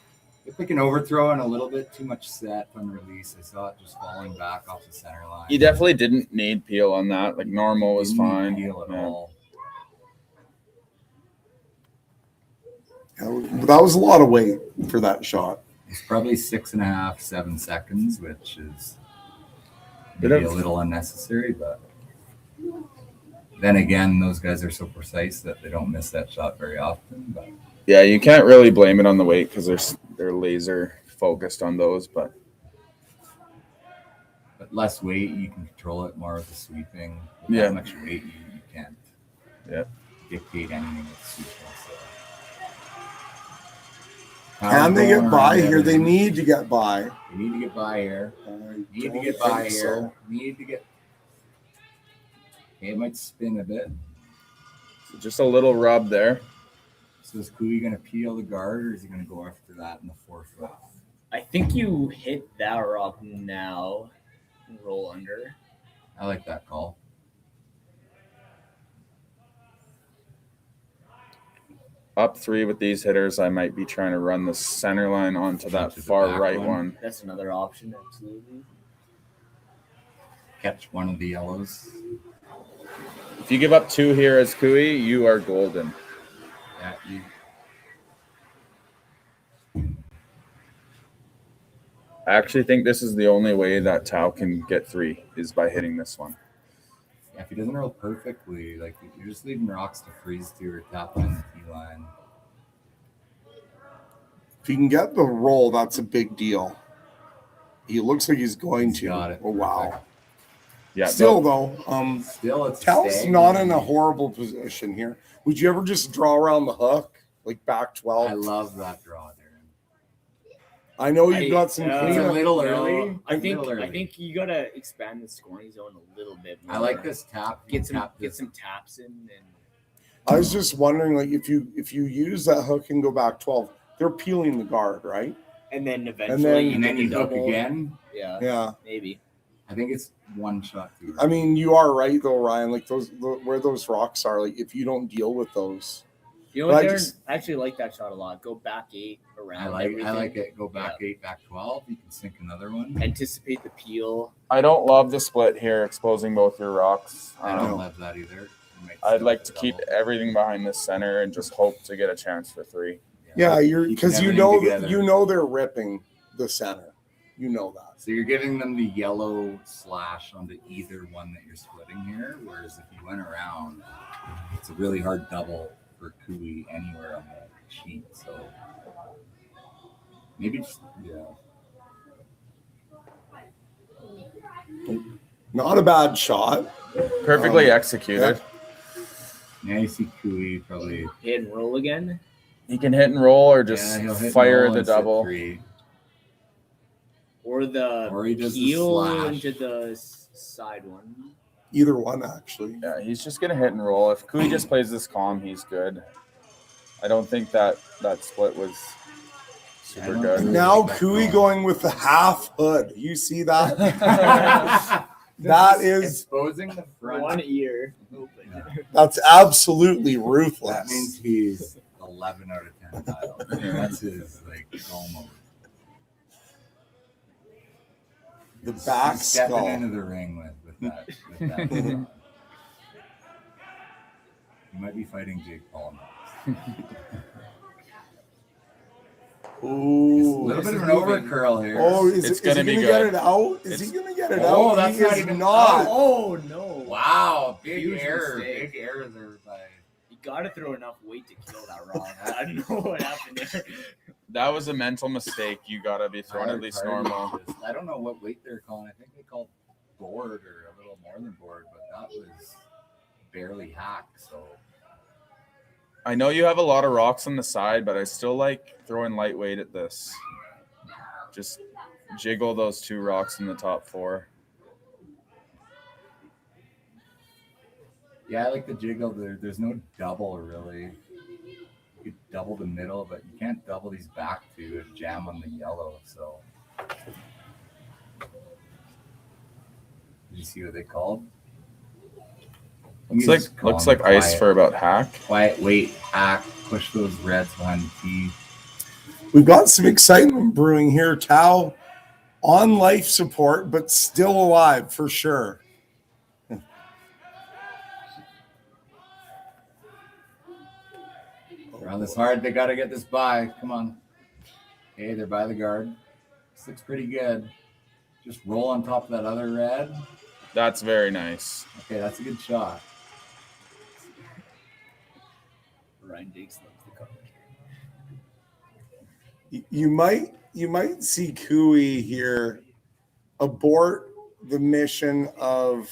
It's like an overthrow and a little bit too much set on release. I saw it just falling back off the center line. You definitely didn't need peel on that. Like normal was Didn't need fine. peel at all. That was a lot of weight for that shot. It's probably 6.5, 7 seconds, which is Bit maybe of- a little unnecessary, but then again, those guys are so precise that they don't miss that shot very often. But Yeah, you can't really blame it on the weight because they're laser focused on those. But less weight, you can control it more with the sweeping. With Yeah. that much weight, you can't dictate anything with sweeping. So. Can they get by here? They They need to get by. need to get by here. Need to don't get by think here. so. Need to get. Okay, it might spin a bit. so just a little rub there. So is Kui going to peel the guard, or is he going to go after that in the 4-foot? I think you hit that rock now and roll under. I like that call. Up 3 with these hitters, I might be trying to run the center line onto that To the far back right one. one. That's another option, absolutely. Catch one of the yellows. If you give up 2 here as Kui, you are golden. Yeah, I actually think this is the only way that Tao can get 3 is by hitting this one. Yeah, if he doesn't roll perfectly, like you're just leaving rocks to freeze to or tap on the tee line. If he can get the roll, that's a big deal. He looks like he's going to. got it. Oh wow! Yeah. Still though, Still, it's a Tal's stag. not in a horrible position here. Would you ever just draw around the hook, like back 12? I love that draw, Darren. I know you've got some It's a cleanup. little early. I It's a think little I early. think you gotta expand the scoring zone a little bit more. I like this tap. Get some Tap get this. some taps in and I was just wondering, like, if you use that hook and go back 12, they're peeling the guard, right? then eventually then- And then get you the hook double. again. Yeah, Yeah. maybe. I think it's one shot. Too. I mean, you are right though, Ryan. Like where those rocks are, like if you don't deal with those, You know But what, I Darren? just- I actually like that shot a lot. Go back 8 around. I like everything. it. Go back 8, back 12. You can sink another one. Anticipate the peel. I don't love the split here, exposing both your rocks. I don't love that either. You might I'd still like to double. keep everything behind the center and just hope to get a chance for 3. yeah, you're Keeping because you everything know together. they're ripping the center. You know that. So you're giving them the yellow slash onto either one that you're splitting here. Whereas if you went around, it's a really hard double for Kui anywhere on the sheet. So maybe just Not a bad shot. Perfectly executed. Yeah, you see Kui probably Hit and roll again. He can hit and roll or just he'll hit and fire roll the and sit double. three. Or he does the heel slash. into the side one. Either one, actually. Yeah, he's just going to hit and roll. If Kui just plays this calm, he's good. I don't think that split was super good. Now Kui going with the half hood. You see that? That is exposing the front. One ear. That's absolutely ruthless. That means he's 11 out of 10 dial. That's his goal mode. The back He's stepping skull. into the ring with that. You might be fighting Jake Paul now. Ooh, a little bit of an over curl here. Oh, is he going to get it out? Is he going to get it out? That's He not is even not. Oh no! Wow, big Huge error. mistake. Big error there by. You gotta throw enough weight to kill that wrong. I don't know what happened there. That was a mental mistake. You got to be throwing at least normal. I don't know what weight they're calling. I think they called board or a little more than board, but that was barely hacked. So I know you have a lot of rocks on the side, but I still like throwing lightweight at this. Just jiggle those 2 rocks in the top 4. yeah, I like the jiggle. There's no double really. You could double the middle, but you can't double these back 2 and jam on the yellow. So did you see what they called? Looks like ice for about hack. Quiet weight, hack, push those reds behind the tee. We've got some excitement brewing here. Tao on life support, but still alive for sure. Around this hard, they got to get this by. Come on. Okay, they're by the guard. This looks pretty good. Just roll on top of that other red. That's very nice. Okay, that's a good shot. Ryan Jakes loves the cover. You might see Kui here abort the mission of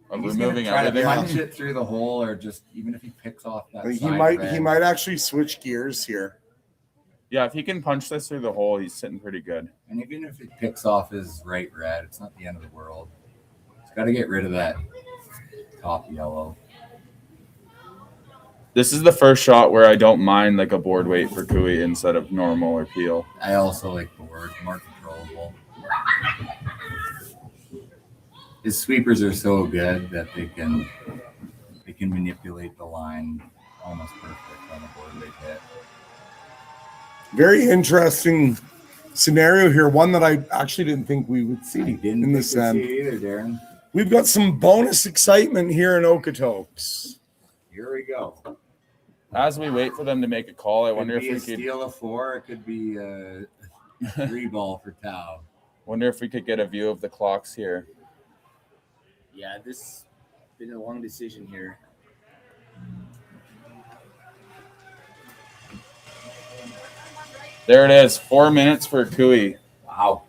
removing try everything. to punch it through the hole, or just even if he picks off that. He might actually switch gears here. Yeah, if he can punch this through the hole, he's sitting pretty good. And even if it picks off his right red, it's not the end of the world. He's got to get rid of that top yellow. This is the first shot where I don't mind like a board weight for Kui instead of normal or peel. I also like board, more controllable. His sweepers are so good that they can manipulate the line almost perfect on a board weight hit. Very interesting scenario here. One that I actually didn't think we would see in this end. Either, Darren. We've got some bonus excitement here in Okotoks. Here we go. As we wait for them to make a call, I wonder if we could steal a 4. It could be a 3 ball for Tao. Wonder if we could get a view of the clocks here. Yeah, this has been a long decision here. There it is, 4 minutes for Kui. Wow.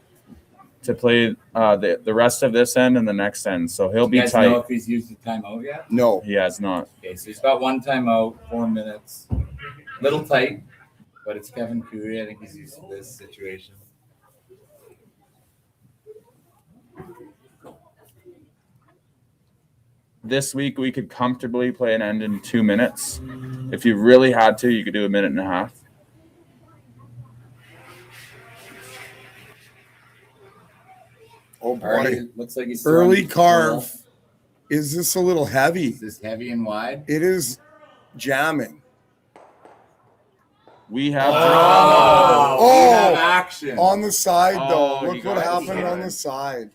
To play the rest of this end and the next end. So he'll be You guys tight. know if he's used the timeout yet? No. He has not. Okay, so he's got 1 timeout, 4 minutes. Little tight, but it's Kevin Kui. I think he's used to this situation. This week we could comfortably play an end in 2 minutes. If you really had to, you could do a minute and a half. Oh boy. Already looks like he's early throwing carve. full. Is this a little heavy? Is this heavy and wide? It is jamming. We have we have action. On the side Oh, though. you Look what got it. happened Yeah. on the side.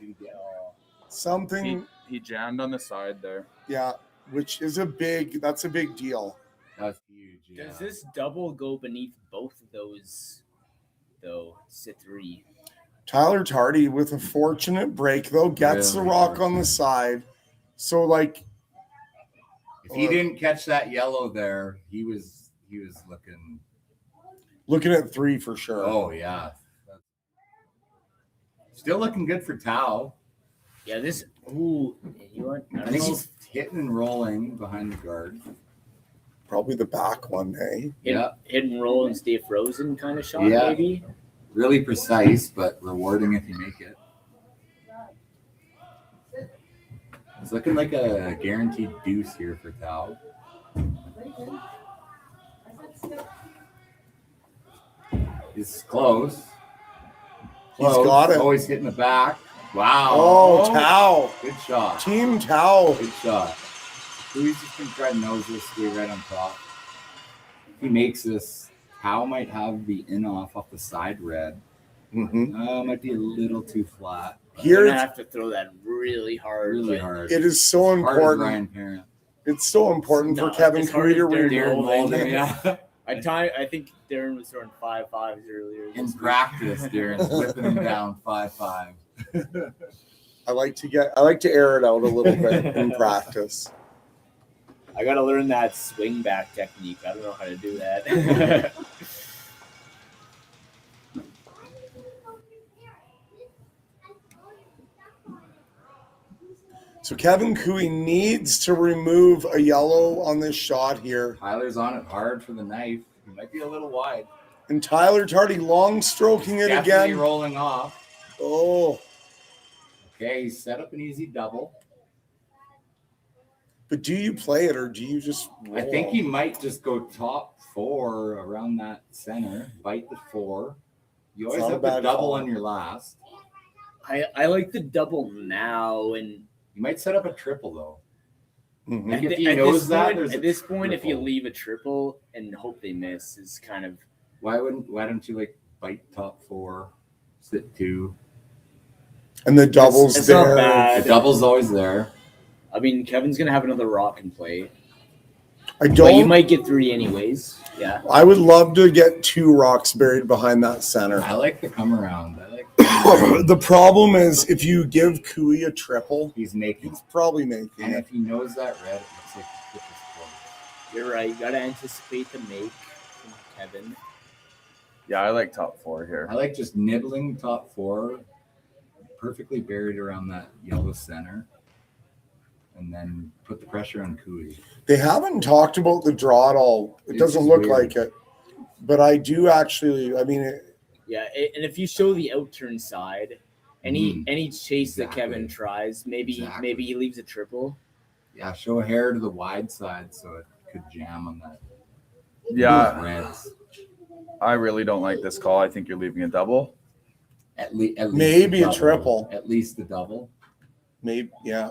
Something He jammed on the side there. yeah, which is that's a big deal. That's huge. Yeah. Does this double go beneath both of those, though? Sit 3. Tyler Tardy with a fortunate break though, gets the rock on the side. So like If he didn't catch that yellow there, he was looking at 3 for sure. Oh yeah. Still looking good for Tao. Yeah, this. Ooh, you want? I think he's hitting and rolling behind the guard. Probably the back one, eh? Hit and roll and stay frozen kind of shot, Yeah. maybe. Really precise, but rewarding if you make it. It's looking like a guaranteed deuce here for Tao. He's close. He's got it. Always hitting the back. Wow. Oh, Tao. Good shot. Team Tao. Good shot. He's just going to try to nose this, stay right on top. If he makes this, Tao might have the in-off the side red. Might be a little too flat. You're gonna have to throw that really hard. Really hard. It is so Hard as important. Ryan Parent. It's so important for Kevin Cooey to Darren, Yeah. I think Darren was throwing 5.5s earlier. In practice, Darren's whipping him down 5.5. I like to air it out a little bit in practice. I gotta learn that swing back technique. I don't know how to do that. So Kevin Cooey needs to remove a yellow on this shot here. Tyler's on it hard for the knife. He might be a little wide. And Tyler Tardy long stroking it Definitely again. rolling off. Oh. Okay, he's set up an easy double. But do you play it or do you just roll? I think he might just go top 4 around that center, bite the 4. You always have the double on your last. I like the double now, and you might set up a triple though. Mm-hmm. If he knows that, at this point, if you leave a triple and hope they miss, is kind of why don't you like bite top 4, sit 2, and the double's it's there. Not bad. The double's always there. I mean, Kevin's gonna have another rock and play. But you might get 3 anyways. Yeah. I would love to get 2 rocks buried behind that center. I like the come around. I like the problem is if you give Cooey a triple, he's probably making and it. if he knows that red, it looks like he put this close. You're right. You gotta anticipate the make from Kevin. Yeah, I like top 4 here. I like just nibbling top 4, perfectly buried around that yellow center, and then put the pressure on Cooey. They haven't talked about the draw at all. It doesn't look like it. But I do actually, I mean... Yeah, and if you show the outturn side, any chase that Kevin tries, maybe he leaves a triple. Yeah, show a hair to the wide side so it could jam on that. Yeah. Reds. I really don't like this call. I think you're leaving a double. At least maybe a triple. At least a double. Maybe, yeah.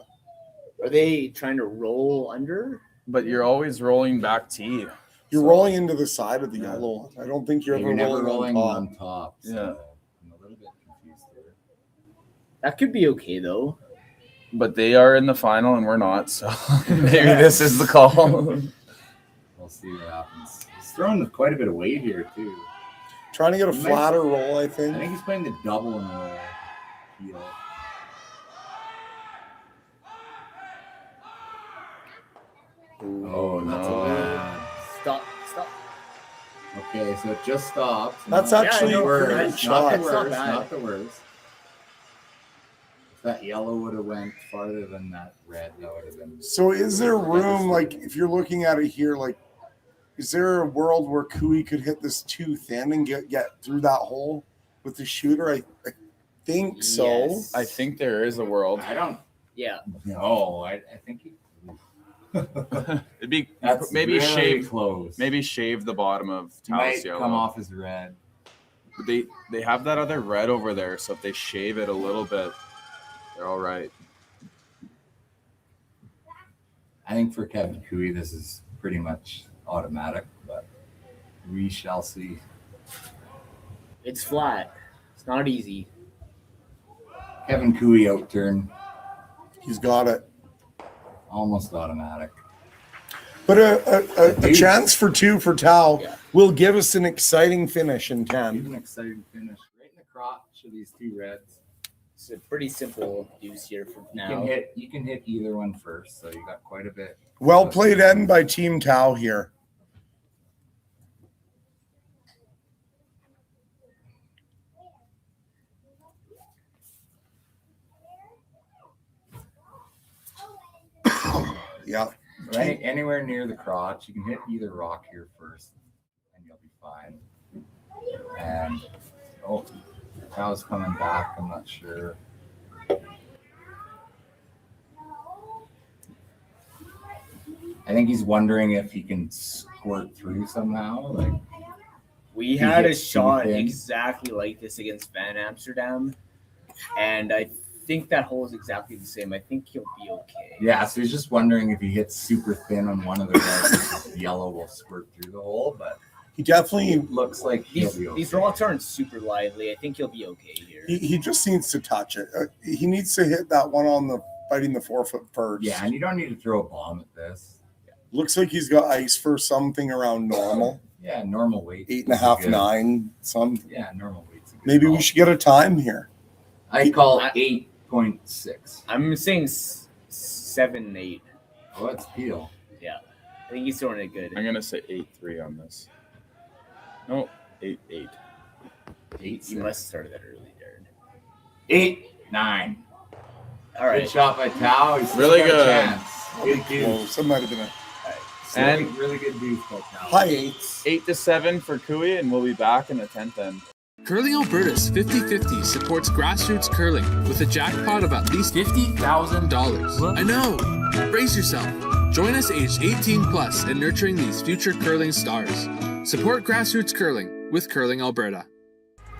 Are they trying to roll under? But you're always rolling back T. You're rolling into the side of the yellow. I don't think you're ever never rolling on top. Yeah. I'm a little bit confused there. That could be okay though. But they are in the final and we're not, so maybe this is the call. We'll see what happens. He's throwing quite a bit of weight here too. Trying to get a flatter roll, I think. I think he's playing the double in the heel. Oh, that's a bad. Stop. Okay, so it just stopped. That's actually not the a worst. shot. Not the worst. If that yellow would have went farther than that red, that would have been. So is there room, like, if you're looking at it here, like, is there a world where Cooey could hit this too thin and get through that hole with the shooter? I think so. Yes. I think there is a world. I don't. Yeah. No, I think he. It'd be That's maybe really shave close. Maybe shave the bottom of He might Tao's yellow. come off as red. But they have that other red over there, so if they shave it a little bit, they're all right. I think for Kevin Cooey, this is pretty much automatic, but we shall see. It's flat. It's not easy. Kevin Cooey outturn. He's got it. Almost automatic. But a chance for 2 for Tao will give us an exciting finish in 10. An exciting finish. Right in the crotch of these 2 reds. It's a pretty simple deuce here for now. You can hit either one first, so you got quite a bit. Well played end by Team Tao here. Yeah. So anywhere near the crotch, you can hit either rock here first, and you'll be fine. And cow's coming back. I'm not sure. I think he's wondering if he can squirt through somehow. Like we had a shot exactly like this against Van Amsterdam, and I think that hole is exactly the same. I think he'll be okay. Yeah, so he's just wondering if he hits super thin on one of the rocks, the yellow will squirt through the hole, but he definitely looks like he'll be okay. These rocks aren't super lively. I think he'll be okay here. He just needs to touch it. He needs to hit that one on the biting the 4-foot first. Yeah, and you don't need to throw a bomb at this. Looks like he's got ice for something around normal. Yeah, normal weight. 8.5, 9, some. Yeah, normal weight. Maybe we should get a time here. I call 8.6. I'm saying 7, 8. Oh, that's Peel. Yeah, I think he's throwing it good. I'm gonna say 8-3 on this. No, 8-8. 8. You must have started that early, Darren. 8-9. All right. Good shot by Tao. He's really got a good. chance. Good dude. Some might have been a And really good dude by Tao. high 8s. 8-7 for Kui, and we'll be back in the 10th end. Curling Alberta's 50-50 supports grassroots curling with a jackpot of at least $50,000. I know! Brace yourself. Join us aged 18 plus in nurturing these future curling stars. Support grassroots curling with Curling Alberta.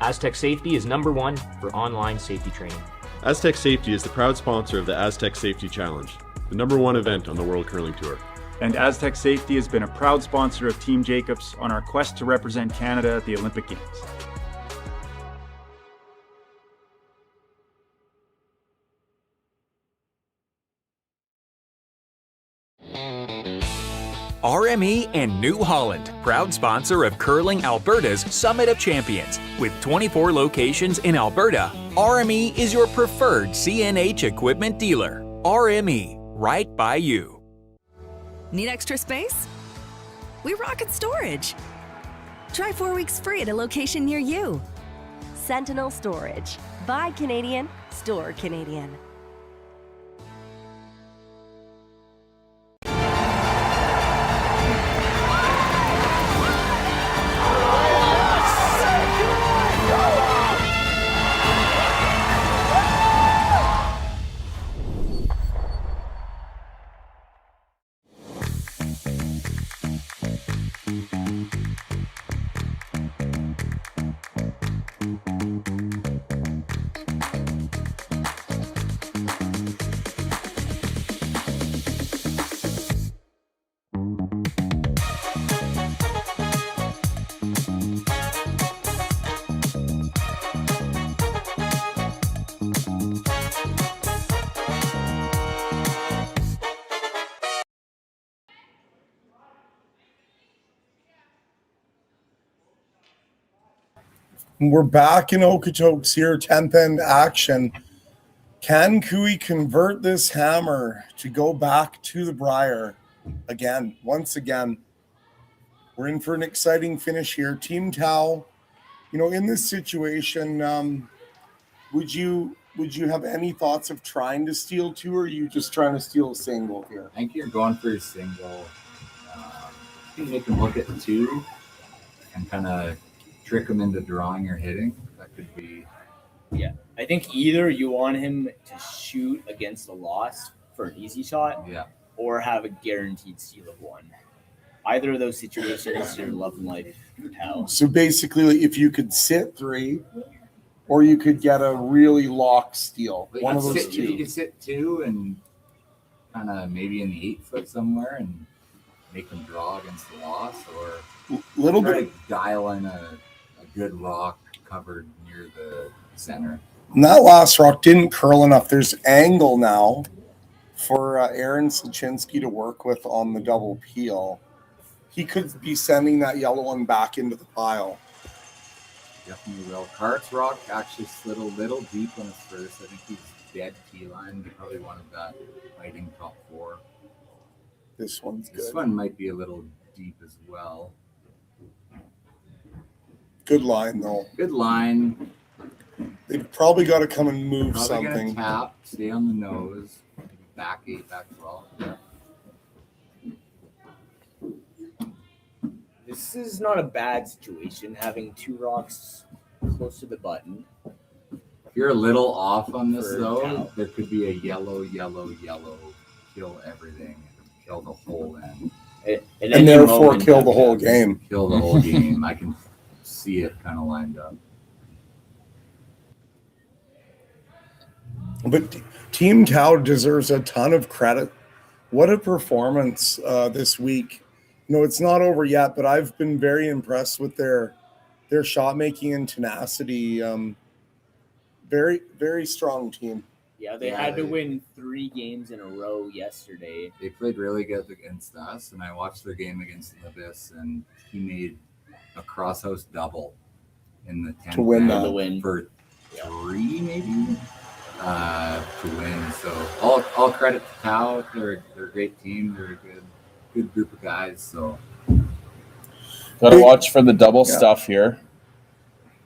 Aztec Safety is #1 for online safety training. Aztec Safety is the proud sponsor of the Aztec Safety Challenge, the #1 event on the World Curling Tour. And Aztec Safety has been a proud sponsor of Team Jacobs on our quest to represent Canada at the Olympic Games. RME and New Holland, proud sponsor of Curling Alberta's Summit of Champions. With 24 locations in Alberta, RME is your preferred CNH equipment dealer. RME, right by you. Need extra space? We rocket storage. Try 4 weeks free at a location near you. Sentinel Storage. Buy Canadian, store Canadian. We're back in Okotoks here, 10th end action. Can Kui convert this hammer to go back to the Briar again, once again? We're in for an exciting finish here. Team Tao, in this situation, would you have any thoughts of trying to steal two, or are you just trying to steal a single here? I think you're going for a single. I think you can look at the two and kind of trick him into drawing or hitting. That could be. Yeah, I think either you want him to shoot against the loss for an easy shot, or have a guaranteed steal of one. Either of those situations, your love and life Tao. So basically, if you could sit three, or you could get a really lock steal. One of those two. You could sit two and kind of maybe in the 8 foot somewhere and make them draw against the loss, or try to dial in a good rock covered near the center. And that last rock didn't curl enough. There's angle now for Aaron Slaczynski to work with on the double peel. He could be sending that yellow one back into the pile. Definitely will. Cart's rock actually slid a little deep on his first. I think he's dead T-line. He probably wanted that fighting top 4. This one's good. This one might be a little deep as well. Good line, though. Good line. They've probably got to come and move Probably something. Tap, stay on the nose. Maybe back 8, back 12. Yeah. This is not a bad situation, having 2 rocks close to the button. If you're a little off on this, For though, Cal. there could be a yellow, kill everything, kill the whole end. And therefore kill the whole game. Kill the whole game. I can see it kind of lined up. But Team Tau deserves a ton of credit. What a performance this week. It's not over yet, but I've been very impressed with their shot making and tenacity. Very, very strong team. Yeah, they had to win 3 games in a row yesterday. They played really good against us, and I watched their game against Libis, and he made a crosshouse double in the 10th To win man that. for 3 maybe to win. So all credit to Tau. They're a great team. They're a good group of guys. So Gotta watch for the double stuff here.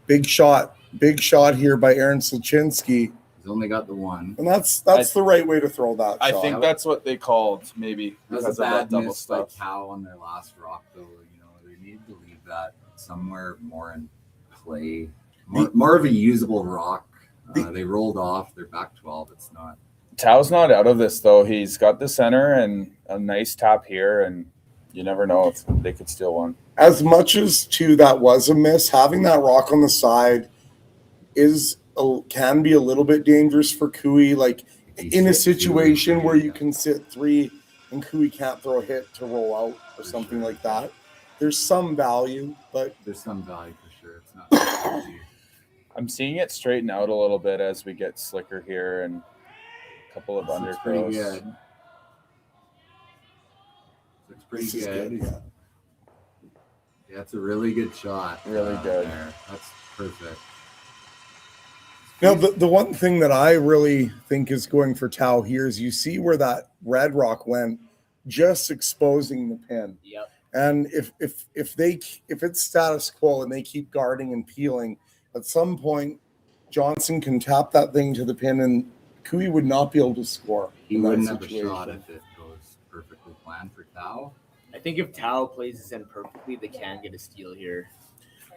Big shot here by Aaron Sluchinski. He's only got the one. And that's the right way to throw that I shot. think that's what they called, maybe, That was because a of that bad double miss by stuff. Tau on their last rock, though. They need to leave that somewhere more in play. More of a usable rock. They rolled off. They're back 12. It's not. Tau's not out of this, though. He's got the center and a nice tap here, and you never know if they could steal one. As much as that was a miss, having that rock on the side can be a little bit dangerous for Cooey. Like in a situation where you can sit 3 and Cooey can't throw a hit to roll out or something like that. There's some value, but there's some value for sure. It's not easy. I'm seeing it straighten out a little bit as we get slicker here and a couple of Looks pretty undercrows. good. Looks pretty good. Yeah, it's a really good shot. Really good. There. That's perfect. Now, the one thing that I really think is going for Tau here is you see where that red rock went, just exposing the pin. Yep. And if it's status quo and they keep guarding and peeling, at some point Johnson can tap that thing to the pin and Cooey would not be able to score. He wouldn't have a shot if it goes perfectly planned for Tau. I think if Tau plays this in perfectly, they can get a steal here.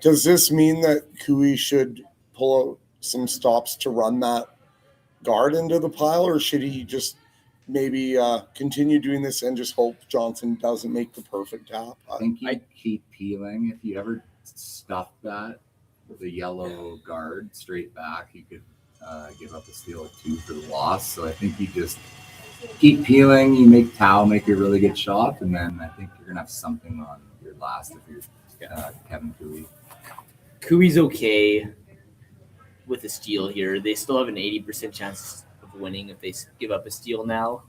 Does this mean that Cooey should pull out some stops to run that guard into the pile, or should he just maybe continue doing this and just hope Johnson doesn't make the perfect tap? I think you keep peeling. If you ever stuff that with a yellow guard straight back, you could give up a steal or 2 for the loss. So I think you just keep peeling. You make Tau make a really good shot, and then I think you're gonna have something on your last if you're Kevin Cooey. Cooey's okay with a steal here. They still have an 80% chance of winning if they give up a steal now.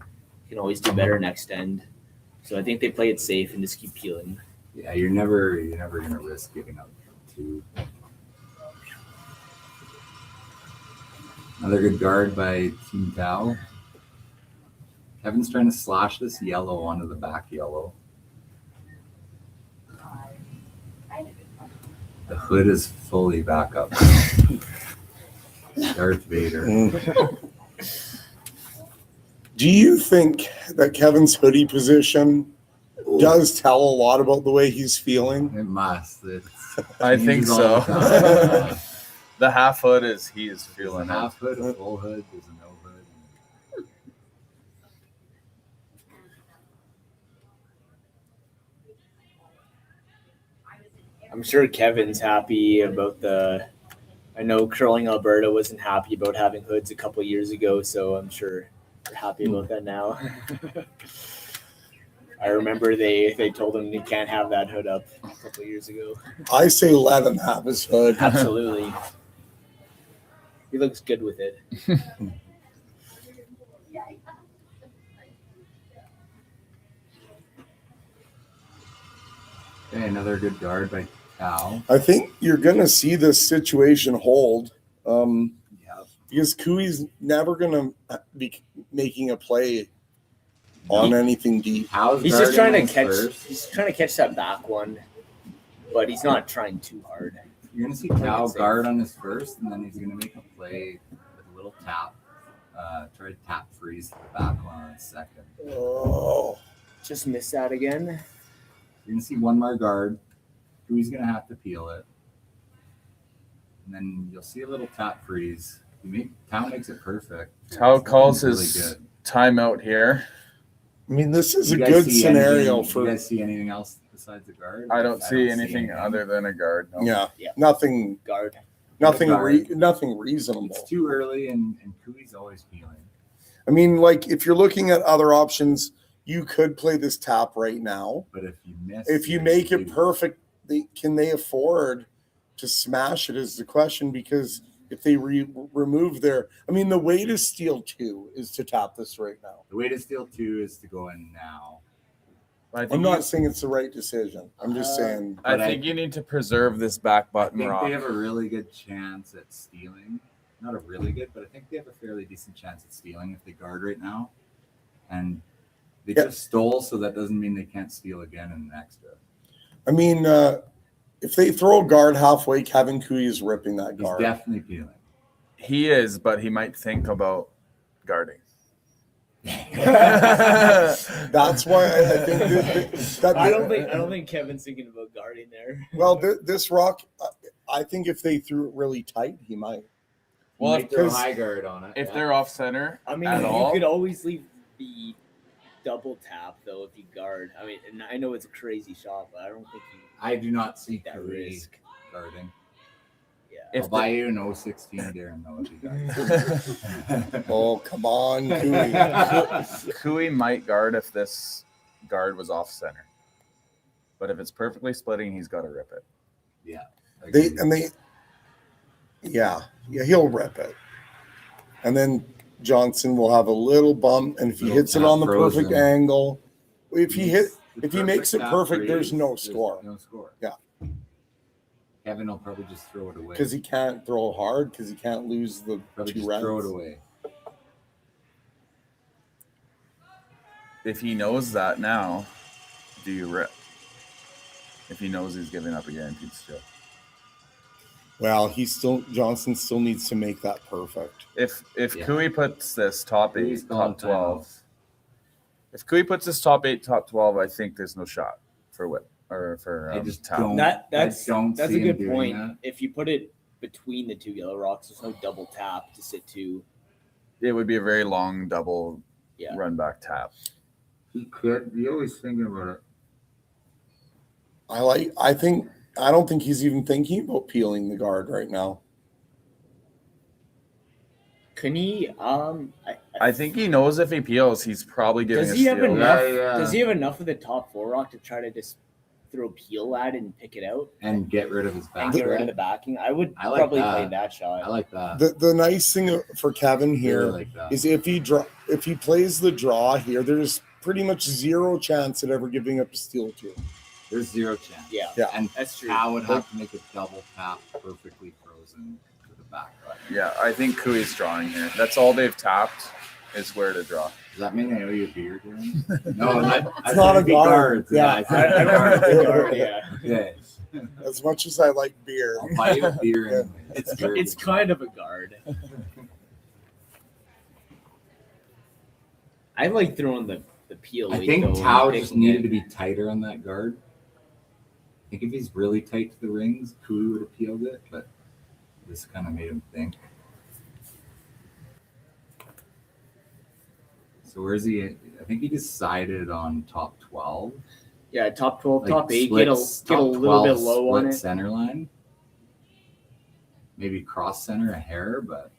Can always do better next end. So I think they play it safe and just keep peeling. Yeah, you're never gonna risk giving up 2. Another good guard by Team Tau. Kevin's trying to slash this yellow onto the back yellow. The hood is fully back up now. Darth Vader. Do you think that Kevin's hoodie position does tell a lot about the way he's feeling? It must. I think so. The half hood he is feeling a half hood, a full hood, there's a no hood. I'm sure Kevin's happy about I know Curling Alberta wasn't happy about having hoods a couple years ago, so I'm sure they're happy about that now. I remember they told him he can't have that hood up a couple years ago. I say let him have his hood. Absolutely. He looks good with it. Okay, another good guard by Tau. I think you're going to see this situation hold because Cooey's never going to be making a play on anything deep. He's just trying to catch. He's trying to catch that back one, but he's not trying too hard. You're going to see Tau guard on his first, and then he's going to make a play with a little tap. Try to tap freeze the back one on his second. Oh, just missed that again. You're going to see one more guard. Cooey's going to have to peel it. And then you'll see a little tap freeze. Tao makes it perfect. Tao calls really his good. timeout here. I mean, this is You a guys good see scenario anything- for. You guys see anything else besides the guard? I don't see anything other than a guard. No. Yeah, nothing. Guard. Nothing. Guard. Nothing reasonable. It's too early, and Cooey's always peeling. I mean, like if you're looking at other options, you could play this tap right now. But if you miss, If you make it perfect, can they afford to smash it? Is the question, because if they remove their, I mean, the way to steal 2 is to tap this right now. The way to steal 2 is to go in now. I'm not saying it's the right decision. I'm just saying. I think you need to preserve this back button I think rock. they have a really good chance at stealing. Not a really good, but I think they have a fairly decent chance at stealing if they guard right now. And they just stole, so that doesn't mean they can't steal again in an extra. I mean, if they throw a guard halfway, Kevin Cooey is ripping that He's guard. definitely peeling. He is, but he might think about guarding. That's why I think that I don't think Kevin's thinking about guarding there. Well, this rock, I think if they threw it really tight, he might. Well, if they're high guard on it, if they're off center, I mean, at you all, could always leave the double tap though if you guard. I mean, and I know it's a crazy shot, but I don't think you. I do not see that Cooey risk. guarding. Yeah, I'll buy you an 016, Darren. Though, if you guard. Oh, come on, Cooey. Cooey might guard if this guard was off center, but if it's perfectly splitting, he's got to rip it. Yeah. Yeah, he'll rip it, and then Johnson will have a little bump, and if he hits it on the perfect angle, if he makes it perfect, there's no score. No score. Yeah, Kevin will probably just throw it away because he can't throw hard because he can't lose the Probably 2 just rounds. throw it away. If he knows that now, do you rip? If he knows he's giving up a guaranteed steal. Well, Johnson still needs to make that perfect. If Cooey puts this top 8, Cooey's top gone 12, if Cooey puts this top 8, top 12, I think there's no shot for whip or for I just tap. don't. That's I don't a see him good doing point. that. If you put it between the 2 yellow rocks, there's no double tap to sit 2. It would be a very long double run back tap. He could be always thinking about it. I don't think he's even thinking about peeling the guard right now. Can he? I think he knows if he peels, he's probably giving Does a he have steal. enough? Does he have enough of the top 4 rock to try to just throw peel at it and pick it out And get rid of his back. and get rid of the backing? I would I like probably that. play that shot. I like that. The nice thing for Kevin here Really like that. is if he plays the draw here, there's pretty much 0 chance at ever giving up a steal 2. There's 0 chance. Yeah, And that's true. I would have to make a double tap perfectly frozen to the back button. Yeah, I think Cooey's drawing here. That's all they've tapped is where to draw. Does that mean I owe you a beer, Darren? No, It's not a guard. Yeah, Yeah. I don't have the guard. Yeah, yeah. As much as I like beer. I'll buy you a beer. Anyway. it's kind of a guard. I like throwing the peel. I think Tao just needed to be tighter on that guard. I think if he's really tight to the rings, Cooey would have peeled it, but this kind of made him think. So where's he? I think he decided on top 12. Yeah, top 12, Like top 8. splits, Get a top little bit 12 low on split it. center line. Maybe cross center a hair, but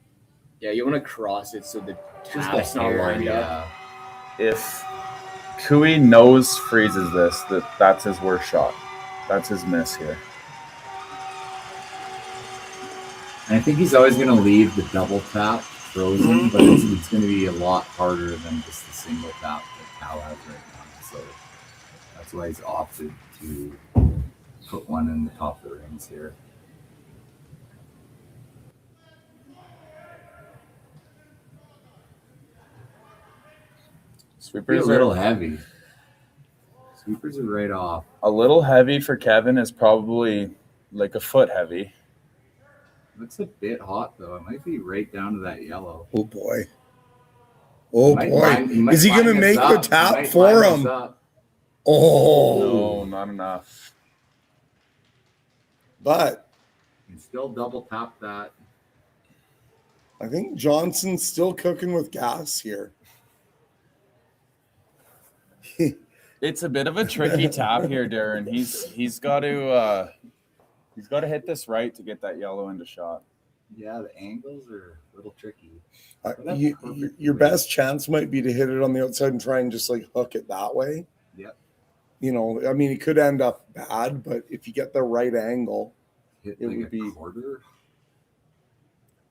Yeah, you want to cross it so the just tap's a not hair, lined up. yeah. If Cooey knows freezes this, that's his worst shot. That's his miss here. And I think he's always going to leave the double tap frozen, but it's going to be a lot harder than just the single tap that Cal has right now. So that's why he's opted to put one in the top of the rings here. Sweepers a little heavy. Sweepers are right off. A little heavy for Kevin is probably like a foot heavy. Looks a bit hot though. It might be right down to that yellow. Oh boy. Oh He might boy. line- Is he going to line make us the up. He tap might for line us him? up. Oh. No, not enough. But You can still double tap that. I think Johnson's still cooking with gas here. It's a bit of a tricky tap here, Darren. He's got to hit this right to get that yellow into shot. Yeah, the angles are a little tricky. Your best chance might be to hit it on the outside and try and just like hook it that way. Yep. You know, I mean, it could end up bad, but if you get the right angle, Hit it like would a be. quarter.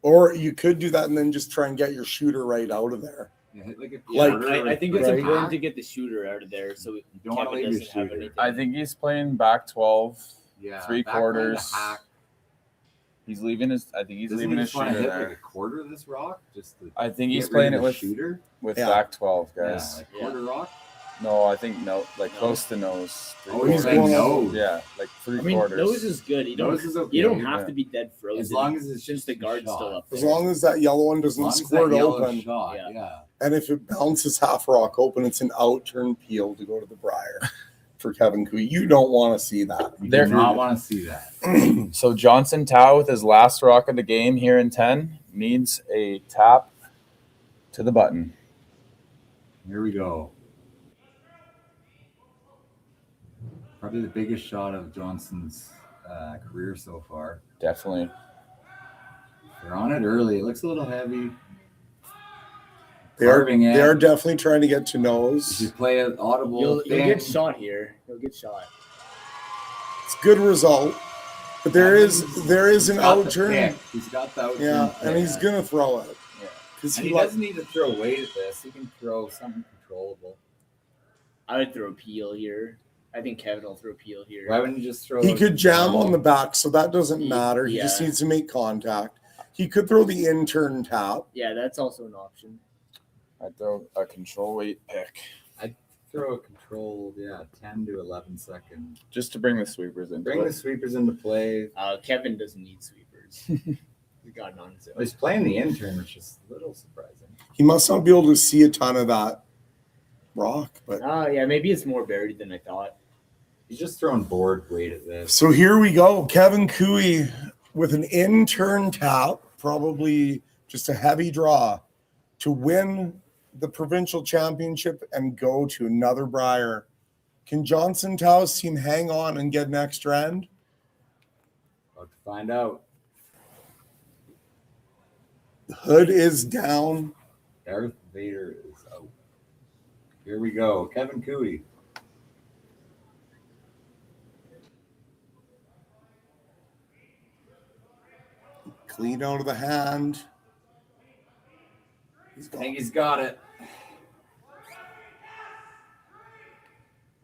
Or you could do that and then just try and get your shooter right out of there. Yeah, hit like a Like, quarter. I think it's right? important to get the shooter out of there so don't wanna Kevin leave your doesn't have shooter. anything. I think he's playing back 12, Yeah, three back line to quarters. hack. He's leaving his. I think he's Doesn't leaving he his just wanna shooter hit there. like a quarter of this rock? Just to I think he's get rid playing of it the shooter. with Yeah. back 12, Yeah, guys. like quarter rock. No, I think close to nose. Oh, he's saying nose. Yeah, like three I mean, quarters. nose is good. You don't, Nose is okay, you don't have yeah. to be dead frozen. As long as it's since just the a guard's shot. still up there. As long as that yellow one As doesn't long as that squirt yellow open. shot, Yeah. yeah. And if it bounces half rock open, it's an out turn peel to go to the Briar for Kevin Cooey. You don't want to see that. You There- do not want to see that. So Johnson Tao with his last rock of the game here in 10 needs a tap to the button. Here we go. Probably the biggest shot of Johnson's career so far. Definitely. They're on it early. It looks a little heavy. They are Carving in. definitely trying to get to If nose. you play an audible You'll thing, get shot here. You'll get shot. It's a good result. But there is an got out the turn. pick. He's got the out turn Yeah, and pick. he's gonna throw it. Yeah. Because And he doesn't need to throw weight at this. He can throw something controllable. I would throw a peel here. I think Kevin will throw a peel here. Why wouldn't you just throw? he could jam on the back, so that doesn't matter. He Yeah. just needs to make contact. He could throw the in-turn tap. Yeah, that's also an option. I'd throw a control weight pick I'd throw a controlled, 10 to 11 second. just to bring the sweepers in. Bring the sweepers into play. Kevin doesn't need sweepers. He got it on his own. He's playing the intern, which is a little surprising. He must not be able to see a ton of that rock, but Yeah, maybe it's more buried than I thought. He's just throwing board weight at this. so here we go. Kevin Cooey with an in-turn tap, probably just a heavy draw to win the provincial championship and go to another Briar. Can Johnson Tao's team hang on and get an extra end? About to find out. The hood is down. Darth Vader is out. Here we go. Kevin Cooey. Clean out of the hand. I think he's got it.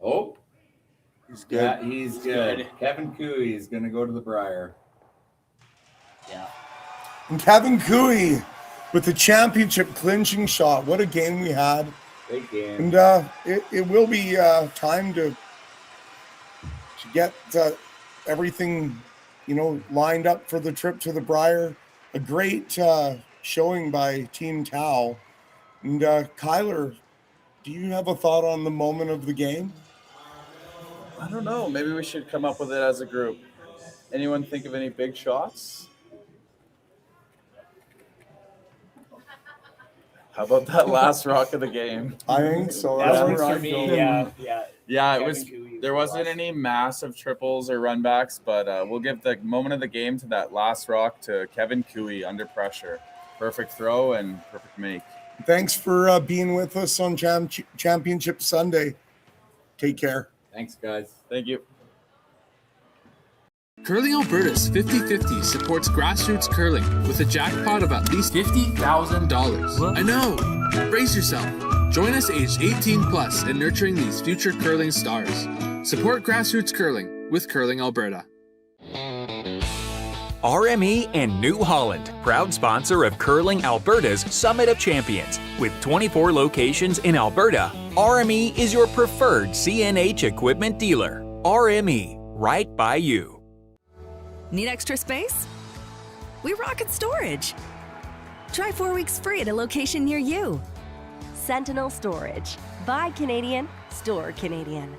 Oh, He's good. yeah, he's good. good. Kevin Cooey is going to go to the Briar. Yeah. And Kevin Cooey with the championship clinching shot. What a game we had. Great game. And it will be time to get everything, lined up for the trip to the Briar. A great showing by Team Tao. And Kyler, do you have a thought on the moment of the game? I don't know. Maybe we should come up with it as a group. Anyone think of any big shots? How about that last rock of the game? I think so. That That's works where for I'm me. going. Yeah. Yeah, it Kevin was. Cooey There was wasn't awesome. any massive triples or runbacks, but we'll give the moment of the game to that last rock to Kevin Cooey under pressure. Perfect throw and perfect make. Thanks for being with us on Championship Sunday. Take care. Thanks, guys. Thank you. Curling Alberta's 50-50 supports grassroots curling with a jackpot of at least $50,000. I know! Brace yourself. Join us aged 18 plus in nurturing these future curling stars. Support grassroots curling with Curling Alberta. RME and New Holland, proud sponsor of Curling Alberta's Summit of Champions. With 24 locations in Alberta, RME is your preferred CNH equipment dealer. RME, right by you. Need extra space? We rocket storage. Try 4 weeks free at a location near you. Sentinel Storage. Buy Canadian, store Canadian.